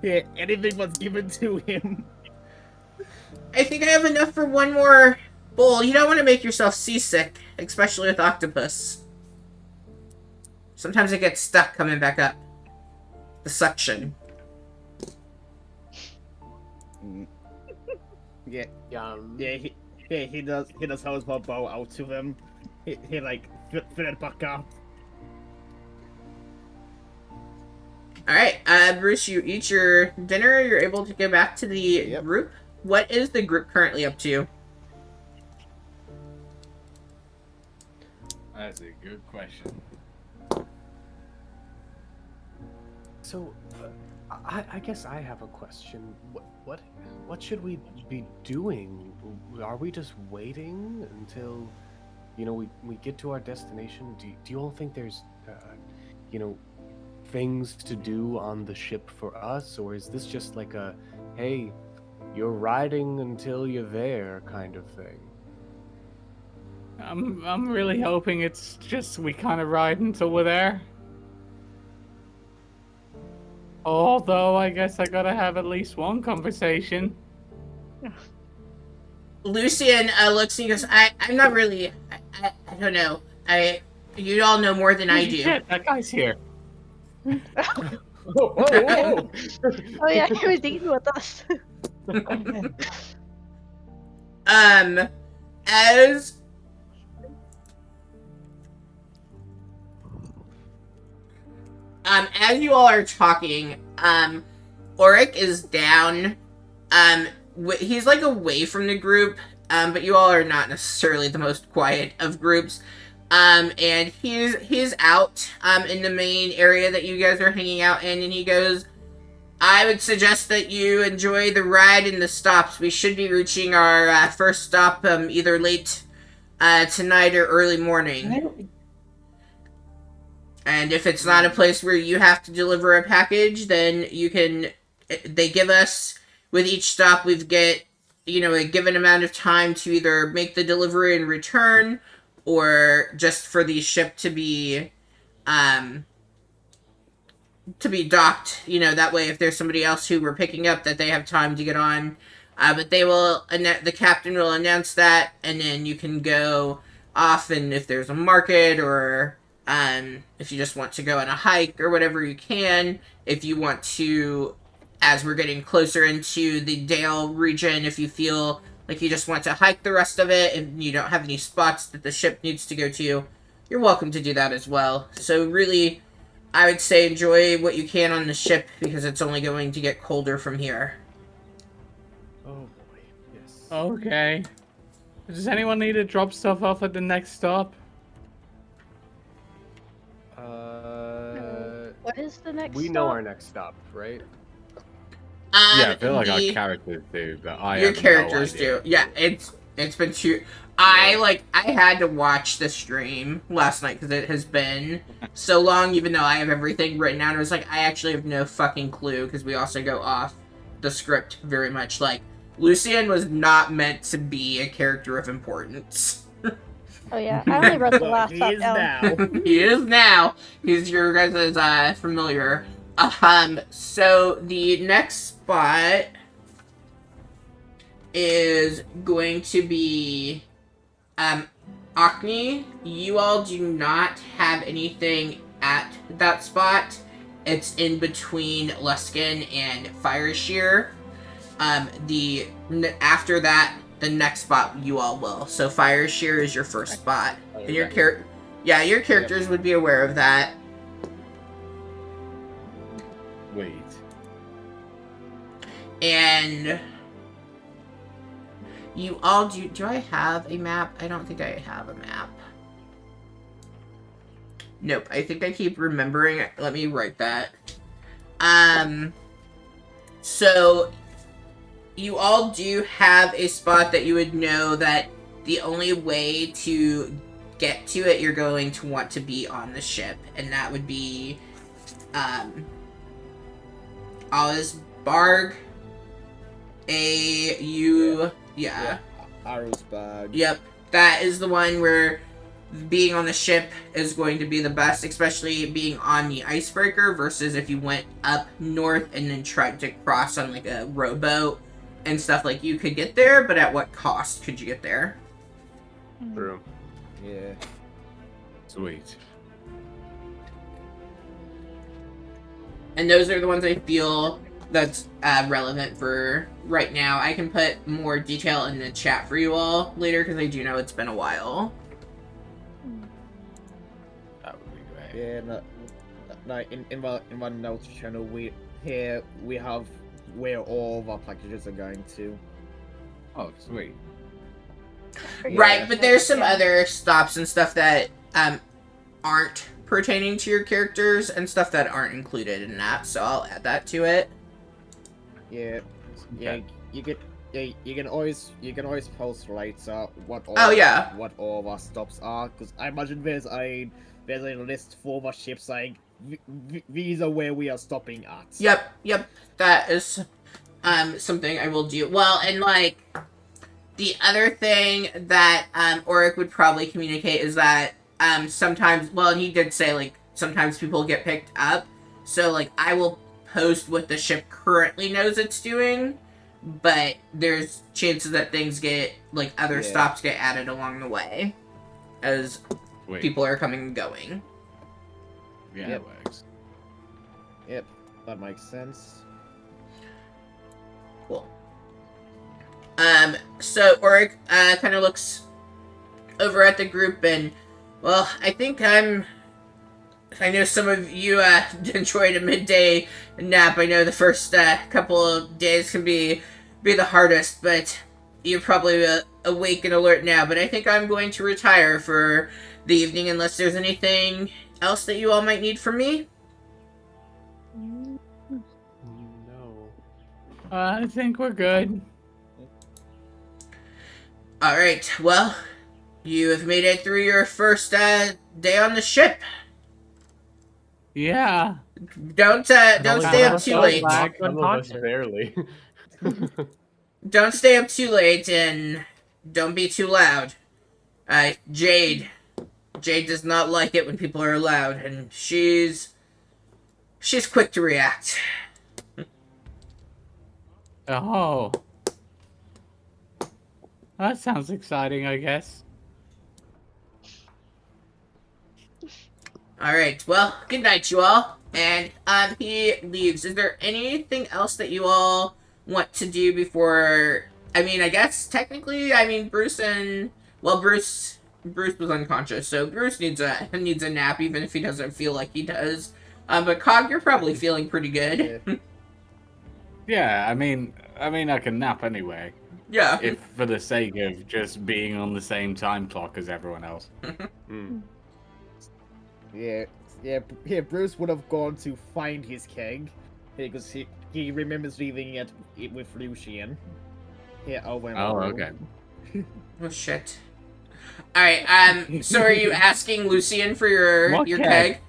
Yeah, anything was given to him. I think I have enough for one more bowl. You don't want to make yourself seasick, especially with octopus. Sometimes it gets stuck coming back up. The suction. Yeah, Yum. he does his bow out to them. He like fill it back up. Alright, Bruce, you eat your dinner. You're able to go back to the group. What is the group currently up to? That's a good question. So, I guess I have a question. What should we be doing? Are we just waiting until, we get to our destination? Do you all think there's, things to do on the ship for us, or is this just like a, hey, you're riding until you're there kind of thing? I'm really hoping it's just we kind of ride until we're there. Although I guess I gotta have at least one conversation. Lucian looks and goes, I'm not really, I don't know. You all know more than I do. Shit, that guy's here. Whoa. Oh yeah, he was eating with us. As you all are talking, Auric is down. He's like away from the group, but you all are not necessarily the most quiet of groups. And he's out, in the main area that you guys are hanging out in, and he goes, I would suggest that you enjoy the ride and the stops. We should be reaching our, first stop, either late, tonight or early morning. And if it's not a place where you have to deliver a package, then they give us, with each stop, we get, a given amount of time to either make the delivery and return, or just for the ship to be docked, that way if there's somebody else who we're picking up, that they have time to get on. But the captain will announce that, and then you can go off, and if there's a market, or if you just want to go on a hike or whatever, you can. If you want to, as we're getting closer into the Dale region, if you feel like you just want to hike the rest of it and you don't have any spots that the ship needs to go to, you're welcome to do that as well. So really, I would say enjoy what you can on the ship, because it's only going to get colder from here. Oh boy, yes. Okay. Does anyone need to drop stuff off at the next stop? What is the next We stop? know our next stop, right? Yeah, I feel like our characters do, but Your characters do. Yeah, it's been too... I had to watch the stream last night because it has been so long, even though I have everything written out. I was like, I actually have no fucking clue, because we also go off the script very much. Like, Lucian was not meant to be a character of importance. Oh yeah, I only wrote the But last he shot is down. now. He is now. He's your guys' familiar. So the next spot is going to be Acne. You all do not have anything at that spot. It's in between Luskin and Fire Shear. After that, the next spot you all will. So Fire Shear is your first spot, and your your characters would be aware of that. Wait. And you all do I have a map? I don't think I have a map. Nope, I think I keep remembering it. Let me write that. So you all do have a spot that you would know that the only way to get to it, you're going to want to be on the ship, and that would be Alisbarg. Arrowsburg. Yep, that is the one where being on the ship is going to be the best, especially being on the icebreaker versus if you went up north and then tried to cross on like a rowboat and stuff. Like, you could get there, but at what cost could you get there? True. Yeah. Sweet. And those are the ones I feel that's relevant for right now. I can put more detail in the chat for you all later, because I do know it's been a while. That would be great. Yeah, in one notes channel we have where all of our packages are going to. Oh, sweet. Right, but there's some other stops and stuff that aren't pertaining to your characters and stuff that aren't included in that, so I'll add that to it. Yeah, yeah, you can always post later what all what all of our stops are, because I imagine there's a list for our ships saying these are where we are stopping at. Yep, that is something I will do. Well, and like the other thing that Auric would probably communicate is that sometimes, well, and he did say like sometimes people get picked up, so like I will post what the ship currently knows it's doing, but there's chances that things get, like, other stops get added along the way as people are coming and going. Yeah, it works. Yep, that makes sense. Cool. So Auric kind of looks over at the group and, well, I think I know some of you enjoyed a midday nap. I know the first couple of days can be the hardest, but you're probably awake and alert now. But I think I'm going to retire for the evening unless there's anything else that you all might need from me. No. I think we're good. Alright, well, you have made it through your first day on the ship. Yeah. Don't stay up too late. Some of us barely. Don't stay up too late, and don't be too loud. Jade does not like it when people are loud, and she's quick to react. Oh. That sounds exciting, I guess. Alright, well, good night, you all. And he leaves. Is there anything else that you all want to do before... I mean, I guess, technically, Bruce was unconscious, so Bruce needs a nap, even if he doesn't feel like he does. But Cog, you're probably feeling pretty good. Yeah, I mean, I can nap anyway. Yeah. If for the sake of just being on the same time clock as everyone else. Yeah, Bruce would have gone to find his keg, because he remembers leaving it with Lucian. Yeah, okay. Oh, shit. Alright, so are you asking Lucian for your keg?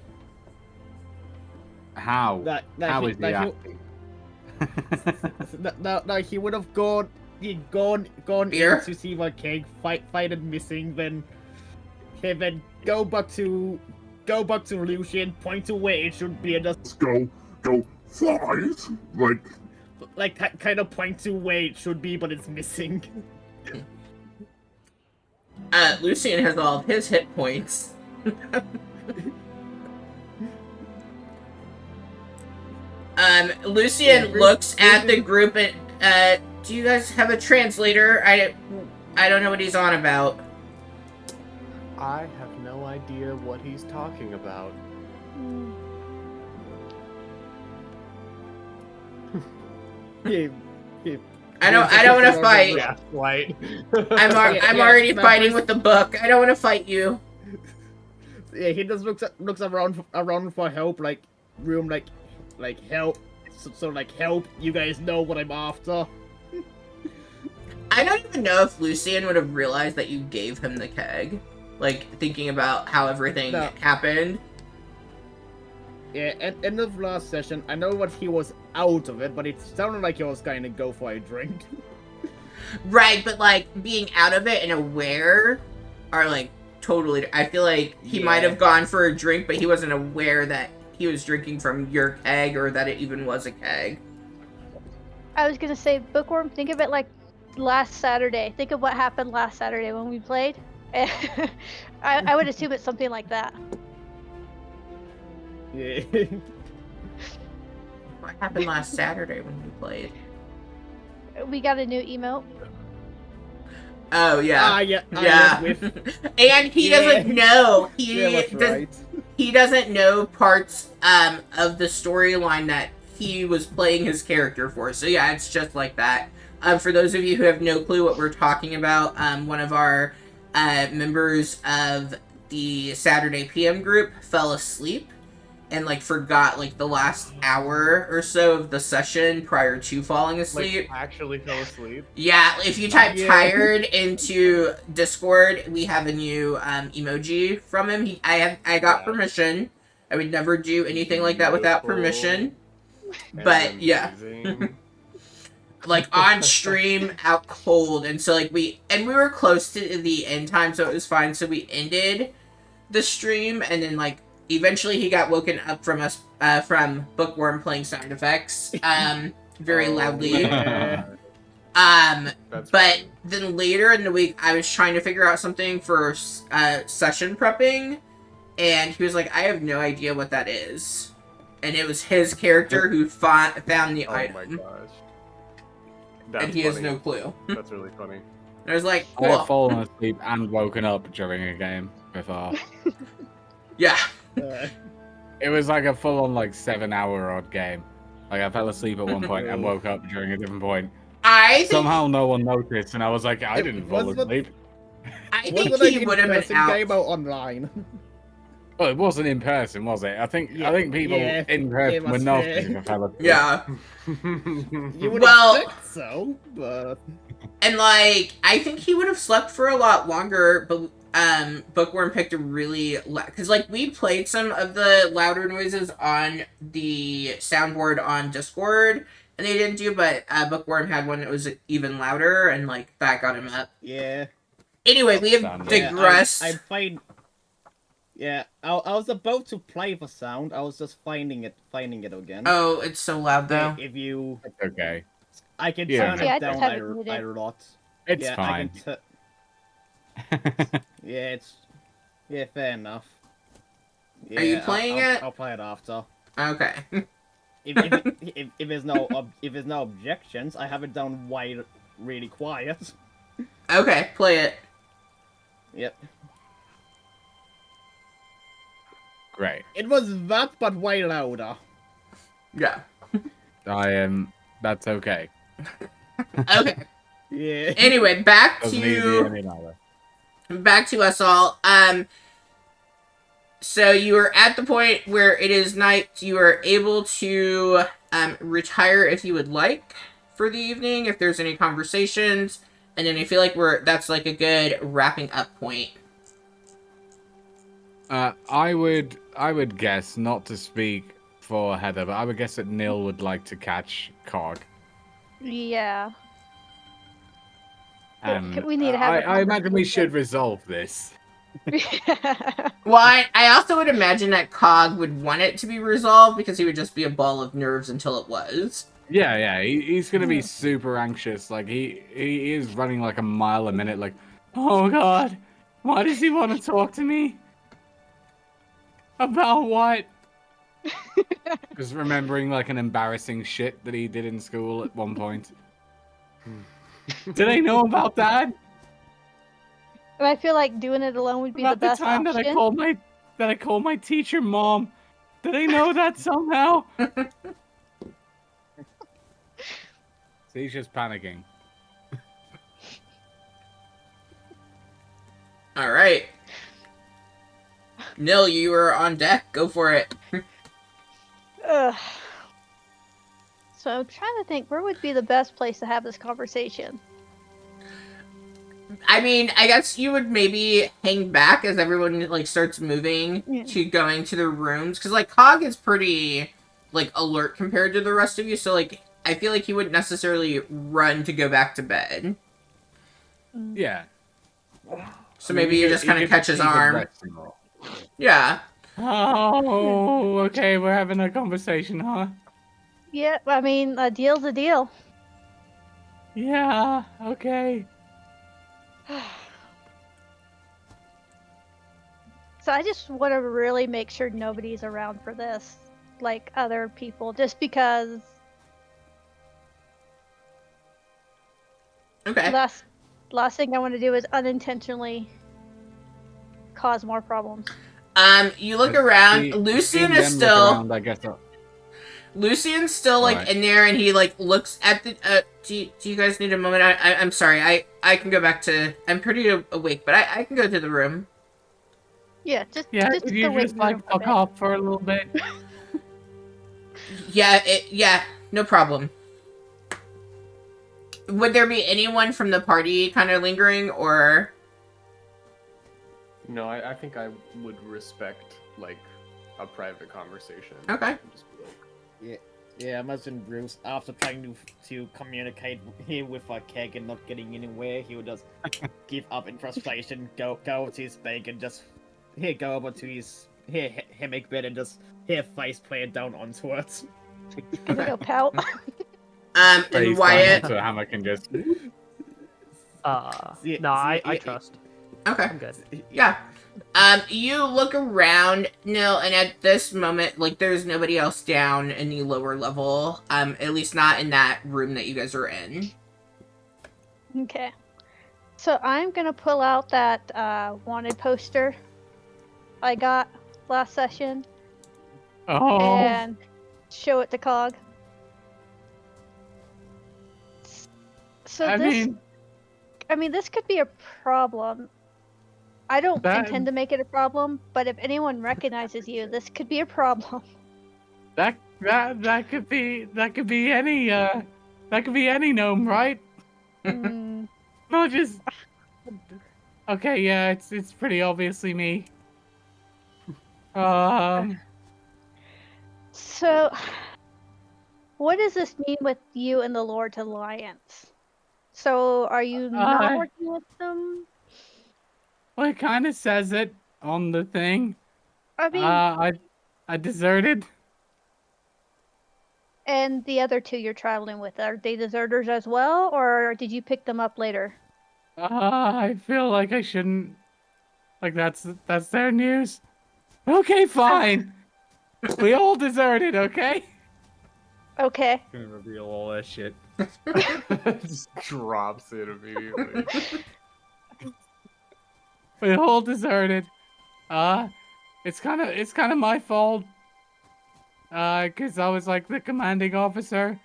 How? How is he asking? No, he would have gone Beer? in to see what Keg find it missing, then go back to Lucian, point to where it should be, and just go fight, like kind of point to where it should be, but it's missing. Lucian has all of his hit points. Lucian looks at the group and, do you guys have a translator? I don't know what he's on about. I have no idea what he's talking about. I don't want to fight. Right. I'm already fighting with the book. I don't want to fight you. Yeah, he just looks around for help, like room, like help. So like help. You guys know what I'm after. I don't even know if Lucian would have realized that you gave him the keg. Like, thinking about how everything happened. Yeah, at end of last session, I know what he was out of it, but it sounded like he was going to go for a drink. Right, but, like, being out of it and aware are, like, totally... I feel like he might have gone for a drink, but he wasn't aware that he was drinking from your keg or that it even was a keg. I was gonna say, Bookworm, think of it like last Saturday. Think of what happened last Saturday when we played. I would assume it's something like that. Yeah. What happened last Saturday when we played? We got a new emote. Oh, yeah. Yeah. And he doesn't know. He doesn't know parts of the storyline that he was playing his character for. So yeah, it's just like that. For those of you who have no clue what we're talking about, one of our members of the Saturday PM group fell asleep and like forgot like the last hour or so of the session prior to falling asleep. Like, actually fell asleep? Yeah, if you type tired into Discord, we have a new emoji from him. I got permission. I would never do anything like that without permission. But yeah. Like on stream, out cold, and so like we were close to the end time, so it was fine. So we ended the stream, and then like eventually he got woken up from us from Bookworm playing sound effects very loudly. But then later in the week, I was trying to figure out something for session prepping, and he was like, "I have no idea what that is," and it was his character who found the item. Oh my gosh. And he has no clue. That's really funny. I was like, cool. I've fallen asleep and woken up during a game before. Yeah. It was like a full-on like 7-hour odd game. Like I fell asleep at one point and woke up during a different point. Somehow no one noticed, and I was like, I didn't fall asleep. I think he would have been out. Game out online. Well, it wasn't in person, was it? I think people in person would notice if I fell asleep. Yeah. You would expect so, but... And like, I think he would have slept for a lot longer, but Bookworm picked a really because like we played some of the louder noises on the soundboard on Discord, and they didn't do, but Bookworm had one that was even louder, and like that got him up. Yeah. Anyway, we have digressed. I find. Yeah, I was about to play the sound. I was just finding it again. Oh, it's so loud though. If you. It's okay. I can turn it down a lot. It's fine. Yeah, fair enough. Yeah, are you playing it? I'll play it after. Okay. if there's no objections, I have it down wide, really quiet. Okay, play it. Yep. Great. It was that, but way louder. Yeah. That's okay. Okay. Yeah. Anyway, back to us all. So you are at the point where it is night. You are able to retire if you would like for the evening, if there's any conversations, and then I feel like that's like a good wrapping up point. I would guess, not to speak for Heather, but I would guess that Neil would like to catch Cog. Yeah. And We need to have I imagine we should resolve this. Well, I also would imagine that Cog would want it to be resolved because he would just be a ball of nerves until it was. Yeah, he's gonna be super anxious. Like he is running like a mile a minute. Like, oh god, why does he want to talk to me? About what? Just remembering like an embarrassing shit that he did in school at one point. Did I know about that? And I feel like doing it alone would be About the best time option. that I called my teacher mom. Did I know that somehow? So he's just panicking. All right. Nil, you are on deck. Go for it. Ugh. So I'm trying to think, where would be the best place to have this conversation? I mean, I guess you would maybe hang back as everyone like starts moving to going to their rooms, because like Cog is pretty like alert compared to the rest of you, so like I feel like he wouldn't necessarily run to go back to bed. Yeah. So maybe you just kind of catch his arm. Yeah. Oh, okay, we're having a conversation, huh? Yeah, I mean, a deal's a deal. Yeah, okay. So I just want to really make sure nobody's around for this, like other people, just because. Okay. Last thing I want to do is unintentionally cause more problems. You look around. Lucian is still. Lucian's still like in there, and he like looks at the. Do you guys need a moment? I'm sorry. I can go back to. I'm pretty awake, but I can go to the room. Yeah, just could you just like fuck off for a little bit? Yeah, no problem. Would there be anyone from the party kind of lingering, or? No, I think I would respect like a private conversation. Okay. Yeah, imagine Bruce, after trying to communicate here with Keg and not getting anywhere, he would just give up in frustration, go to his bank and just go over to his hammock bed and just face plant down onto it. Gonna go pout. And Wyatt. So hammock can just. No, I trust. Okay. I'm good. Yeah. You look around, Nil, and at this moment, like, there's nobody else down in the lower level. At least not in that room that you guys are in. Okay. So I'm gonna pull out that wanted poster I got last session. Oh. And show it to Cog. So I mean, this could be a problem. I don't intend to make it a problem, but if anyone recognizes you, this could be a problem. That could be any gnome, right? Not just. Okay, yeah, it's pretty obviously me. So, what does this mean with you and the Lord's Alliance? So, are you not working with them? Well, it kind of says it on the thing. I mean, I deserted. And the other two you're traveling with, are they deserters as well, or did you pick them up later? I feel like I shouldn't. Like that's their news. Okay, fine. We all deserted, okay? Okay. Gonna reveal all that shit. Just drops it immediately. We all deserted. It's kind of my fault. Cause I was like the commanding officer.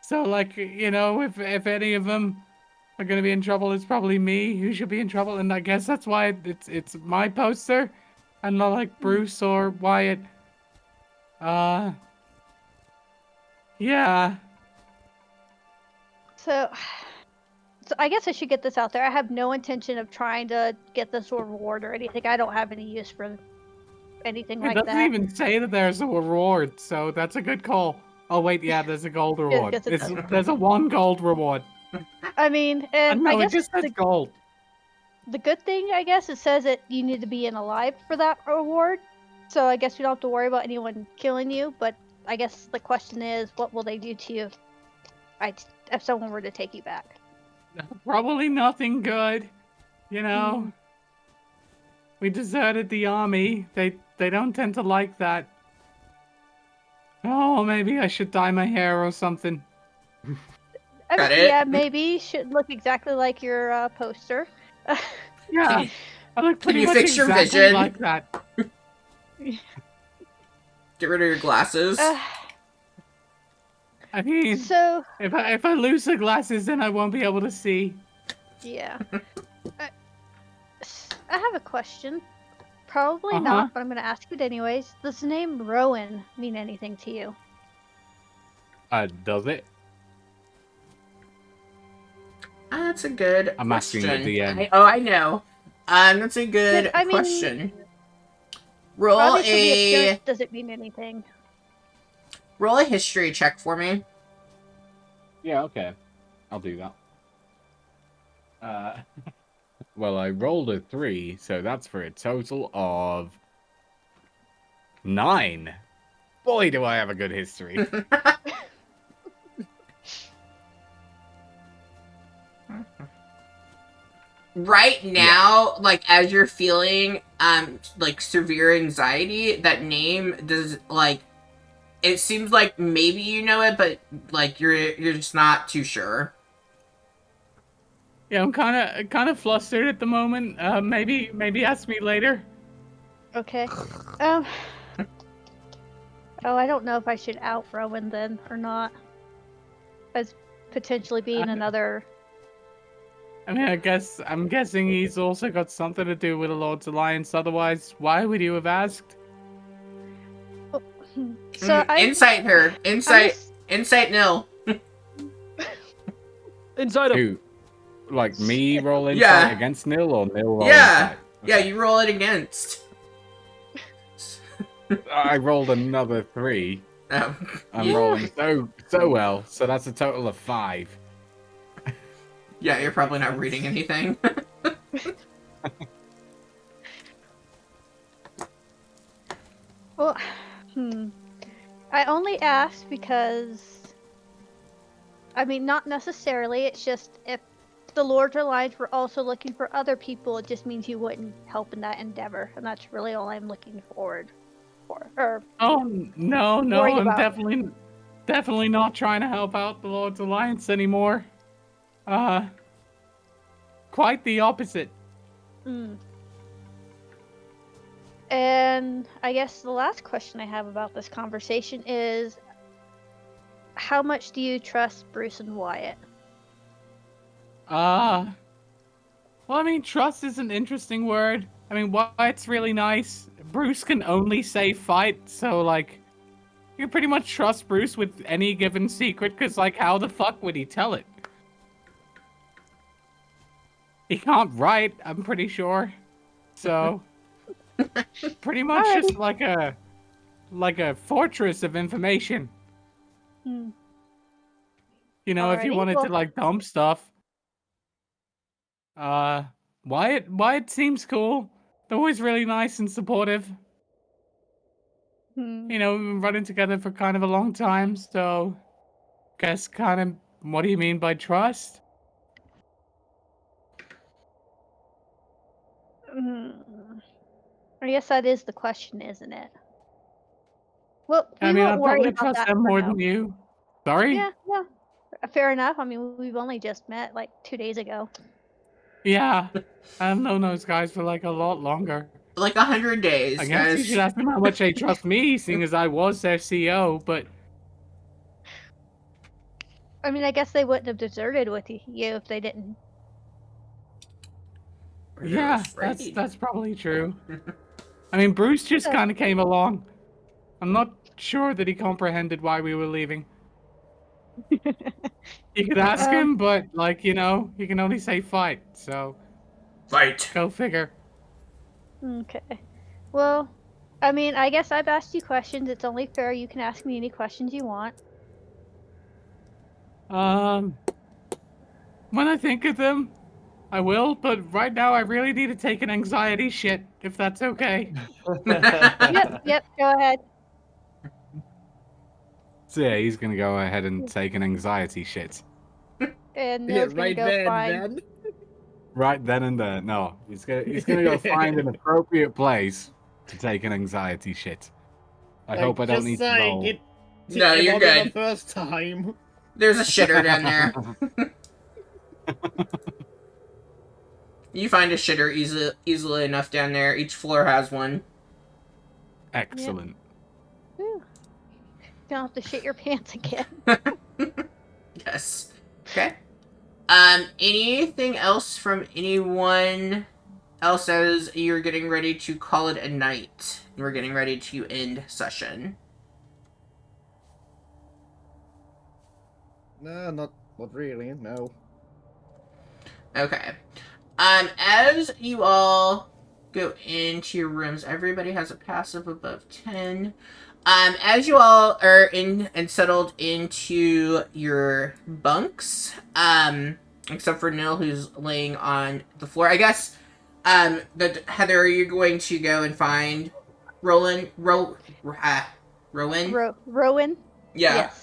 So like, you know, if any of them are gonna be in trouble, it's probably me who should be in trouble, and I guess that's why it's my poster, and not like Bruce or Wyatt. Yeah. So I guess I should get this out there. I have no intention of trying to get this reward or anything. I don't have any use for anything like that. It doesn't even say that there's a reward, so that's a good call. Oh wait, yeah, there's a gold reward. guess it does. There's a 1 gold reward. I mean, and no, I guess it just says gold. The good thing, I guess, it says that you need to be in alive for that reward. So I guess we don't have to worry about anyone killing you. But I guess the question is, what will they do to you if someone were to take you back? Probably nothing good. You know, we deserted the army. They don't tend to like that. Oh, maybe I should dye my hair or something. I mean, yeah, maybe should look exactly like your poster. Yeah, I look pretty Can you much fix your exactly vision? like that. Get rid of your glasses. I mean, so if I lose the glasses, then I won't be able to see. Yeah. I have a question. Probably not, but I'm going to ask it anyways. Does the name Rowan mean anything to you? Does it? That's a good I'm question. asking at the end. I know. That's a good question. Roll a... Does it mean anything? Roll a history check for me. Yeah, okay. I'll do that. Well, I rolled a 3, so that's for a total of 9. Boy, do I have a good history. Right now, like, as you're feeling, like, severe anxiety, that name does, like, it seems like maybe you know it, but, like, you're just not too sure. Yeah, I'm kind of flustered at the moment. Maybe ask me later. Okay. Oh, I don't know if I should out Rowan then or not, as potentially being another. I mean, I'm guessing he's also got something to do with the Lord's Alliance. Otherwise, why would you have asked? So insight her. Insight nil. Insight him. Who? Like me roll insight against nil or nil roll insight? Yeah, you roll it against. I rolled another 3. Oh. I'm rolling so well, so that's a total of 5. Yeah, you're probably not reading anything. Well, I only asked because, I mean, not necessarily. It's just if the Lord's Alliance were also looking for other people, it just means you wouldn't help in that endeavor, and that's really all I'm looking forward for. No, I'm definitely not trying to help out the Lord's Alliance anymore. Quite the opposite. And I guess the last question I have about this conversation is, how much do you trust Bruce and Wyatt? Well, I mean, trust is an interesting word. I mean, Wyatt's really nice. Bruce can only say fight, so, like, you can pretty much trust Bruce with any given secret, because, like, how the fuck would he tell it? He can't write, I'm pretty sure. So, pretty much just like a fortress of information. You know, if you wanted to, like, dump stuff. Wyatt seems cool. They're always really nice and supportive. You know, we've been running together for kind of a long time, so guess kind of, what do you mean by trust? I guess that is the question, isn't it? Well, I mean, I probably trust them more than you. Sorry? Yeah, fair enough. I mean, we've only just met like 2 days ago. Yeah, I've known those guys for like a lot longer. Like 100 days, I guess you should ask them how much they trust me, seeing as I was their CEO, but... I mean, I guess they wouldn't have deserted with you if they didn't. Yeah, that's probably true. I mean, Bruce just kind of came along. I'm not sure that he comprehended why we were leaving. You could ask him, but, like, you know, he can only say fight, so... Fight! Go figure. Okay. Well, I mean, I guess I've asked you questions. It's only fair you can ask me any questions you want. When I think of them, I will, but right now I really need to take an anxiety shit, if that's okay. Yep, go ahead. So yeah, he's gonna go ahead and take an anxiety shit. And Yeah, No's gonna right go there and find. then. Right then and there. No, he's gonna go find an appropriate place to take an anxiety shit. I hope I don't Just need to saying, roll. No, it you're won't be the good. first time. There's a shitter down there. You find a shitter easily enough down there. Each floor has one. Excellent. Whew. Don't have to shit your pants again. Yes. Okay. Anything else from anyone else as you're getting ready to call it a night? We're getting ready to end session. No, not really, no. Okay. As you all go into your rooms, everybody has a passive above 10. As you all are in and settled into your bunks, except for Nil, who's laying on the floor, I guess, Heather, are you going to go and find Rowan? Rowan? Yeah. Yes.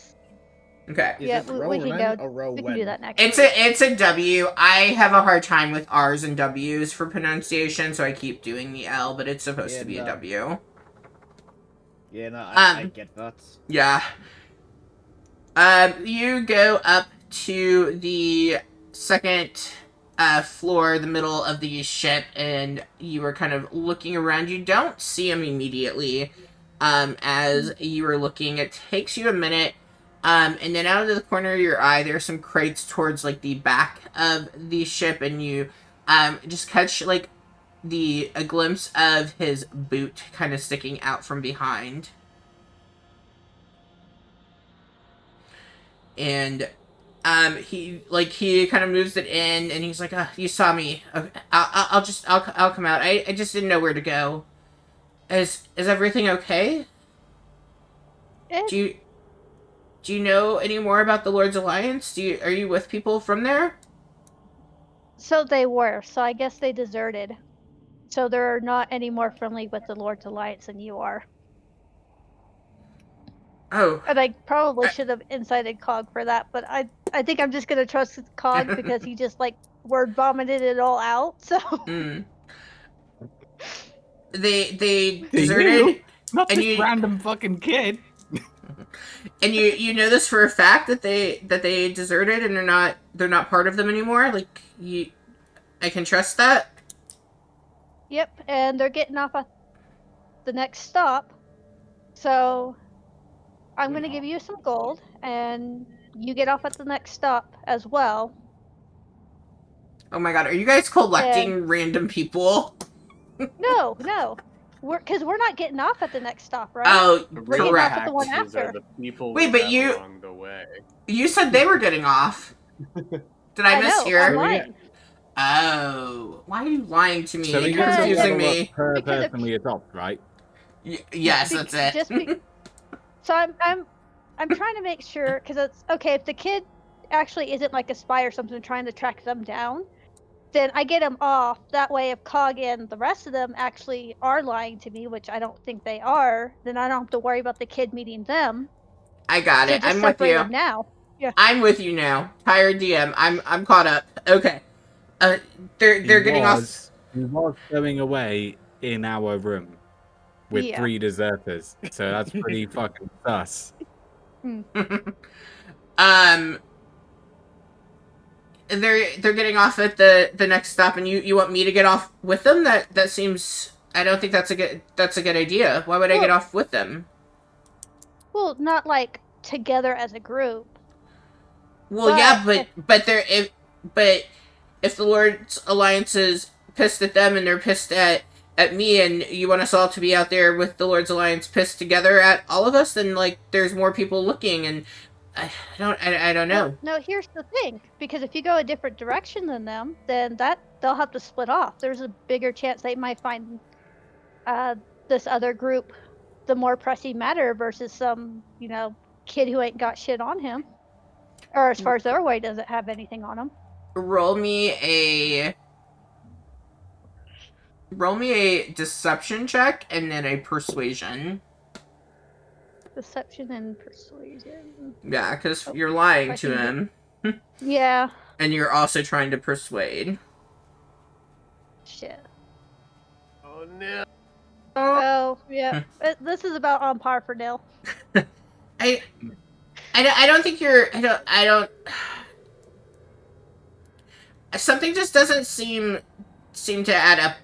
Okay. Is Yeah, it we can Ronan go. or Rowan? We can do that next It's week. it's a W. I have a hard time with R's and W's for pronunciation, so I keep doing the L, but it's supposed to be a W. Yeah, no, I get that. Yeah. You go up to the second floor, the middle of the ship, and you are kind of looking around. You don't see him immediately. As you are looking, it takes you a minute. And then out of the corner of your eye, there are some crates towards like the back of the ship, and you just catch like a glimpse of his boot kind of sticking out from behind. And he kind of moves it in, and he's like, "You saw me. Okay, I'll come out. I just didn't know where to go. Is everything okay? Do you know any more about the Lord's Alliance? Are you with people from there?" So they were. So I guess they deserted. So they're not any more friendly with the Lord's Alliance than you are. Oh. And I probably should have incited Cog for that, but I think I'm just gonna trust Cog because he just like word vomited it all out. So. They deserted. Not this random fucking kid. And you know this for a fact that they deserted and they're not part of them anymore. Like I can trust that. Yep, and they're getting off at the next stop. So I'm gonna give you some gold, and you get off at the next stop as well. Oh my god, are you guys collecting random people? No. Because we're not getting off at the next stop, right? Oh, we're getting off at the one after. The people Wait, but along the way. You said they were getting off. Did I mishear? I'm lying. Oh, why are you lying to me? So You're confusing me. Per person we adopt, right? Yes, that's it. So I'm trying to make sure, because it's okay if the kid actually isn't like a spy or something trying to track them down, then I get them off. That way, if Cog and the rest of them actually are lying to me, which I don't think they are, then I don't have to worry about the kid meeting them. I got it. Just I'm with you. Now. Yeah. I'm with you now. Tired DM. I'm caught up. Okay. They're getting off. He was going away in our room with 3 deserters, so that's pretty fucking sus. They're getting off at the next stop, and you want me to get off with them? That seems. I don't think that's a good idea. Why would I get off with them? Well, not like together as a group. Well, yeah, but if the Lord's Alliance is pissed at them and they're pissed at me, and you want us all to be out there with the Lord's Alliance pissed together at all of us, then like there's more people looking, and I don't know. No, here's the thing, because if you go a different direction than them, then they'll have to split off. There's a bigger chance they might find this other group the more pressing matter versus some kid who ain't got shit on him. Or as far as their way, does it have anything on them? Roll me a deception check and then a persuasion. Deception and persuasion. Yeah, because you're lying to him. Yeah. And you're also trying to persuade. Shit. Oh no. Oh, yeah. This is about on par for Nil. I don't think you're. I don't. Something just doesn't seem to add up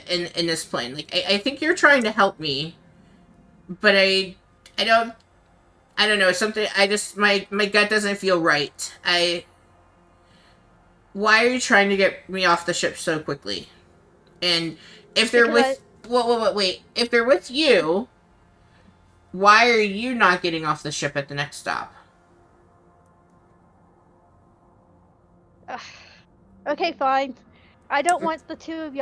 in this plan. Like I think you're trying to help me, but I don't know, something. I just my gut doesn't feel right. Why are you trying to get me off the ship so quickly? And if they're wait, if they're with you, why are you not getting off the ship at the next stop? Okay, fine. I don't want the two of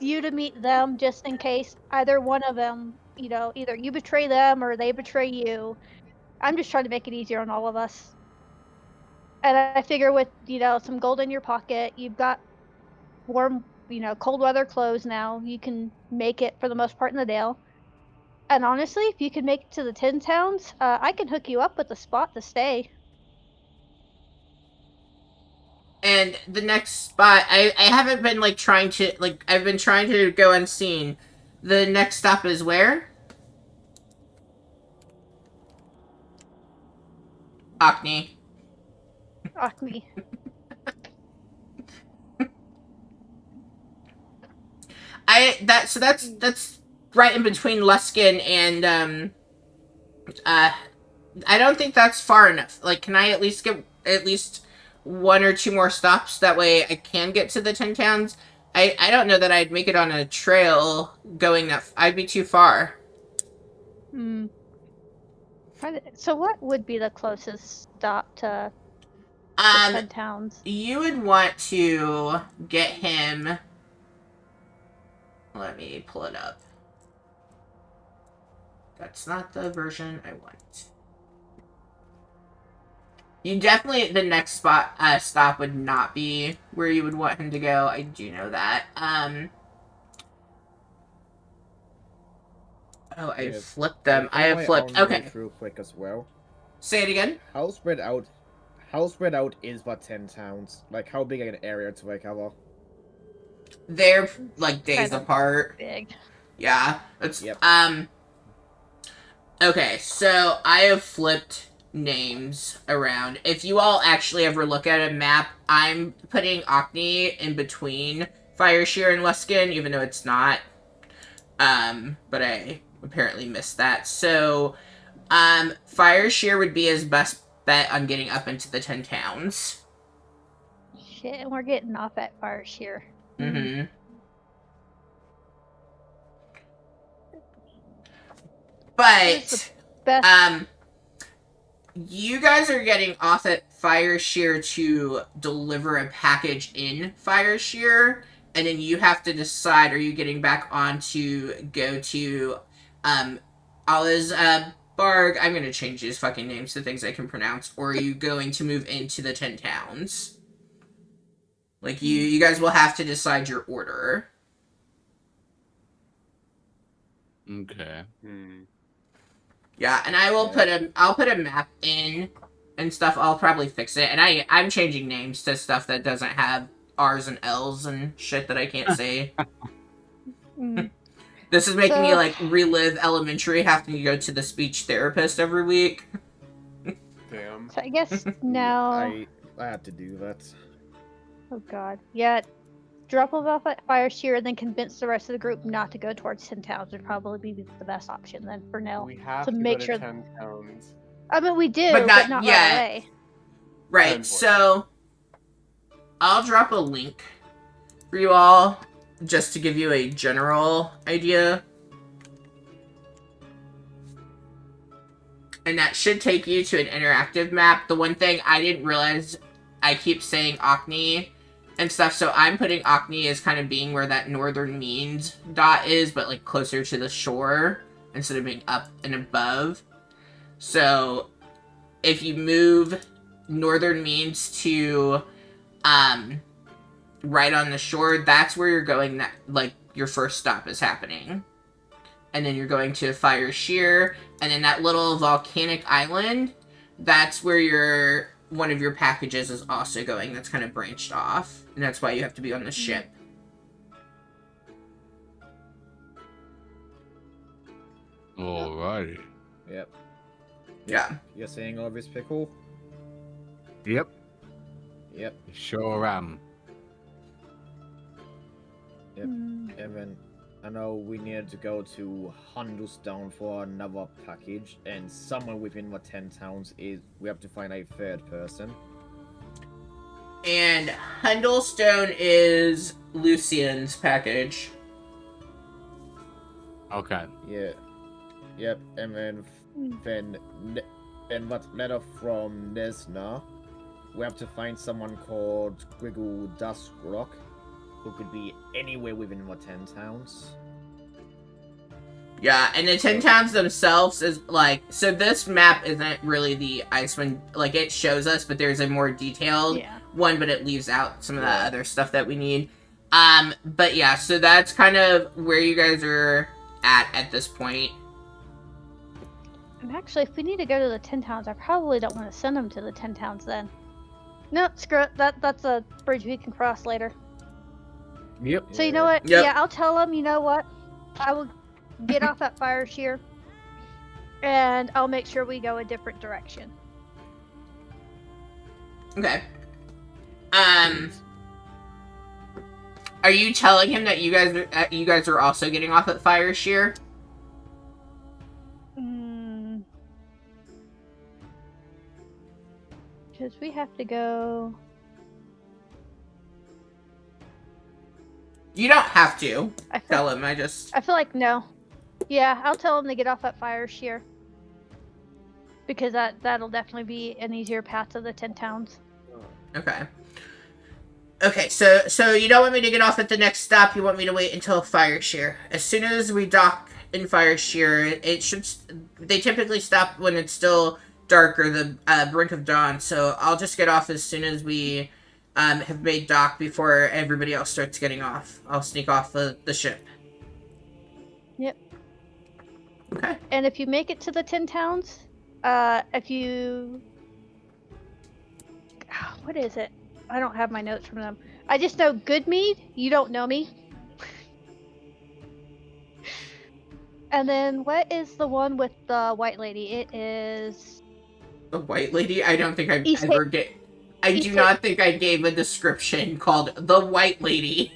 you to meet them just in case either one of them, either you betray them or they betray you. I'm just trying to make it easier on all of us. And I figure with, some gold in your pocket, you've got warm, cold weather clothes now. You can make it for the most part in the Dale. And honestly, if you can make it to the 10 towns, I can hook you up with a spot to stay. And the next spot, I haven't been, like, trying to, like, I've been trying to go unseen. The next stop is where? Ocney. Ocney. That's right in between Luskin and, I don't think that's far enough. Like, can I at least get at least one or two more stops? That way I can get to the 10 towns. I don't know that I'd make it on a trail going that... I'd be too far. So what would be the closest stop to the 10 towns? You would want to get him... Let me pull it up. That's not the version I want. You definitely... The next stop would not be where you would want him to go. I do know that. Oh, I flipped them. I have flipped. Okay. Real quick as well. Say it again. How spread out is what 10 towns? Like, how big an area do they cover? They're like days apart. Big. Yeah. It's okay, so I have flipped names around. If you all actually ever look at a map, I'm putting Ocney in between Fireshear and Luskin, even though it's not. But I apparently missed that. So, Fireshear would be his best bet on getting up into the 10 towns. Shit, we're getting off at Fireshear. Mm-hmm. But, you guys are getting off at Fireshear to deliver a package in Fireshear, and then you have to decide, are you getting back on to go to, Allah's, Barg, I'm gonna change these fucking names to things I can pronounce, or are you going to move into the 10 towns? Like, you guys will have to decide your order. Okay. Yeah, and I will I'll put a map in and stuff. I'll probably fix it. And I'm changing names to stuff that doesn't have R's and L's and shit that I can't say. This is making me, like, relive elementary, having to go to the speech therapist every week. Damn. So I guess now... I had to do that. Oh god. Yeah, drop them off at Fireshear and then convince the rest of the group not to go towards 10 towns would probably be the best option then for now. We have to make sure 10 towns. I mean, we do, but not right yet. away. Right, so I'll drop a link for you all just to give you a general idea. And that should take you to an interactive map. The one thing I didn't realize, I keep saying Ocney and stuff, so I'm putting Ocney as kind of being where that northern means dot is, but, like, closer to the shore instead of being up and above. So if you move northern means to right on the shore, that's where you're going, that like your first stop is happening. And then you're going to Fire Sheer, and then that little volcanic island, that's where one of your packages is also going. That's kind of branched off, and that's why you have to be on the ship. Alright. Yep. Yeah. You're saying all this, Pickle? Yep. Yep. Sure am. Yep. Evan, I know we need to go to Hundelstone for another package, and somewhere within the 10 towns we have to find a third person. And Hundelstone is Lucian's package. Okay. Yeah. Yep, and then that letter from Nesna, we have to find someone called Griggle Duskrock, who could be anywhere within the 10 towns. Yeah, and the 10 towns themselves is like, so this map isn't really the Icewind, like it shows us, but there's a more detailed one, but it leaves out some of the other stuff that we need. But yeah, so that's kind of where you guys are at this point. And actually, if we need to go to the 10 towns, I probably don't want to send them to the 10 towns then. No, screw it. That's a bridge we can cross later. Yep. So you know what? Yep. Yeah, I'll tell them, you know what? I will get off at Fire Sheer, and I'll make sure we go a different direction. Okay. Are you telling him that you guys are also getting off at Fire Sheer? Because we have to go. You don't have to tell him. I feel like no. Yeah, I'll tell him to get off at Fire Sheer. Because that'll definitely be an easier path to the 10 towns. Okay. Okay, so you don't want me to get off at the next stop. You want me to wait until Fire Sheer. As soon as we dock in Fire Sheer, they typically stop when it's still dark or the brink of dawn. So I'll just get off as soon as we have made dock before everybody else starts getting off. I'll sneak off the ship. Yep. Okay. And if you make it to the 10 towns, what is it? I don't have my notes from them. I just know Goodmead, you don't know me. And then what is the one with the white lady? It is... The white lady? I don't think I've ever I do not think I gave a description called the white lady.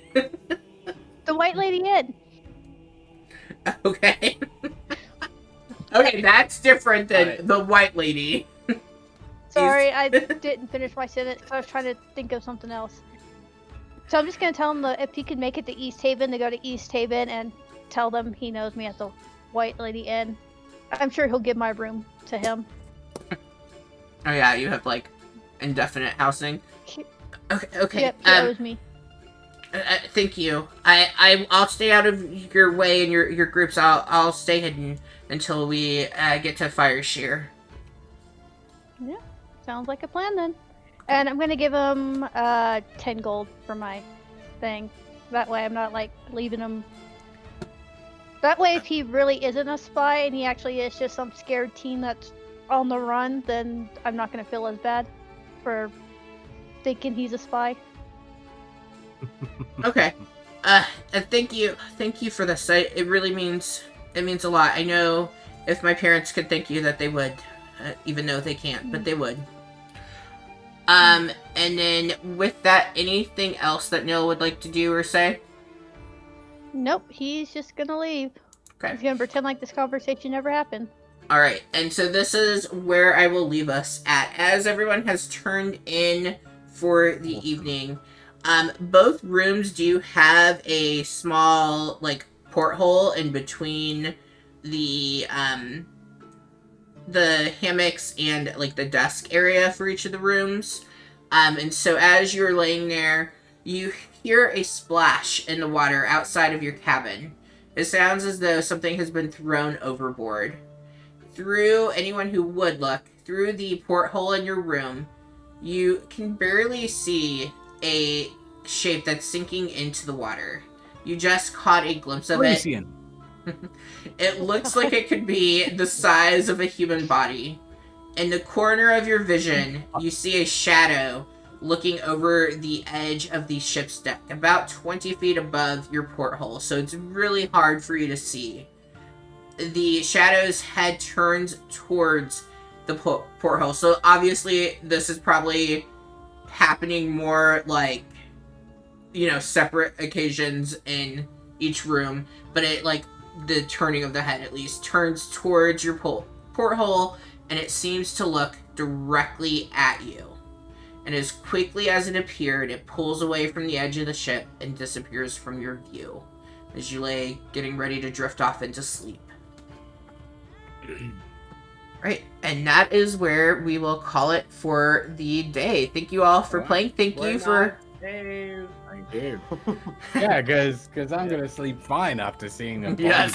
The white lady Inn. Okay. Okay, that's different than the white lady. Sorry, I didn't finish my sentence because I was trying to think of something else. So I'm just going to tell him that if he could make it to East Haven, to go to East Haven and tell them he knows me at the White Lady Inn. I'm sure he'll give my room to him. Oh yeah, you have like indefinite housing. Okay. Yep, he owes me. Thank you. I'll stay out of your way and your groups. I'll stay hidden until we get to Fire Sheer. Yeah, sounds like a plan then. And I'm gonna give him 10 gold for my thing. That way I'm not like leaving him. That way, if he really isn't a spy and he actually is just some scared teen that's on the run, then I'm not gonna feel as bad for thinking he's a spy. Okay. Thank you for this. It really means a lot. I know if my parents could thank you that they would, even though they can't, but they would. And then with that, anything else that Neil would like to do or say? Nope, he's just gonna leave. Okay. He's gonna pretend like this conversation never happened. Alright, and so this is where I will leave us at. As everyone has turned in for the evening, both rooms do have a small, like, porthole in between the hammocks and, like, the desk area for each of the rooms. And so as you're laying there, you hear a splash in the water outside of your cabin. It sounds as though something has been thrown overboard. Through anyone who would look, through the porthole in your room, You can barely see a shape that's sinking into the water. You just caught a glimpse of it. It looks like it could be the size of a human body. In the corner of your vision, you see a shadow looking over the edge of the ship's deck, about 20 feet above your porthole, so it's really hard for you to see. The shadow's head turns towards the porthole, so obviously this is probably happening more like, you know, separate occasions in each room, but it, like, the turning of the head at least, turns towards your porthole, and it seems to look directly at you. And as quickly as it appeared, it pulls away from the edge of the ship and disappears from your view as you lay getting ready to drift off into sleep. Right, and that is where we will call it for the day. Thank you all for playing. Thank you for... Thank you. Yeah, because I'm going to sleep fine after seeing them. Yes.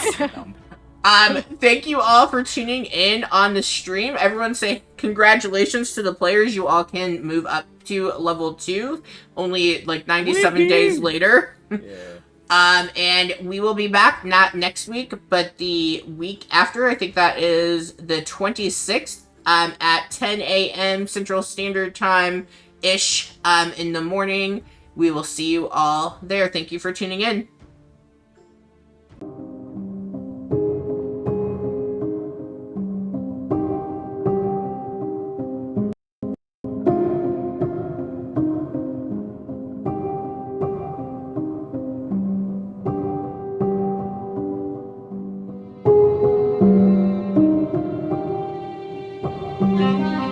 Thank you all for tuning in on the stream. Everyone say congratulations to the players. You all can move up to level 2 only like 97 days later. Yeah. And we will be back not next week, but the week after. I think that is the 26th at 10 a.m. Central Standard Time ish in the morning. We will see you all there. Thank you for tuning in. Bye.